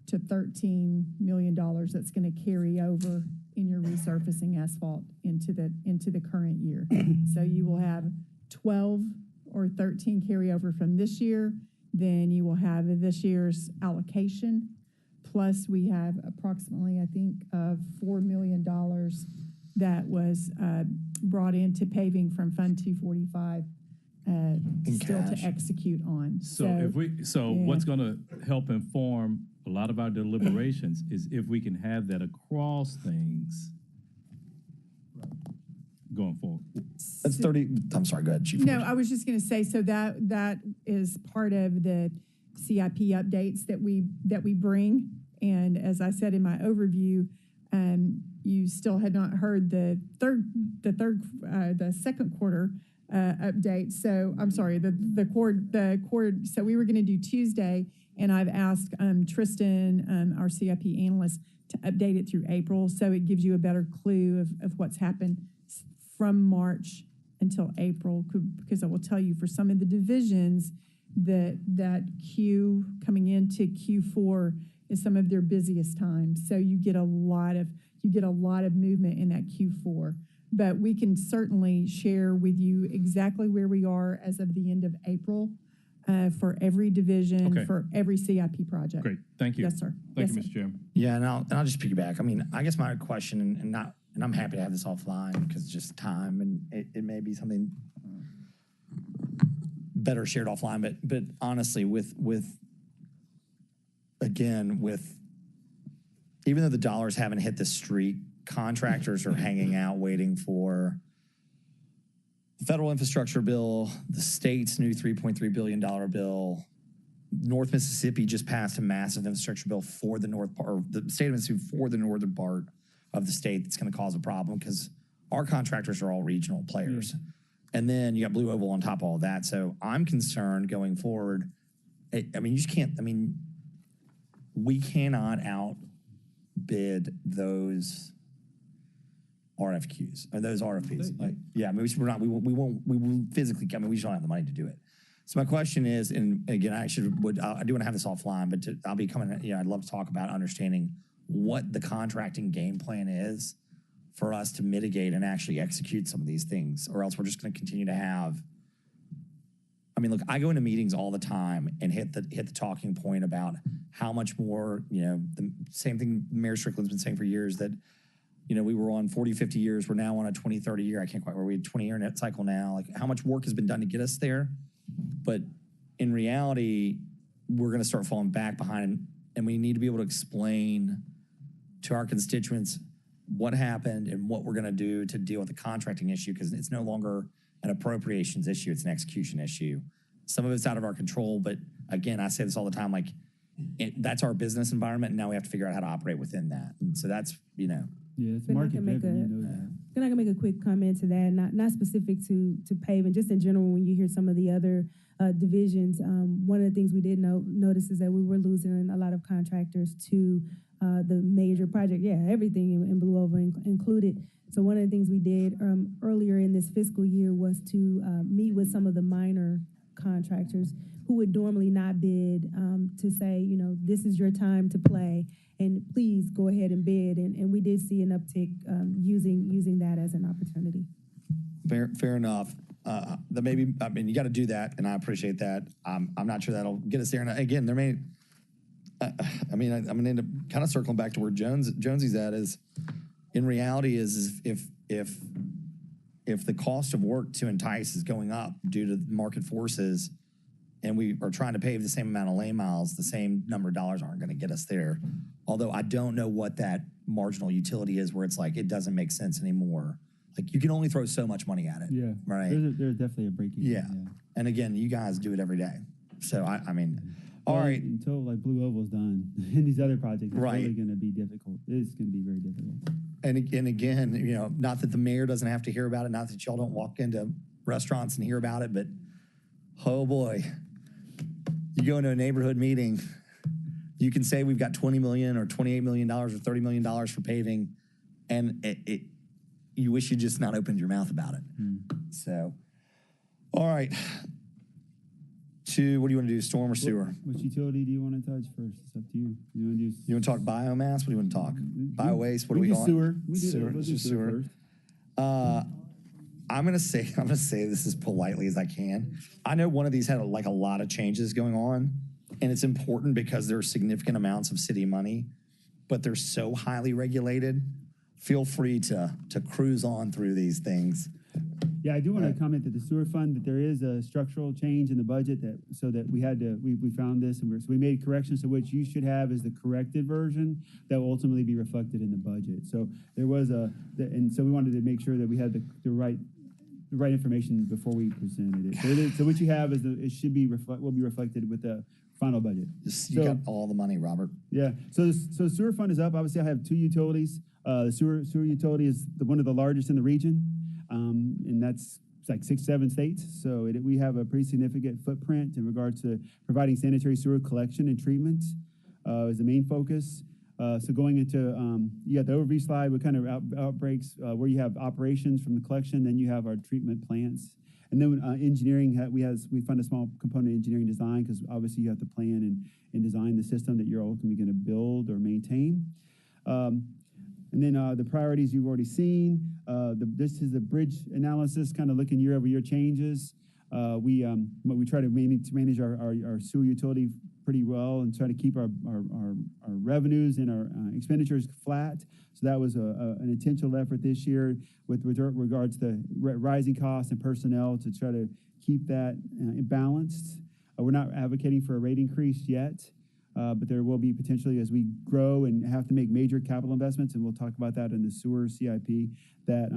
to $13 million that's going to carry over in your resurfacing asphalt into the current year. So you will have 12 or 13 carryover from this year. Then you will have this year's allocation. Plus we have approximately, I think, $4 million that was brought into paving from Fund 245 still cash. to execute on. So yeah. what's gonna help inform a lot of our deliberations is if we can have that across things going forward. That's 30, I'm sorry, go ahead, Chief. No, I was just going to say, so that is part of the CIP updates that we bring. And as I said in my overview, you still had not heard the second quarter update. So I'm sorry, the quarter. So we were going to do Tuesday, and I've asked Tristan, our CIP analyst, to update it through April, so it gives you a better clue of what's happened from March until April, because I will tell you for some of the divisions that Q coming into Q4 is some of their busiest times. So you get a lot of movement in that Q4. But we can certainly share with you exactly where we are as of the end of April for every division, Okay. for every CIP project. Great, thank you. Yes, sir. Thank Yes, you, sir. Mr. Chairman. Yeah, and I'll just piggyback. I mean, I guess my question, and I'm happy to have this offline because it's just time, and it may be something better shared offline. But honestly, with even though the dollars haven't hit the street, contractors are hanging out waiting for the federal infrastructure bill, the state's new $3.3 billion bill. North Mississippi just passed a massive infrastructure bill for the north part, or the state of Mississippi for the northern part of the state. That's going to cause a problem because our contractors are all regional players. And then you got Blue Oval on top of all that. So I'm concerned going forward. I mean, you just can't, I mean, we cannot outbid those RFQs or those RFPs. Like, yeah, I mean, we won't physically, I mean, we just don't have the money to do it. So my question is, and again, I do want to have this offline, but I'll be coming, I'd love to talk about understanding what the contracting game plan is for us to mitigate and actually execute some of these things, or else we're just going to continue to have. I mean, look, I go into meetings all the time and hit the talking point about how much more, the same thing Mayor Strickland's been saying for years, that, we were on 40, 50 years. We're now on a 20, 30 year. I can't quite remember. We had 20-year net cycle now. Like, how much work has been done to get us there? But in reality, we're going to start falling back behind, and we need to be able to explain to our constituents what happened and what we're going to do to deal with the contracting issue, because it's no longer an appropriations issue, it's an execution issue. Some of it's out of our control, but again, I say this all the time, like, that's our business environment, and now we have to figure out how to operate within that. And so that's, Yeah, it's But I market can make driven. Then I can make a quick comment to that, not specific to paving, just in general. When you hear some of the other divisions, one of the things we did notice is that we were losing a lot of contractors to the major project. Yeah, everything in Blue Oval included. So one of the things we did earlier in this fiscal year was to meet with some of the minor contractors who would normally not bid, to say, this is your time to play, and please go ahead and bid. And we did see an uptick using that as an opportunity. fair enough. That maybe, I mean, you got to do that, and I appreciate that. I'm not sure that'll get us there. And again, there may, I'm going to end up kind of circling back to where Jonesy's at, is in reality is if the cost of work to entice is going up due to market forces, and we are trying to pave the same amount of lane miles, the same number of dollars aren't going to get us there. Although I don't know what that marginal utility is where it's like, it doesn't make sense anymore. Like, you can only throw so much money at it. Yeah. Right. There's definitely a break-even. Yeah. And again, you guys do it every day. So I mean, all Well, right. until like Blue Oval's done and these other projects, it's Right. really going to be difficult. It's going to be very difficult. And again, you know, not that the mayor doesn't have to hear about it, not that y'all don't walk into restaurants and hear about it, but oh boy, you go into a neighborhood meeting, you can say we've got $20 million or $28 million or $30 million for paving, and you wish you just not opened your mouth about it. So, all right. What do you want to do, storm or sewer? Which utility do you want to touch first? It's up to you. You want to do? You want to talk biomass? What do you want to talk? Bio-waste? What do we do call sewer. it? We do Sewer. We'll do Just sewer sewer. first. I'm gonna say this as politely as I can. I know one of these had a lot of changes going on, and it's important because there are significant amounts of city money, but they're so highly regulated. Feel free to cruise on through these things. Yeah, I do want to comment that the sewer fund, that there is a structural change in the budget so that we found this, and so we made corrections. So what you should have is the corrected version that will ultimately be reflected in the budget. So there was and so we wanted to make sure that we had the right information before we presented it. So what you have is it should be will be reflected with the final budget. You got all the money, Robert. Yeah. So sewer fund is up. Obviously, I have two utilities. The sewer utility is one of the largest in the region, and that's like 6-7 states. So we have a pretty significant footprint in regards to providing sanitary sewer collection and treatment is the main focus. So going into, you got the overview slide with kind of outbreaks where you have operations from the collection, then you have our treatment plants. And then engineering, we fund a small component of engineering design because obviously you have to plan and design the system that you're ultimately going to build or maintain. And then the priorities you've already seen. This is the bridge analysis, kind of looking year-over-year changes. We try to manage our sewer utility pretty well and try to keep our revenues and our expenditures flat. So that was an intentional effort this year with regards to rising costs and personnel to try to keep that balanced. We're not advocating for a rate increase yet. But there will be potentially as we grow and have to make major capital investments, and we'll talk about that in the sewer CIP, that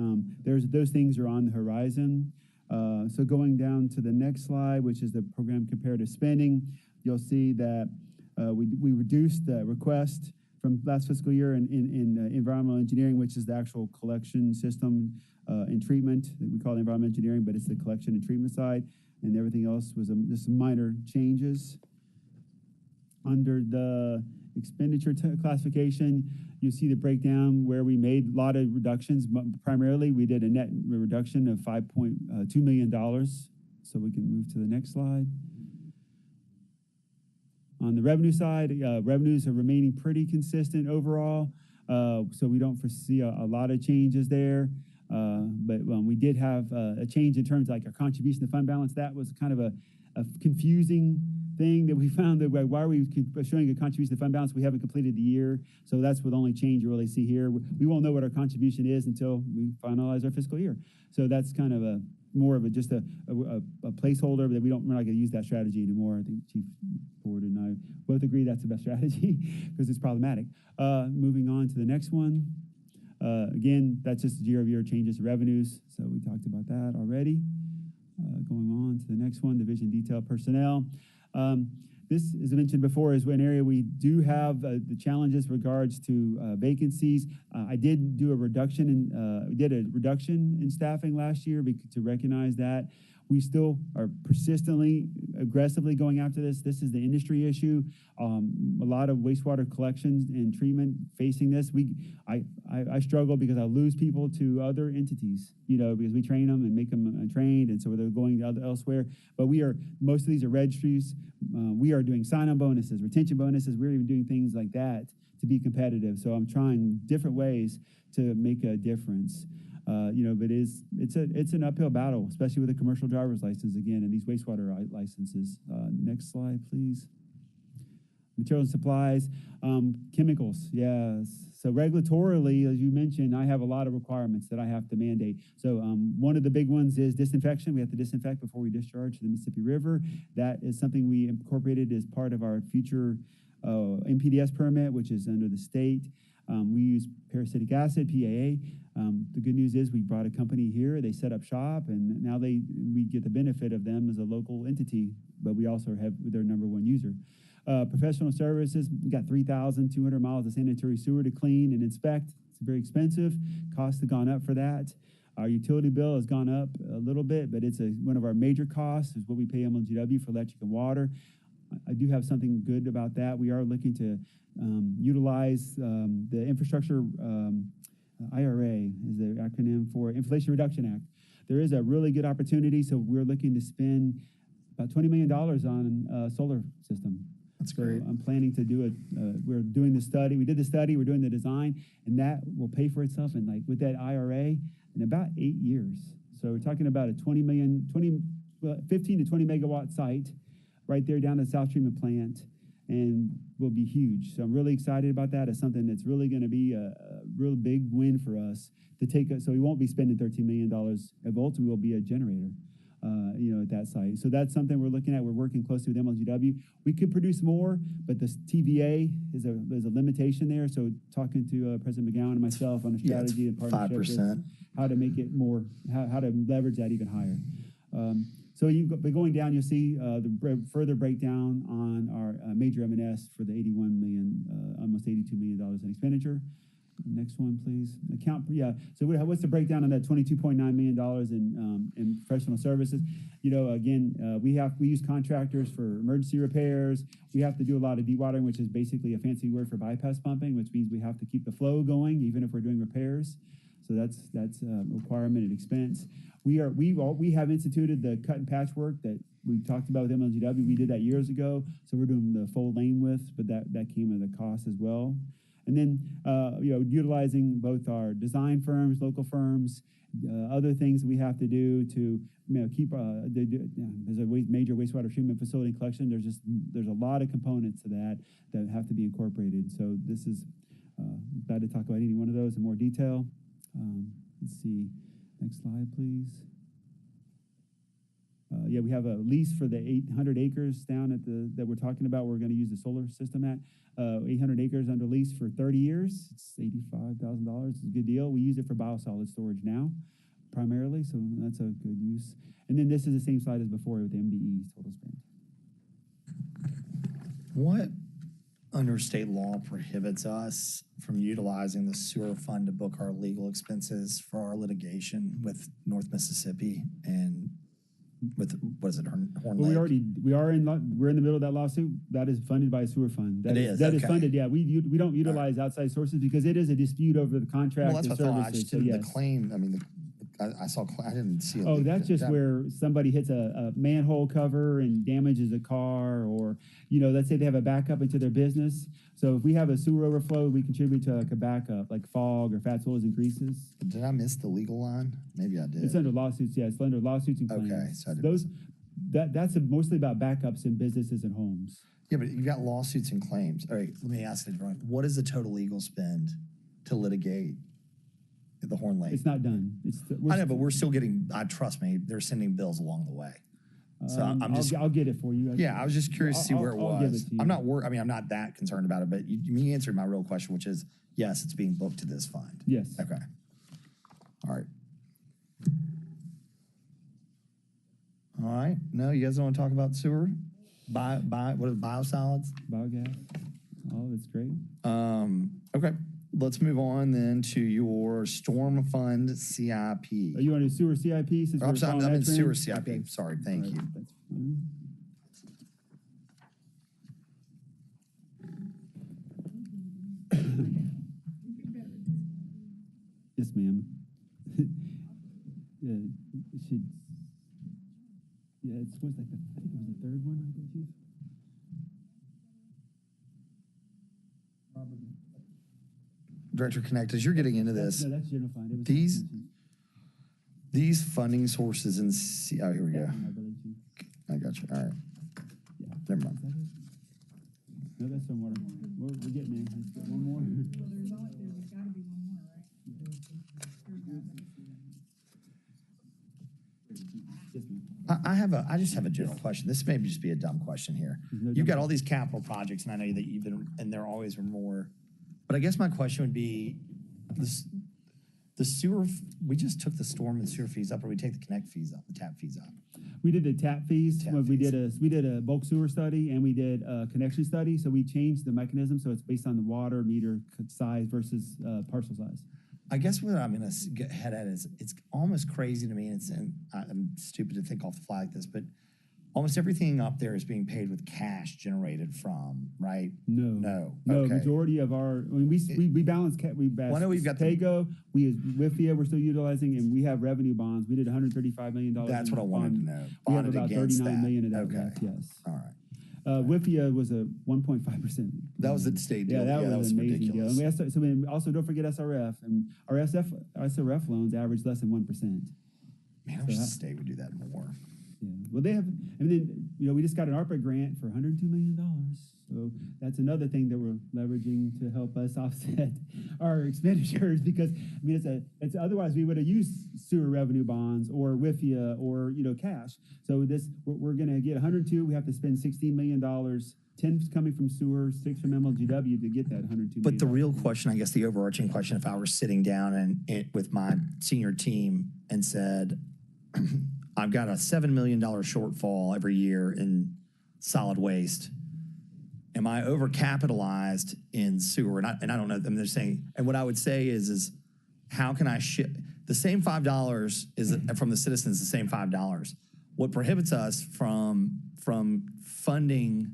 those things are on the horizon. So going down to the next slide, which is the program comparative spending, you'll see that we reduced the request from last fiscal year in environmental engineering, which is the actual collection system and treatment that we call environmental engineering, but it's the collection and treatment side, and everything else was just minor changes. Under the expenditure classification, you see the breakdown where we made a lot of reductions. Primarily, we did a net reduction of $5.2 million. So we can move to the next slide. On the revenue side, revenues are remaining pretty consistent overall. So we don't foresee a lot of changes there. But we did have a change in terms of like our contribution to fund balance. That was kind of a confusing thing that we found, that why are we showing a contribution to fund balance? We haven't completed the year. So that's the only change you really see here. We won't know what our contribution is until we finalize our fiscal year. So that's kind of more of just a placeholder that we're not going to use that strategy anymore. I think Chief Ford and I both agree that's the best strategy because it's problematic. Moving on to the next one. Again, that's just year-over-year changes to revenues. So we talked about that already. Going on to the next one, division detail personnel. This, as I mentioned before, is an area we do have the challenges regards to vacancies. I did do a reduction in staffing last year to recognize that. We still are persistently, aggressively going after this. This is the industry issue. A lot of wastewater collections and treatment facing this. I struggle because I lose people to other entities, because we train them and make them trained, and so they're going elsewhere. But most of these are registries. We are doing sign-on bonuses, retention bonuses. We're even doing things like that to be competitive. So I'm trying different ways to make a difference. But it's an uphill battle, especially with a commercial driver's license again, and these wastewater licenses. Next slide, please. Materials and supplies, chemicals, yes. So regulatorily, as you mentioned, I have a lot of requirements that I have to mandate. So one of the big ones is disinfection. We have to disinfect before we discharge to the Mississippi River. That is something we incorporated as part of our future MPDS permit, which is under the state. We use parasitic acid, PAA. The good news is we brought a company here, they set up shop, and now we get the benefit of them as a local entity, but we also have their number one user. Professional services, we got 3,200 miles of sanitary sewer to clean and inspect. It's very expensive. Costs have gone up for that. Our utility bill has gone up a little bit, but it's one of our major costs is what we pay MLGW for electric and water. I do have something good about that. We are looking to utilize the infrastructure IRA is the acronym for Inflation Reduction Act. There is a really good opportunity, so we're looking to spend about $20 million on a solar system. That's great. So I'm planning to do it. We're doing the study. We did the study. We're doing the design, and that will pay for itself. And like with that IRA, in about 8 years. So we're talking about a 15 to 20 megawatt site right there down at the South Treatment Plant, and will be huge. So I'm really excited about that. It's something that's really going to be a real big win for us to take it. So we won't be spending $13 million. It ultimately will be a generator, at that site. So that's something we're looking at. We're working closely with MLGW. We could produce more, but the TVA is a limitation there. So talking to President McGowan and myself on a strategy and partnership, 5%. How to make it more, how to leverage that even higher. So going down, you'll see the further breakdown on our major M&S for the $81 million, almost $82 million in expenditure. Next one, please. So what's the breakdown on that $22.9 million in professional services? Again, we use contractors for emergency repairs. We have to do a lot of dewatering, which is basically a fancy word for bypass pumping, which means we have to keep the flow going even if we're doing repairs. So that's a requirement and expense. We have instituted the cut and patch work that we talked about with MLGW. We did that years ago. So we're doing the full lane width, but that came at a cost as well. And then utilizing both our design firms, local firms, other things that we have to do to keep. There's a major wastewater treatment facility collection. There's a lot of components to that have to be incorporated. So this is glad to talk about any one of those in more detail. Let's see. Next slide, please. We have a lease for the 800 acres down that we're talking about. We're going to use the solar system at 800 acres under lease for 30 years. It's $85,000. It's a good deal. We use it for biosolid storage now, primarily, so that's a good use. And then this is the same slide as before with the MDE total spend. What under state law prohibits us from utilizing the sewer fund to book our legal expenses for our litigation with North Mississippi and with, what is it, Horn Lake? We're in the middle of that lawsuit. That is funded by a sewer fund. That is funded. Yeah, we don't utilize outside sources because it is a dispute over the contract. Well, that's what I thought. I just didn't the claim. I mean, I didn't see it. That's just where somebody hits a manhole cover and damages a car, or let's say they have a backup into their business. So if we have a sewer overflow, we contribute to like a backup, like fog or fat soils and greases. Did I miss the legal line? Maybe I did. It's under lawsuits. Yeah, it's under lawsuits and claims. Okay, so that's mostly about backups in businesses and homes. Yeah, but you've got lawsuits and claims. All right, let me ask it differently. What is the total legal spend to litigate the Horn Lake? It's not done. I know, but we're still getting. Trust me, they're sending bills along the way. So I'll get it for you. I was just curious to see where it was. Give it to you. I'm not worried. I mean, I'm not that concerned about it. But you answered my real question, which is yes, it's being booked to this fund. Yes. Okay. All right. All right. No, you guys don't want to talk about sewer? What are the biosolids? Biogas. Oh, that's great. Okay. Let's move on then to your storm fund CIP. Are you on a sewer CIP? I'm in sewer CIP. Okay. Sorry. Thank you. That's fine. Yes, ma'am. It should. Yeah, it's what's like I think it was the third one, I think, Chief. Director Connect, as you're getting into this, No, that's general fund. It was these funding sources in here we go. I got you. All right. Yeah. Never mind. No, that's stormwater. We're getting there. Let's get one more. I just have a general question. This may just be a dumb question here. You've got all these capital projects, and I know that you've been, and there always were more. But I guess my question would be, this, the sewer, we just took the storm and sewer fees up, or we take the connect fees up, the tap fees up? We did the tap fees. Tap when we fees. did a bulk sewer study and we did a connection study. So we changed the mechanism. So it's based on the water meter size versus parcel size. I guess what I'm gonna get head at is, it's almost crazy to me, and I'm stupid to think off the fly like this, but almost everything up there is being paid with cash generated from, right? No. Okay. Majority of our, I mean, we balance, Well, I know we've got the- Tego, we use WIFIA, we're still utilizing, and we have revenue bonds. We did $135 million. That's what I wanted to know. We have Bonded about against 39 million of that Okay. left, yes. All right. WIFIA was a 1.5%. That was the state deal. Yeah, that was an amazing ridiculous. deal. And we also don't forget SRF, and our SRF loans average less than 1%. Man, I wish the state would do that more. Yeah. Well, they have, and then, we just got an ARPA grant for $102 million. So that's another thing that we're leveraging to help us offset our expenditures because, it's otherwise we would have used sewer revenue bonds or WIFIA or, cash. So we're going to get 102. We have to spend $16 million, 10 coming from sewer, 6 from MLGW to get that $102 million. But the real question, I guess the overarching question, if I were sitting down with my senior team and said, I've got a $7 million shortfall every year in solid waste. Am I overcapitalized in sewer? And I don't know. They're saying, and what I would say is how can I ship the same $5 is from the citizens, the same $5. What prohibits us from funding,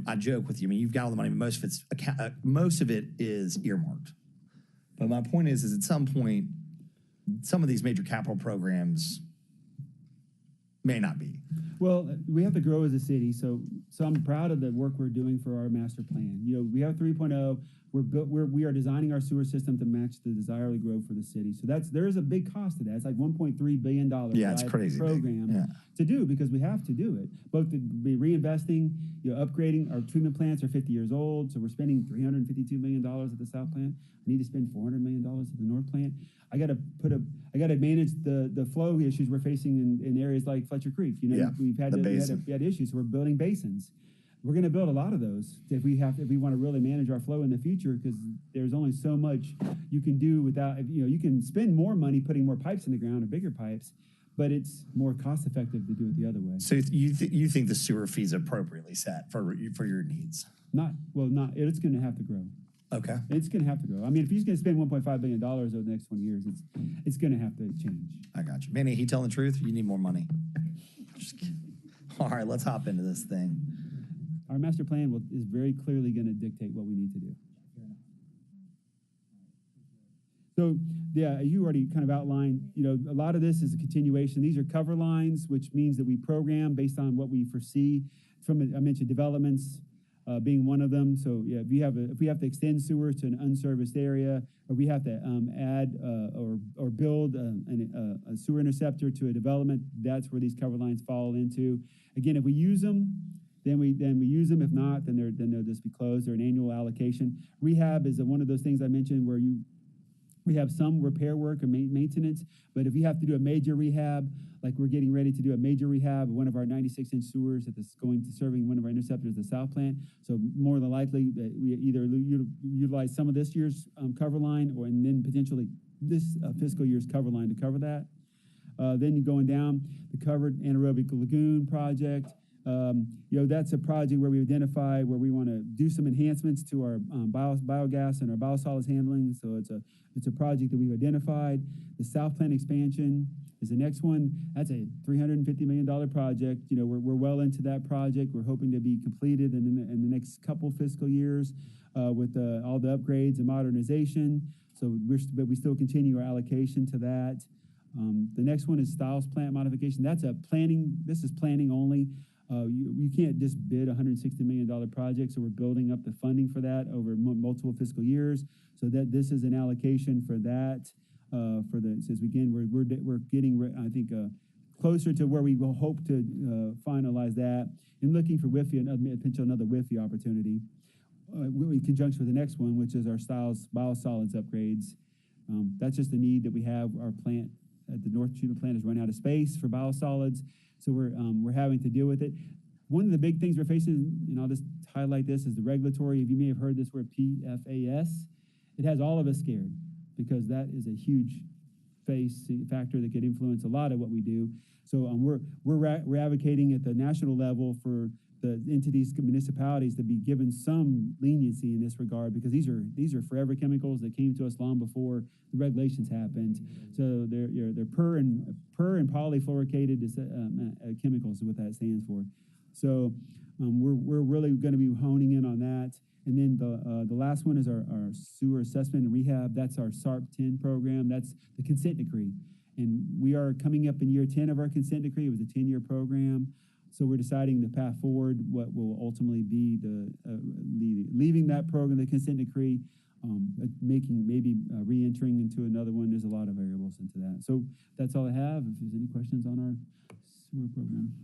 I joke with you. I mean, you've got all the money, but most of it is earmarked. But my point is at some point, some of these major capital programs may not be. Well, we have to grow as a city, so I'm proud of the work we're doing for our master plan. We have 3.0. We are designing our sewer system to match the desirable growth for the city. So there is a big cost to that. It's like $1.3 billion. Yeah, it's crazy program to do because we have to do it. Both to be reinvesting, upgrading. Our treatment plants are 50 years old, so we're spending $352 million at the south plant. I need to spend $400 million at the north plant. I got to manage the flow issues we're facing in areas like Fletcher Creek. We've had issues. So we're building basins. We're going to build a lot of those if we want to really manage our flow in the future, because there's only so much you can do without, you can spend more money putting more pipes in the ground or bigger pipes, but it's more cost effective to do it the other way. So you think the sewer fee is appropriately set for your needs? It's going to have to grow. Okay. It's going to have to grow. I mean, if he's going to spend $1.5 billion over the next 20 years, it's going to have to change. I got you. Manny, he telling the truth? You need more money. Just kidding. All right, let's hop into this thing. Our master plan is very clearly going to dictate what we need to do. So, you already kind of outlined, a lot of this is a continuation. These are cover lines, which means that we program based on what we foresee. I mentioned developments being one of them. So, if we have to extend sewers to an unserviced area, or we have to add or build a sewer interceptor to a development, that's where these cover lines fall into. Again, if we use them, then we use them. If not, then they'll just be closed. They're an annual allocation. Rehab is one of those things I mentioned where we have some repair work or maintenance, but if you have to do a major rehab, like we're getting ready to do a major rehab of one of our 96-inch sewers going to serving one of our interceptors, the South Plant. So more than likely that we either utilize some of this year's cover line and then potentially this fiscal year's cover line to cover that. Then you're going down the covered anaerobic lagoon project. That's a project where we identify where we want to do some enhancements to our biogas and our biosolids handling. So it's a project that we've identified. The South Plant expansion is the next one. That's a $350 million project. We're well into that project. We're hoping to be completed in the next couple fiscal years with all the upgrades and modernization. So but we still continue our allocation to that. The next one is Styles Plant modification. That's this is planning only. You can't just bid a $160 million project, so we're building up the funding for that over multiple fiscal years. So that this is an allocation for that. Since again we're getting I think closer to where we will hope to finalize that, and looking for another WIFI opportunity in conjunction with the next one, which is our Styles biosolids upgrades. That's just the need that we have. Our plant at the North Treatment Plant has run out of space for biosolids. So we're having to deal with it. One of the big things we're facing, I'll just highlight this is the regulatory. If you may have heard this word PFAS, it has all of us scared because that is a huge factor that could influence a lot of what we do. So we're advocating at the national level for the entities, municipalities, to be given some leniency in this regard, because these are forever chemicals that came to us long before the regulations happened. So they're per and polyfluorocated chemicals is what that stands for. So we're really going to be honing in on that. And then the last one is our sewer assessment and rehab. That's our SARP 10 program. That's the consent decree. And we are coming up in year 10 of our consent decree. It was a 10-year program. So we're deciding the path forward, what will ultimately be the leaving that program, the consent decree, making maybe re-entering into another one. There's a lot of variables into that. So that's all I have. If there's any questions on our sewer program.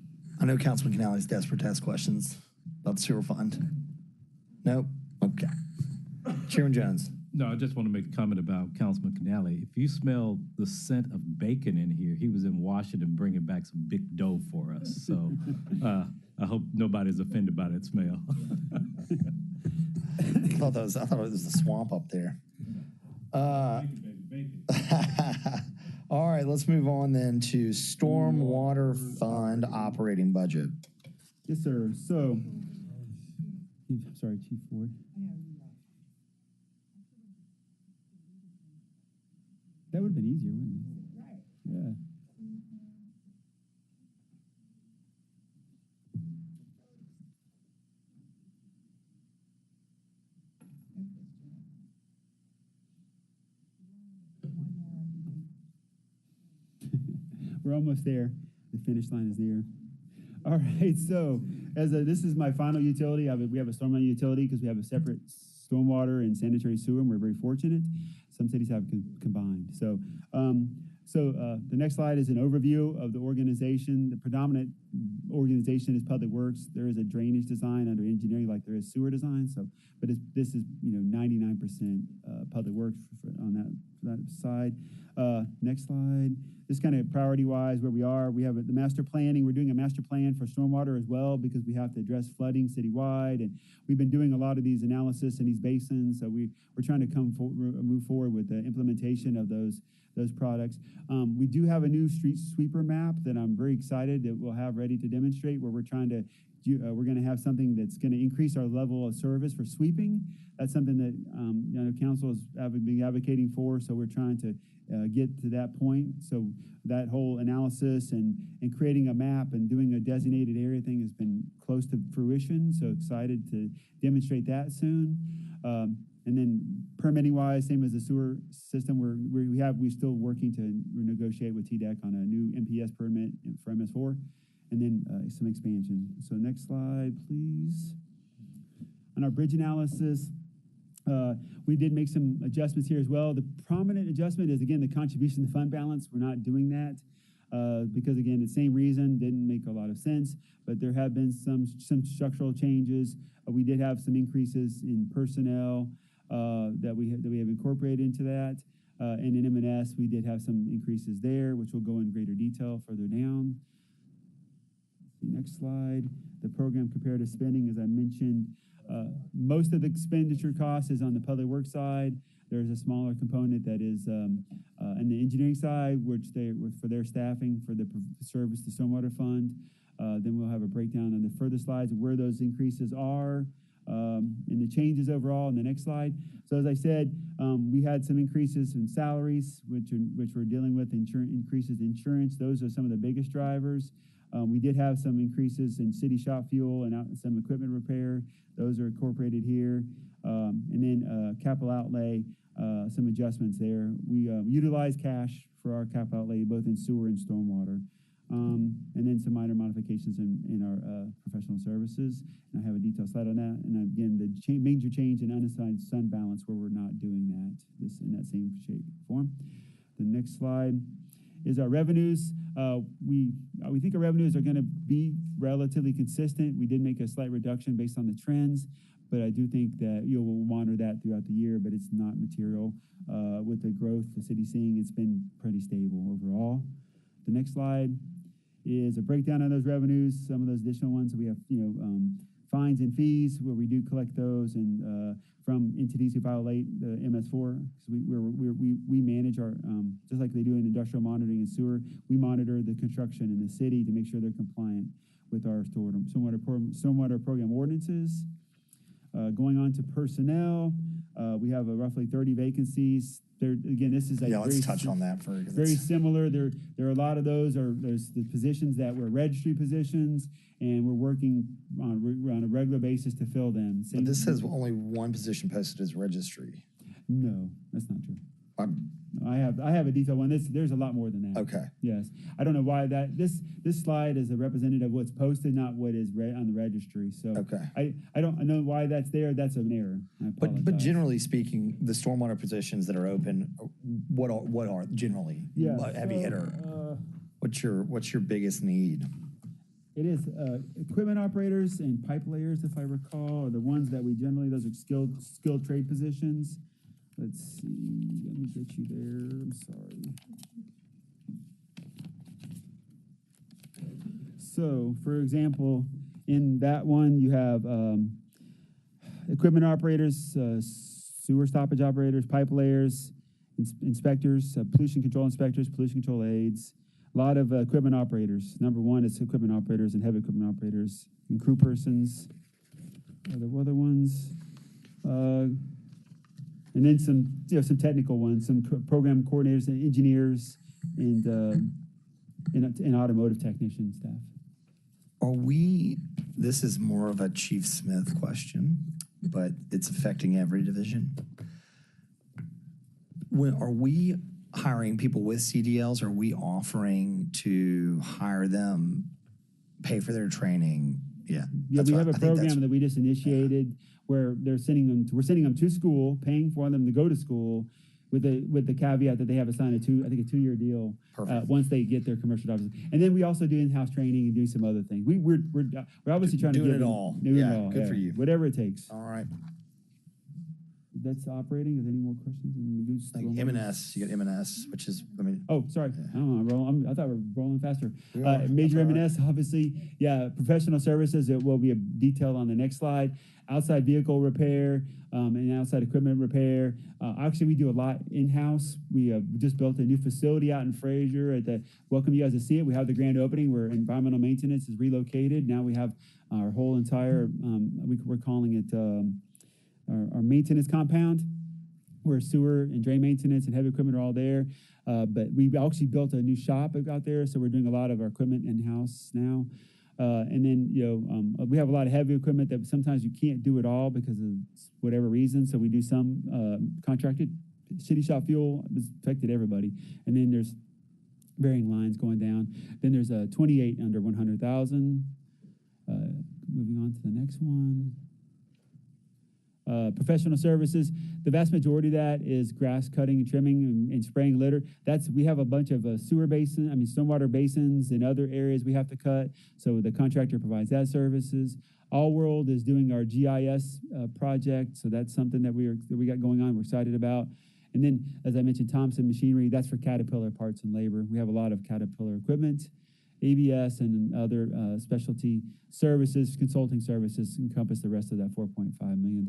I know Councilman Canale's desperate to ask questions about the sewer fund. Nope. Okay. Chairman Jones. No, I just want to make a comment about Councilman Canale. If you smell the scent of bacon in here, he was in Washington bringing back some big dough for us. So I hope nobody's offended by that smell. I thought it was the swamp up there. All right, let's move on then to Stormwater Fund operating budget. Yes, sir. So, I'm sorry, Chief Ford. That would have been easier, wouldn't it? Right. Yeah. We're almost there. The finish line is near. All right, so this is my final utility. We have a stormwater utility because we have a separate stormwater and sanitary sewer, and we're very fortunate. Some cities have combined. So the next slide is an overview of the organization. The predominant organization is Public Works. There is a drainage design under engineering like there is sewer design. So, but this is 99% Public Works on that side. Next slide. This kind of priority-wise where we are. We have the master planning. We're doing a master plan for stormwater as well because we have to address flooding citywide. And we've been doing a lot of these analysis in these basins. So we're trying to move forward with the implementation of those products. We do have a new street sweeper map that I'm very excited that we'll have ready to demonstrate, where we're trying to we're going to have something that's going to increase our level of service for sweeping. That's something that council has been advocating for. So we're trying to get to that point. So that whole analysis and creating a map and doing a designated area thing has been close to fruition. So excited to demonstrate that soon. And then permitting wise, same as the sewer system, we're still working to negotiate with TDEC on a new MPS permit for MS4, and then some expansion. So next slide, please. On our bridge analysis, we did make some adjustments here as well. The prominent adjustment is, again, the contribution to fund balance. We're not doing that because, again, the same reason, didn't make a lot of sense, but there have been some structural changes. We did have some increases in personnel that we have incorporated into that. And in M&S, we did have some increases there, which will go in greater detail further down. Next slide. The program comparative spending, as I mentioned, most of the expenditure cost is on the public works side. There's a smaller component that is in the engineering side, which for their staffing for the service to stormwater fund. Then we'll have a breakdown on the further slides of where those increases are and the changes overall in the next slide. So as I said, we had some increases in salaries, which we're dealing with, increases in insurance. Those are some of the biggest drivers. We did have some increases in city shop fuel and some equipment repair. Those are incorporated here. And then capital outlay, some adjustments there. We utilize cash for our capital outlay, both in sewer and stormwater. And then some minor modifications in our professional services. And I have a detailed slide on that. And again, the major change in unassigned fund balance, where we're not doing that in that same shape form. The next slide is our revenues. We think our revenues are going to be relatively consistent. We did make a slight reduction based on the trends, but I do think that we'll monitor that throughout the year, but it's not material. With the growth the city's seeing, it's been pretty stable overall. The next slide is a breakdown of those revenues, some of those additional ones. We have, fines and fees, where we do collect those and from entities who violate the MS4. So we manage our, just like they do in industrial monitoring and sewer, we monitor the construction in the city to make sure they're compliant with our stormwater program ordinances. Going on to personnel, we have roughly 30 vacancies. There, again, this is Yeah, let's touch on that for very similar. There are a lot of those. There's the positions that were registry positions, and we're working on a regular basis to fill them. But this says only one position posted as registry. No, that's not true. I have a detailed one. There's a lot more than that. Okay. Yes, I don't know why this slide is a representative of what's posted, not what is on the registry. So okay. I don't know why that's there. That's an error. I apologize. But generally speaking, the stormwater positions that are open, what are generally? Yeah. Heavy hitter. What's your biggest need? It is equipment operators and pipe layers, if I recall, are the ones that we generally, those are skilled trade positions. Let's see, let me get you there, I'm sorry. So, for example, in that one, you have equipment operators, sewer stoppage operators, pipe layers, inspectors, pollution control inspectors, pollution control aides, a lot of equipment operators. Number one is equipment operators and heavy equipment operators, and crew persons. Are there other ones? And then some technical ones, some program coordinators and engineers and automotive technician staff. This is more of a Chief Smith question, but it's affecting every division. Are we hiring people with CDLs? Are we offering to hire them, pay for their training? Yeah. Yeah, we have a program that we just initiated where we're sending them to school, paying for them to go to school, with the caveat that they have to sign a 2-year deal once they get their commercial jobs. And then we also do in-house training and do some other things. We're obviously trying to do it all. Yeah, good for you. Whatever it takes. All right. That's operating. Is there any more questions? Like M&S, you got M&S, which is, Oh, sorry. Yeah. I don't know. I thought we were rolling faster. Major That's all M&S, obviously. Yeah, professional services. It will be detailed on the next slide. Outside vehicle repair and outside equipment repair. Actually, we do a lot in-house. We just built a new facility out in Fraser. Welcome you guys to see it. We have the grand opening where environmental maintenance is relocated. Now we have our whole entire, we're calling it our maintenance compound, where sewer and drain maintenance and heavy equipment are all there. But we actually built a new shop out there, so we're doing a lot of our equipment in-house now. And then, we have a lot of heavy equipment that sometimes you can't do it all because of whatever reason. So we do some contracted. City shop fuel has affected everybody. And then there's varying lines going down. Then there's 28 under 100,000. Moving on to the next one. Professional services, the vast majority of that is grass cutting and trimming and spraying litter. We have a bunch of stormwater basins and other areas we have to cut, so the contractor provides that services. All World is doing our GIS project, so that's something that we got going on, we're excited about. And then, as I mentioned, Thompson Machinery, that's for Caterpillar parts and labor. We have a lot of Caterpillar equipment. ABS and other specialty services, consulting services encompass the rest of that $4.5 million.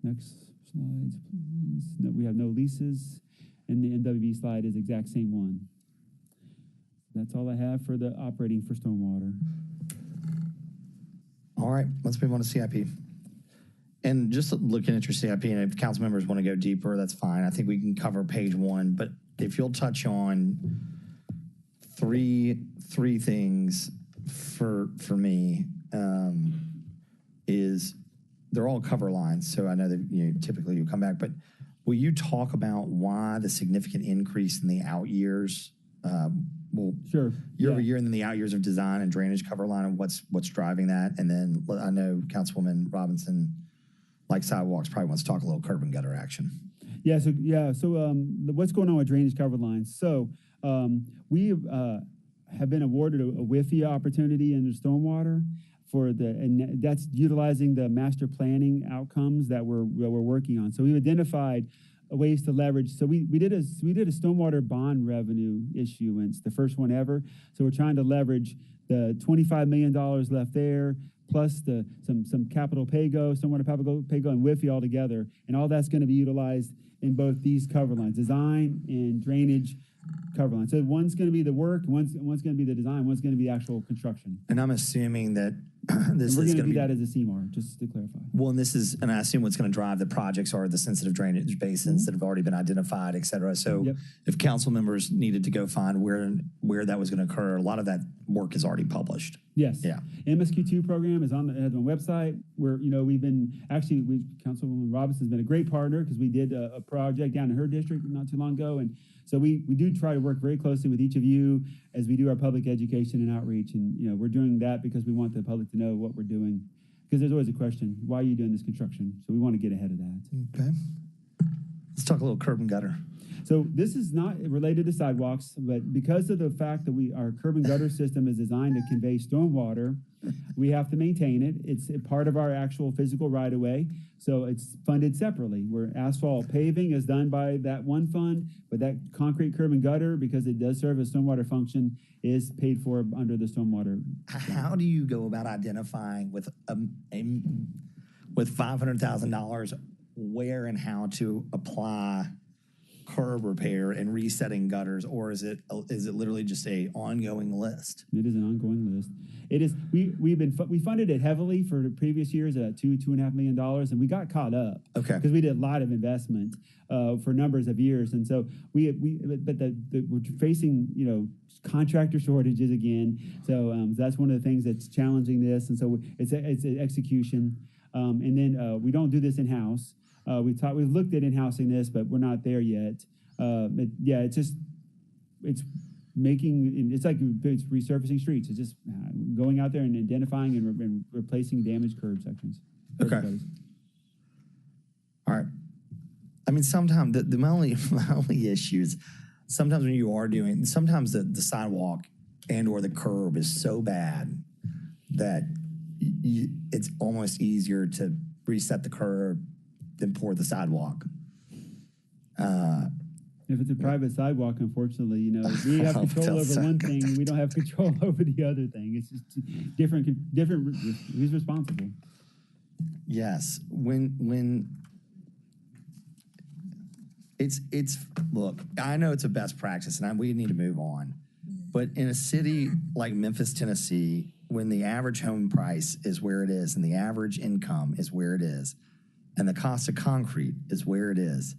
Next slides, please. No, we have no leases. And the NWB slide is the exact same one. That's all I have for the operating for stormwater. All right, let's move on to CIP. And just looking at your CIP, and if council members want to go deeper, that's fine. I think we can cover page 1, but if you'll touch on three things for me is they're all cover lines, so I know that typically you come back, but will you talk about why the significant increase in the out years? Sure. Year over year, and then the out years of design and drainage cover line, and what's driving that, and then I know Councilwoman Robinson, like sidewalks, probably wants to talk a little curb and gutter action. So what's going on with drainage cover lines? So we have been awarded a WIFIA opportunity in the stormwater and that's utilizing the master planning outcomes that we're working on. So we've identified ways to leverage. So we did a stormwater bond revenue issuance, the first one ever. So we're trying to leverage the $25 million left there, plus some capital pay-go, stormwater pay-go, and WIFI all together. And all that's going to be utilized in both these cover lines, design and drainage cover lines. So one's going to be the work, one's going to be the design, one's going to be the actual construction. And I'm assuming that this And we're is going to going do to be. that as a CMAR, just to clarify. Well, and I assume what's going to drive the projects are the sensitive drainage basins that have already been identified, et cetera. So Yep. if council members needed to go find where that was going to occur, a lot of that work is already published. Yes. Yeah. MSQ2 program is on the website. Where we've been Councilwoman Robinson has been a great partner because we did a project down in her district not too long ago, and so we do try to work very closely with each of you as we do our public education and outreach, and we're doing that because we want the public to know what we're doing, because there's always a question, why are you doing this construction? So we want to get ahead of that. Okay. Let's talk a little curb and gutter. So this is not related to sidewalks, but because of the fact that our curb and gutter system is designed to convey stormwater, we have to maintain it. It's a part of our actual physical right-of-way, so it's funded separately. Where asphalt paving is done by that one fund, but that concrete curb and gutter, because it does serve a stormwater function, is paid for under the stormwater. How do you go about identifying with $500,000 where and how to apply curb repair and resetting gutters, or is it literally just a ongoing list? It is an ongoing list. It is. We funded it heavily for the previous years at $2.5 million, and we got caught up. Okay. Because we did a lot of investment for numbers of years, and so we're facing contractor shortages again. So that's one of the things that's challenging this, and so it's an execution. And then we don't do this in house. We've looked at in-housing this, but we're not there yet. It's resurfacing streets. It's just going out there and identifying and replacing damaged curb sections. Okay. All right. I mean, sometimes my only issues, sometimes when you are doing, sometimes the sidewalk and or the curb is so bad that it's almost easier to reset the curb than pour the sidewalk. If it's a private sidewalk, unfortunately, we have control over one thing, we don't have control over the other thing. It's just different. Who's responsible? Yes, when it's look, I know it's a best practice, and we need to move on. But in a city like Memphis, Tennessee, when the average home price is where it is, and the average income is where it is, and the cost of concrete is where it is,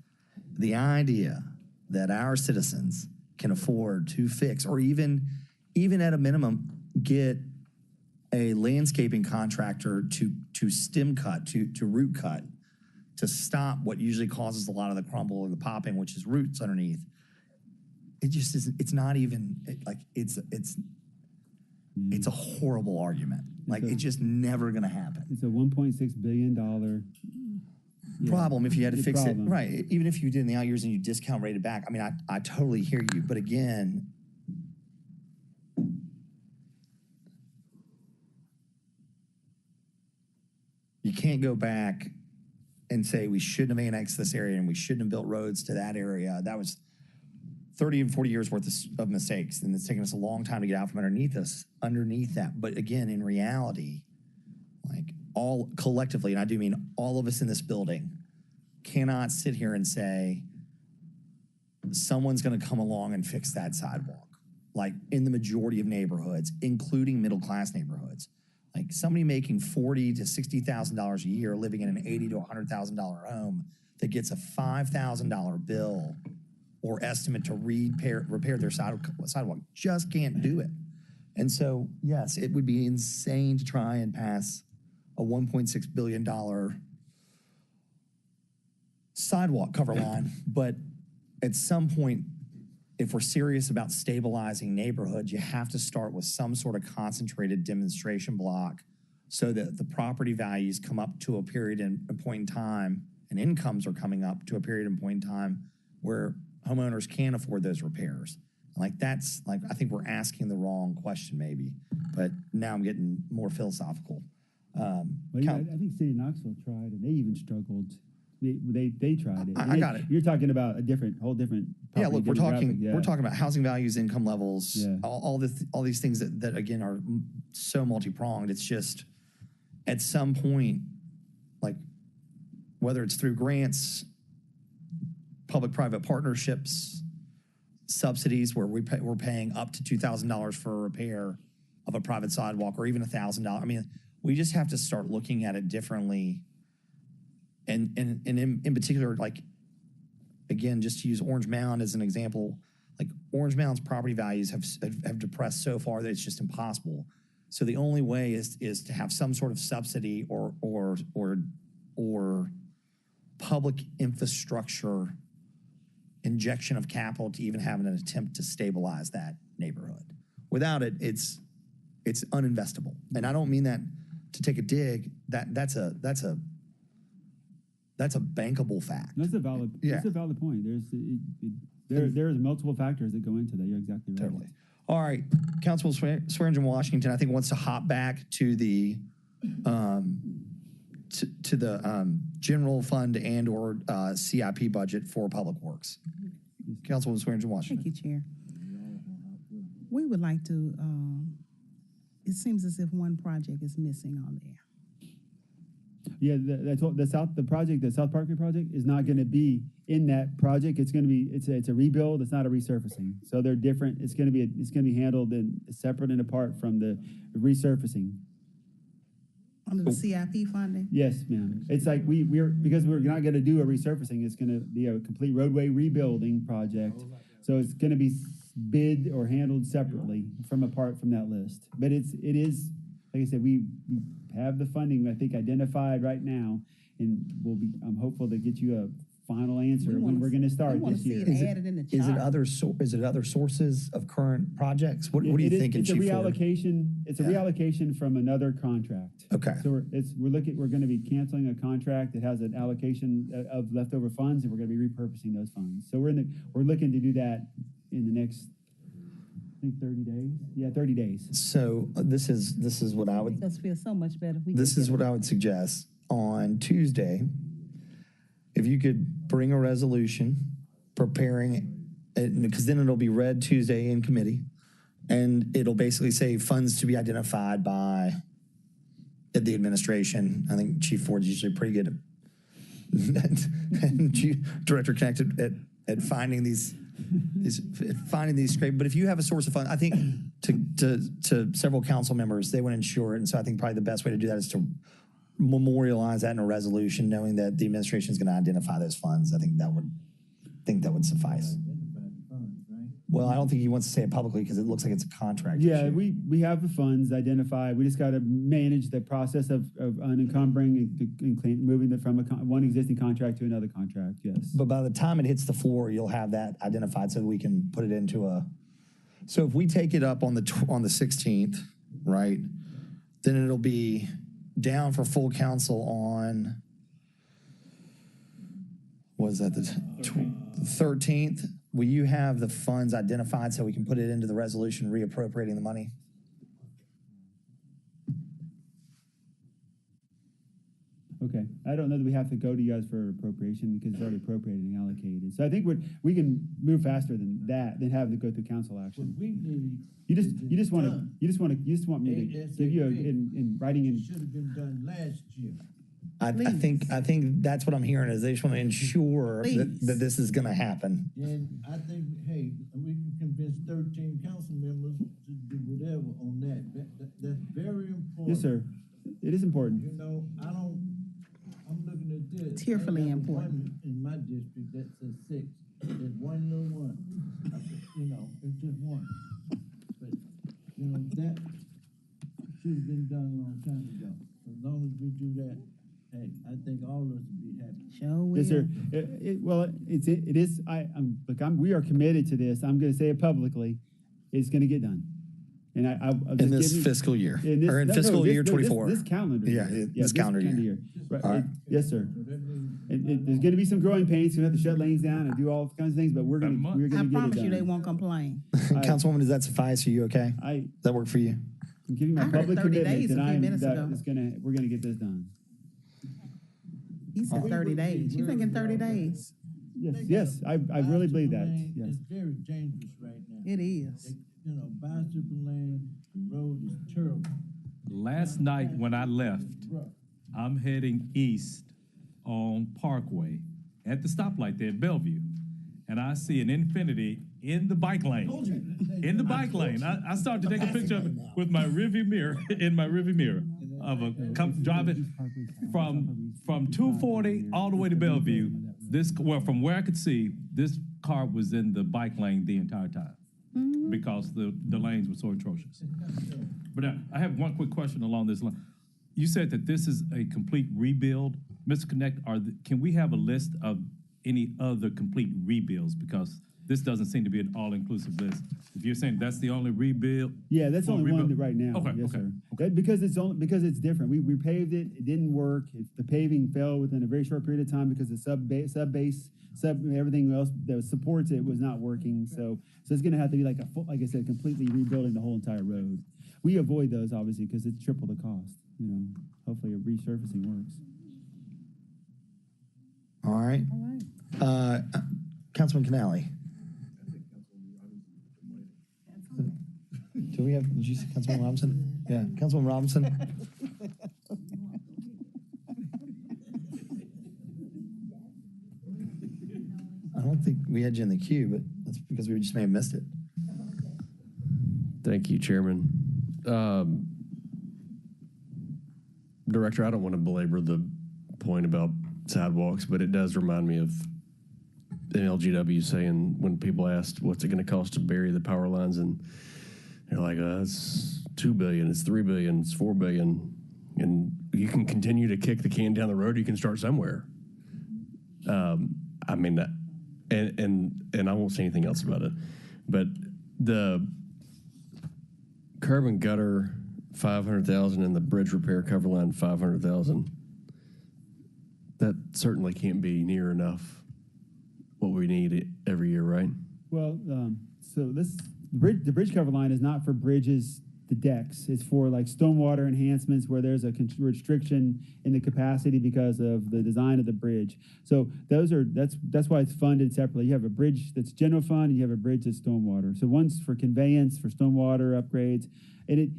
the idea that our citizens can afford to fix, or even at a minimum, get a landscaping contractor to stem cut, to root cut, to stop what usually causes a lot of the crumble or the popping, which is roots underneath. It just isn't, it's not even, it's a horrible argument. It's just never gonna happen. It's a $1.6 billion problem if you had to fix problem. it, right? Even if you did in the out years and you discount rated back. I mean, I totally hear you, but again, you can't go back and say we shouldn't have annexed this area and we shouldn't have built roads to that area. That was 30 and 40 years worth of mistakes, and it's taken us a long time to get out from underneath that. But again, in reality, all collectively, and I do mean all of us in this building, cannot sit here and say someone's going to come along and fix that sidewalk. In the majority of neighborhoods, including middle-class neighborhoods, somebody making $40,000 to $60,000 a year, living in an $80,000 to $100,000 home, that gets a $5,000 bill or estimate to repair their sidewalk, just can't do it. And so, yes, it would be insane to try and pass a $1.6 billion sidewalk cover line. But at some point, if we're serious about stabilizing neighborhoods, you have to start with some sort of concentrated demonstration block so that the property values come up to a period and a point in time, and incomes are coming up to a period and point in time where homeowners can't afford those repairs. I think we're asking the wrong question maybe, but now I'm getting more philosophical. I think City of Knoxville tried, and they even struggled. They tried it. I got it. You're talking about a whole different. Yeah, look, we're talking demographic, about housing values, income levels, Yeah. all these things that again are so multi-pronged. It's just at some point, like whether it's through grants, public-private partnerships, subsidies where we're paying up to $2,000 for a repair of a private sidewalk, or even $1,000. I mean, we just have to start looking at it differently. And in particular, like, again, just to use Orange Mound as an example, like Orange Mound's property values have depressed so far that it's just impossible. So the only way is to have some sort of subsidy or public infrastructure injection of capital to even have an attempt to stabilize that neighborhood. Without it, it's uninvestable. And I don't mean that to take a dig. That's a bankable fact. That's a valid. Yeah. That's a valid point. There's multiple factors that go into that. You're exactly right. Totally. All right, Councilman Swearingen Washington, I think wants to hop back to the general fund and/or CIP budget for Public Works. Councilman Swearingen Washington. Thank you, Chair. We would like to. It seems as if one project is missing on there. Yeah, the South Parkway project is not going to be in that project. It's going to be it's a rebuild. It's not a resurfacing. So they're different. It's going to be handled separate and apart from the resurfacing. Under the CIP funding? Yes, ma'am. It's like because we're not going to do a resurfacing. It's going to be a complete roadway rebuilding project. So it's going to be bid or handled separately apart from that list. But it is. Like I said, we have the funding, I think, identified right now, and I'm hopeful to get you a final answer when we're going to start this year. Is it other sources of current projects? What are you thinking, Chief Ford? It's a reallocation from another contract. Okay. So we're going to be canceling a contract that has an allocation of leftover funds, and we're going to be repurposing those funds. So we're looking to do that in the next, I think 30 days. Yeah, 30 days. So this is what I would. It does feel so much better. This is what I would suggest on Tuesday. If you could bring a resolution preparing it, because then it'll be read Tuesday in committee, and it'll basically say funds to be identified by the administration. I think Chief Ford's usually pretty good and Director Connected at finding these scrape. But if you have a source of fund, I think to several council members, they would ensure it. And so I think probably the best way to do that is to memorialize that in a resolution, knowing that the administration is going to identify those funds. I think that would suffice. Well, I don't think he wants to say it publicly because it looks like it's a contract. Yeah, issue. we have the funds identified. We just got to manage the process of unencumbering and moving it from one existing contract to another contract. Yes. But by the time it hits the floor, you'll have that identified so that we can put it into a. So if we take it up on the 16th, right, then it'll be down for full council on. Was that the 13th? Will you have the funds identified so we can put it into the resolution reappropriating the money? Okay. I don't know that we have to go to you guys for appropriation because it's already appropriated and allocated. So I think we can move faster than that than having to go through council action. We need. You just want me to give you in writing It should have been done last year. I think that's what I'm hearing is they just want to ensure that this is going to happen. And I think, hey, we can convince 13 council members to do whatever on that. That's very important. Yes, sir. It is important. You know, I'm looking at this. Tearfully I got important. one in my district that says 6. There's one little one. It's just one. But, that should have been done a long time ago. As long as we do that, hey, I think all of us would be happy. Sure will. Yes, sir. It is. We are committed to this. I'm going to say it publicly. It's going to get done. And I'll in this fiscal year, fiscal year 24. This calendar year. Yeah, this calendar year. Right. All right. Yes, sir. There's going to be some growing pains. We're going to have to shut lanes down and do all kinds of things, but we're going to I get it done. promise you they won't complain. Councilwoman, does that suffice? Are you okay? Does that work for you? I'm giving my I heard public 30 commitment days that a few minutes ago. we're going to get this done. He said 30 days. You thinking 30 days? Yes. I really believe that. Yes. It's very dangerous right now. It is. Bicycle lane, the road is terrible. Last night when I left, I'm heading east on Parkway at the stoplight there at Bellevue, and I see an Infinity in the bike lane. In the bike lane. I started to take a picture of it with my rearview mirror, in my rearview mirror, of a driving from 240 all the way to Bellevue. From where I could see, this car was in the bike lane the entire time because the lanes were so atrocious. But I have one quick question along this line. You said that this is a complete rebuild. Mr. Connect, can we have a list of any other complete rebuilds? Because this doesn't seem to be an all-inclusive list. If you're saying that's the only rebuild. Yeah, that's the only one right now. Okay, Yes, okay. sir. Because it's different. We paved it. It didn't work. The paving fell within a very short period of time because the sub everything else that supports it was not working. So it's going to have to be like like I said, completely rebuilding the whole entire road. We avoid those obviously because it's triple the cost. Hopefully a resurfacing works. All right. Councilman Canale. Did you see Councilman Robinson? Yeah, Councilman Robinson. I don't think we had you in the queue, but that's because we just may have missed it. Thank you, Chairman. Director, I don't want to belabor the point about sidewalks, but it does remind me of the LGW saying when people asked what's it going to cost to bury the power lines, and they're like, it's $2 billion, it's $3 billion, it's $4 billion, and you can continue to kick the can down the road. You can start somewhere. I mean, and I won't say anything else about it, but the curb and gutter, $500,000, and the bridge repair cover line, $500,000. That certainly can't be near enough what we need every year, right? Well, so the bridge cover line is not for bridges, the decks. It's for like stormwater enhancements where there's a restriction in the capacity because of the design of the bridge. So that's why it's funded separately. You have a bridge that's general fund, and you have a bridge that's stormwater. So one's for conveyance, for stormwater upgrades, and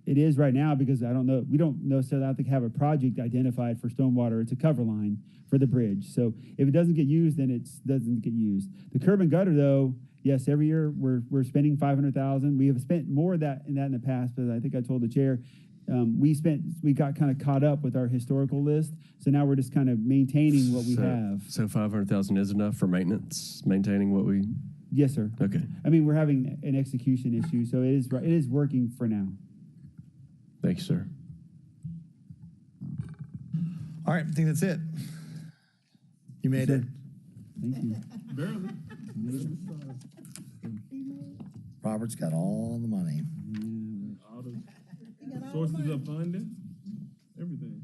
it is right now because we don't necessarily have a project identified for stormwater. It's a cover line for the bridge. So if it doesn't get used, then it doesn't get used. The curb and gutter, though, yes, every year we're spending $500,000. We have spent more of that in the past, but I think I told the chair we got kind of caught up with our historical list. So now we're just kind of maintaining what we have. So $500,000 is enough for maintenance, maintaining what we. Yes, sir. Okay. I mean, we're having an execution issue, so it is working for now. Thank you, sir. All right, I think that's it. You made it. Thank you. Barely. Robert's got all the money. All the sources of funding, everything.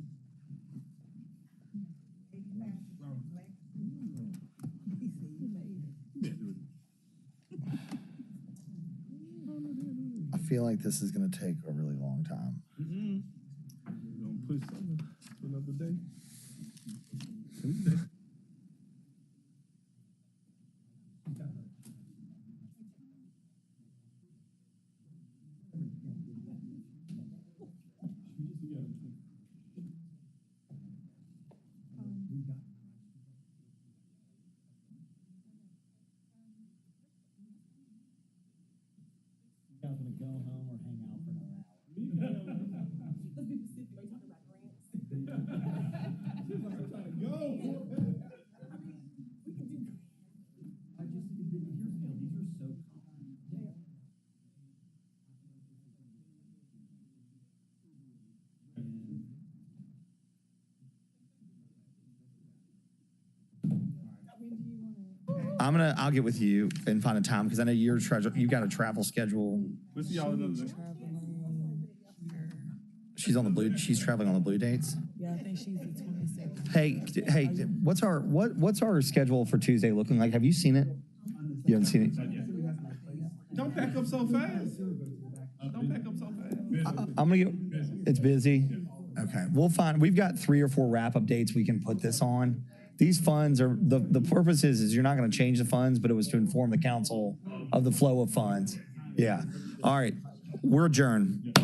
I feel like this is going to take a really long time. We're going to push something to another day. Tuesday. I'll get with you and find a time because I know you've got a travel schedule. We'll see y'all another day. She's traveling on the blue dates. Yeah, I think she's the 26th. Hey, what's our schedule for Tuesday looking like? Have you seen it? You haven't seen it? Don't pack up so fast. Don't pack up so fast. I'm gonna get. It's busy. Okay, we've got 3 or 4 wrap-up dates we can put this on. These funds are, the purpose is you're not going to change the funds, but it was to inform the council of the flow of funds. Yeah. All right. We're adjourned.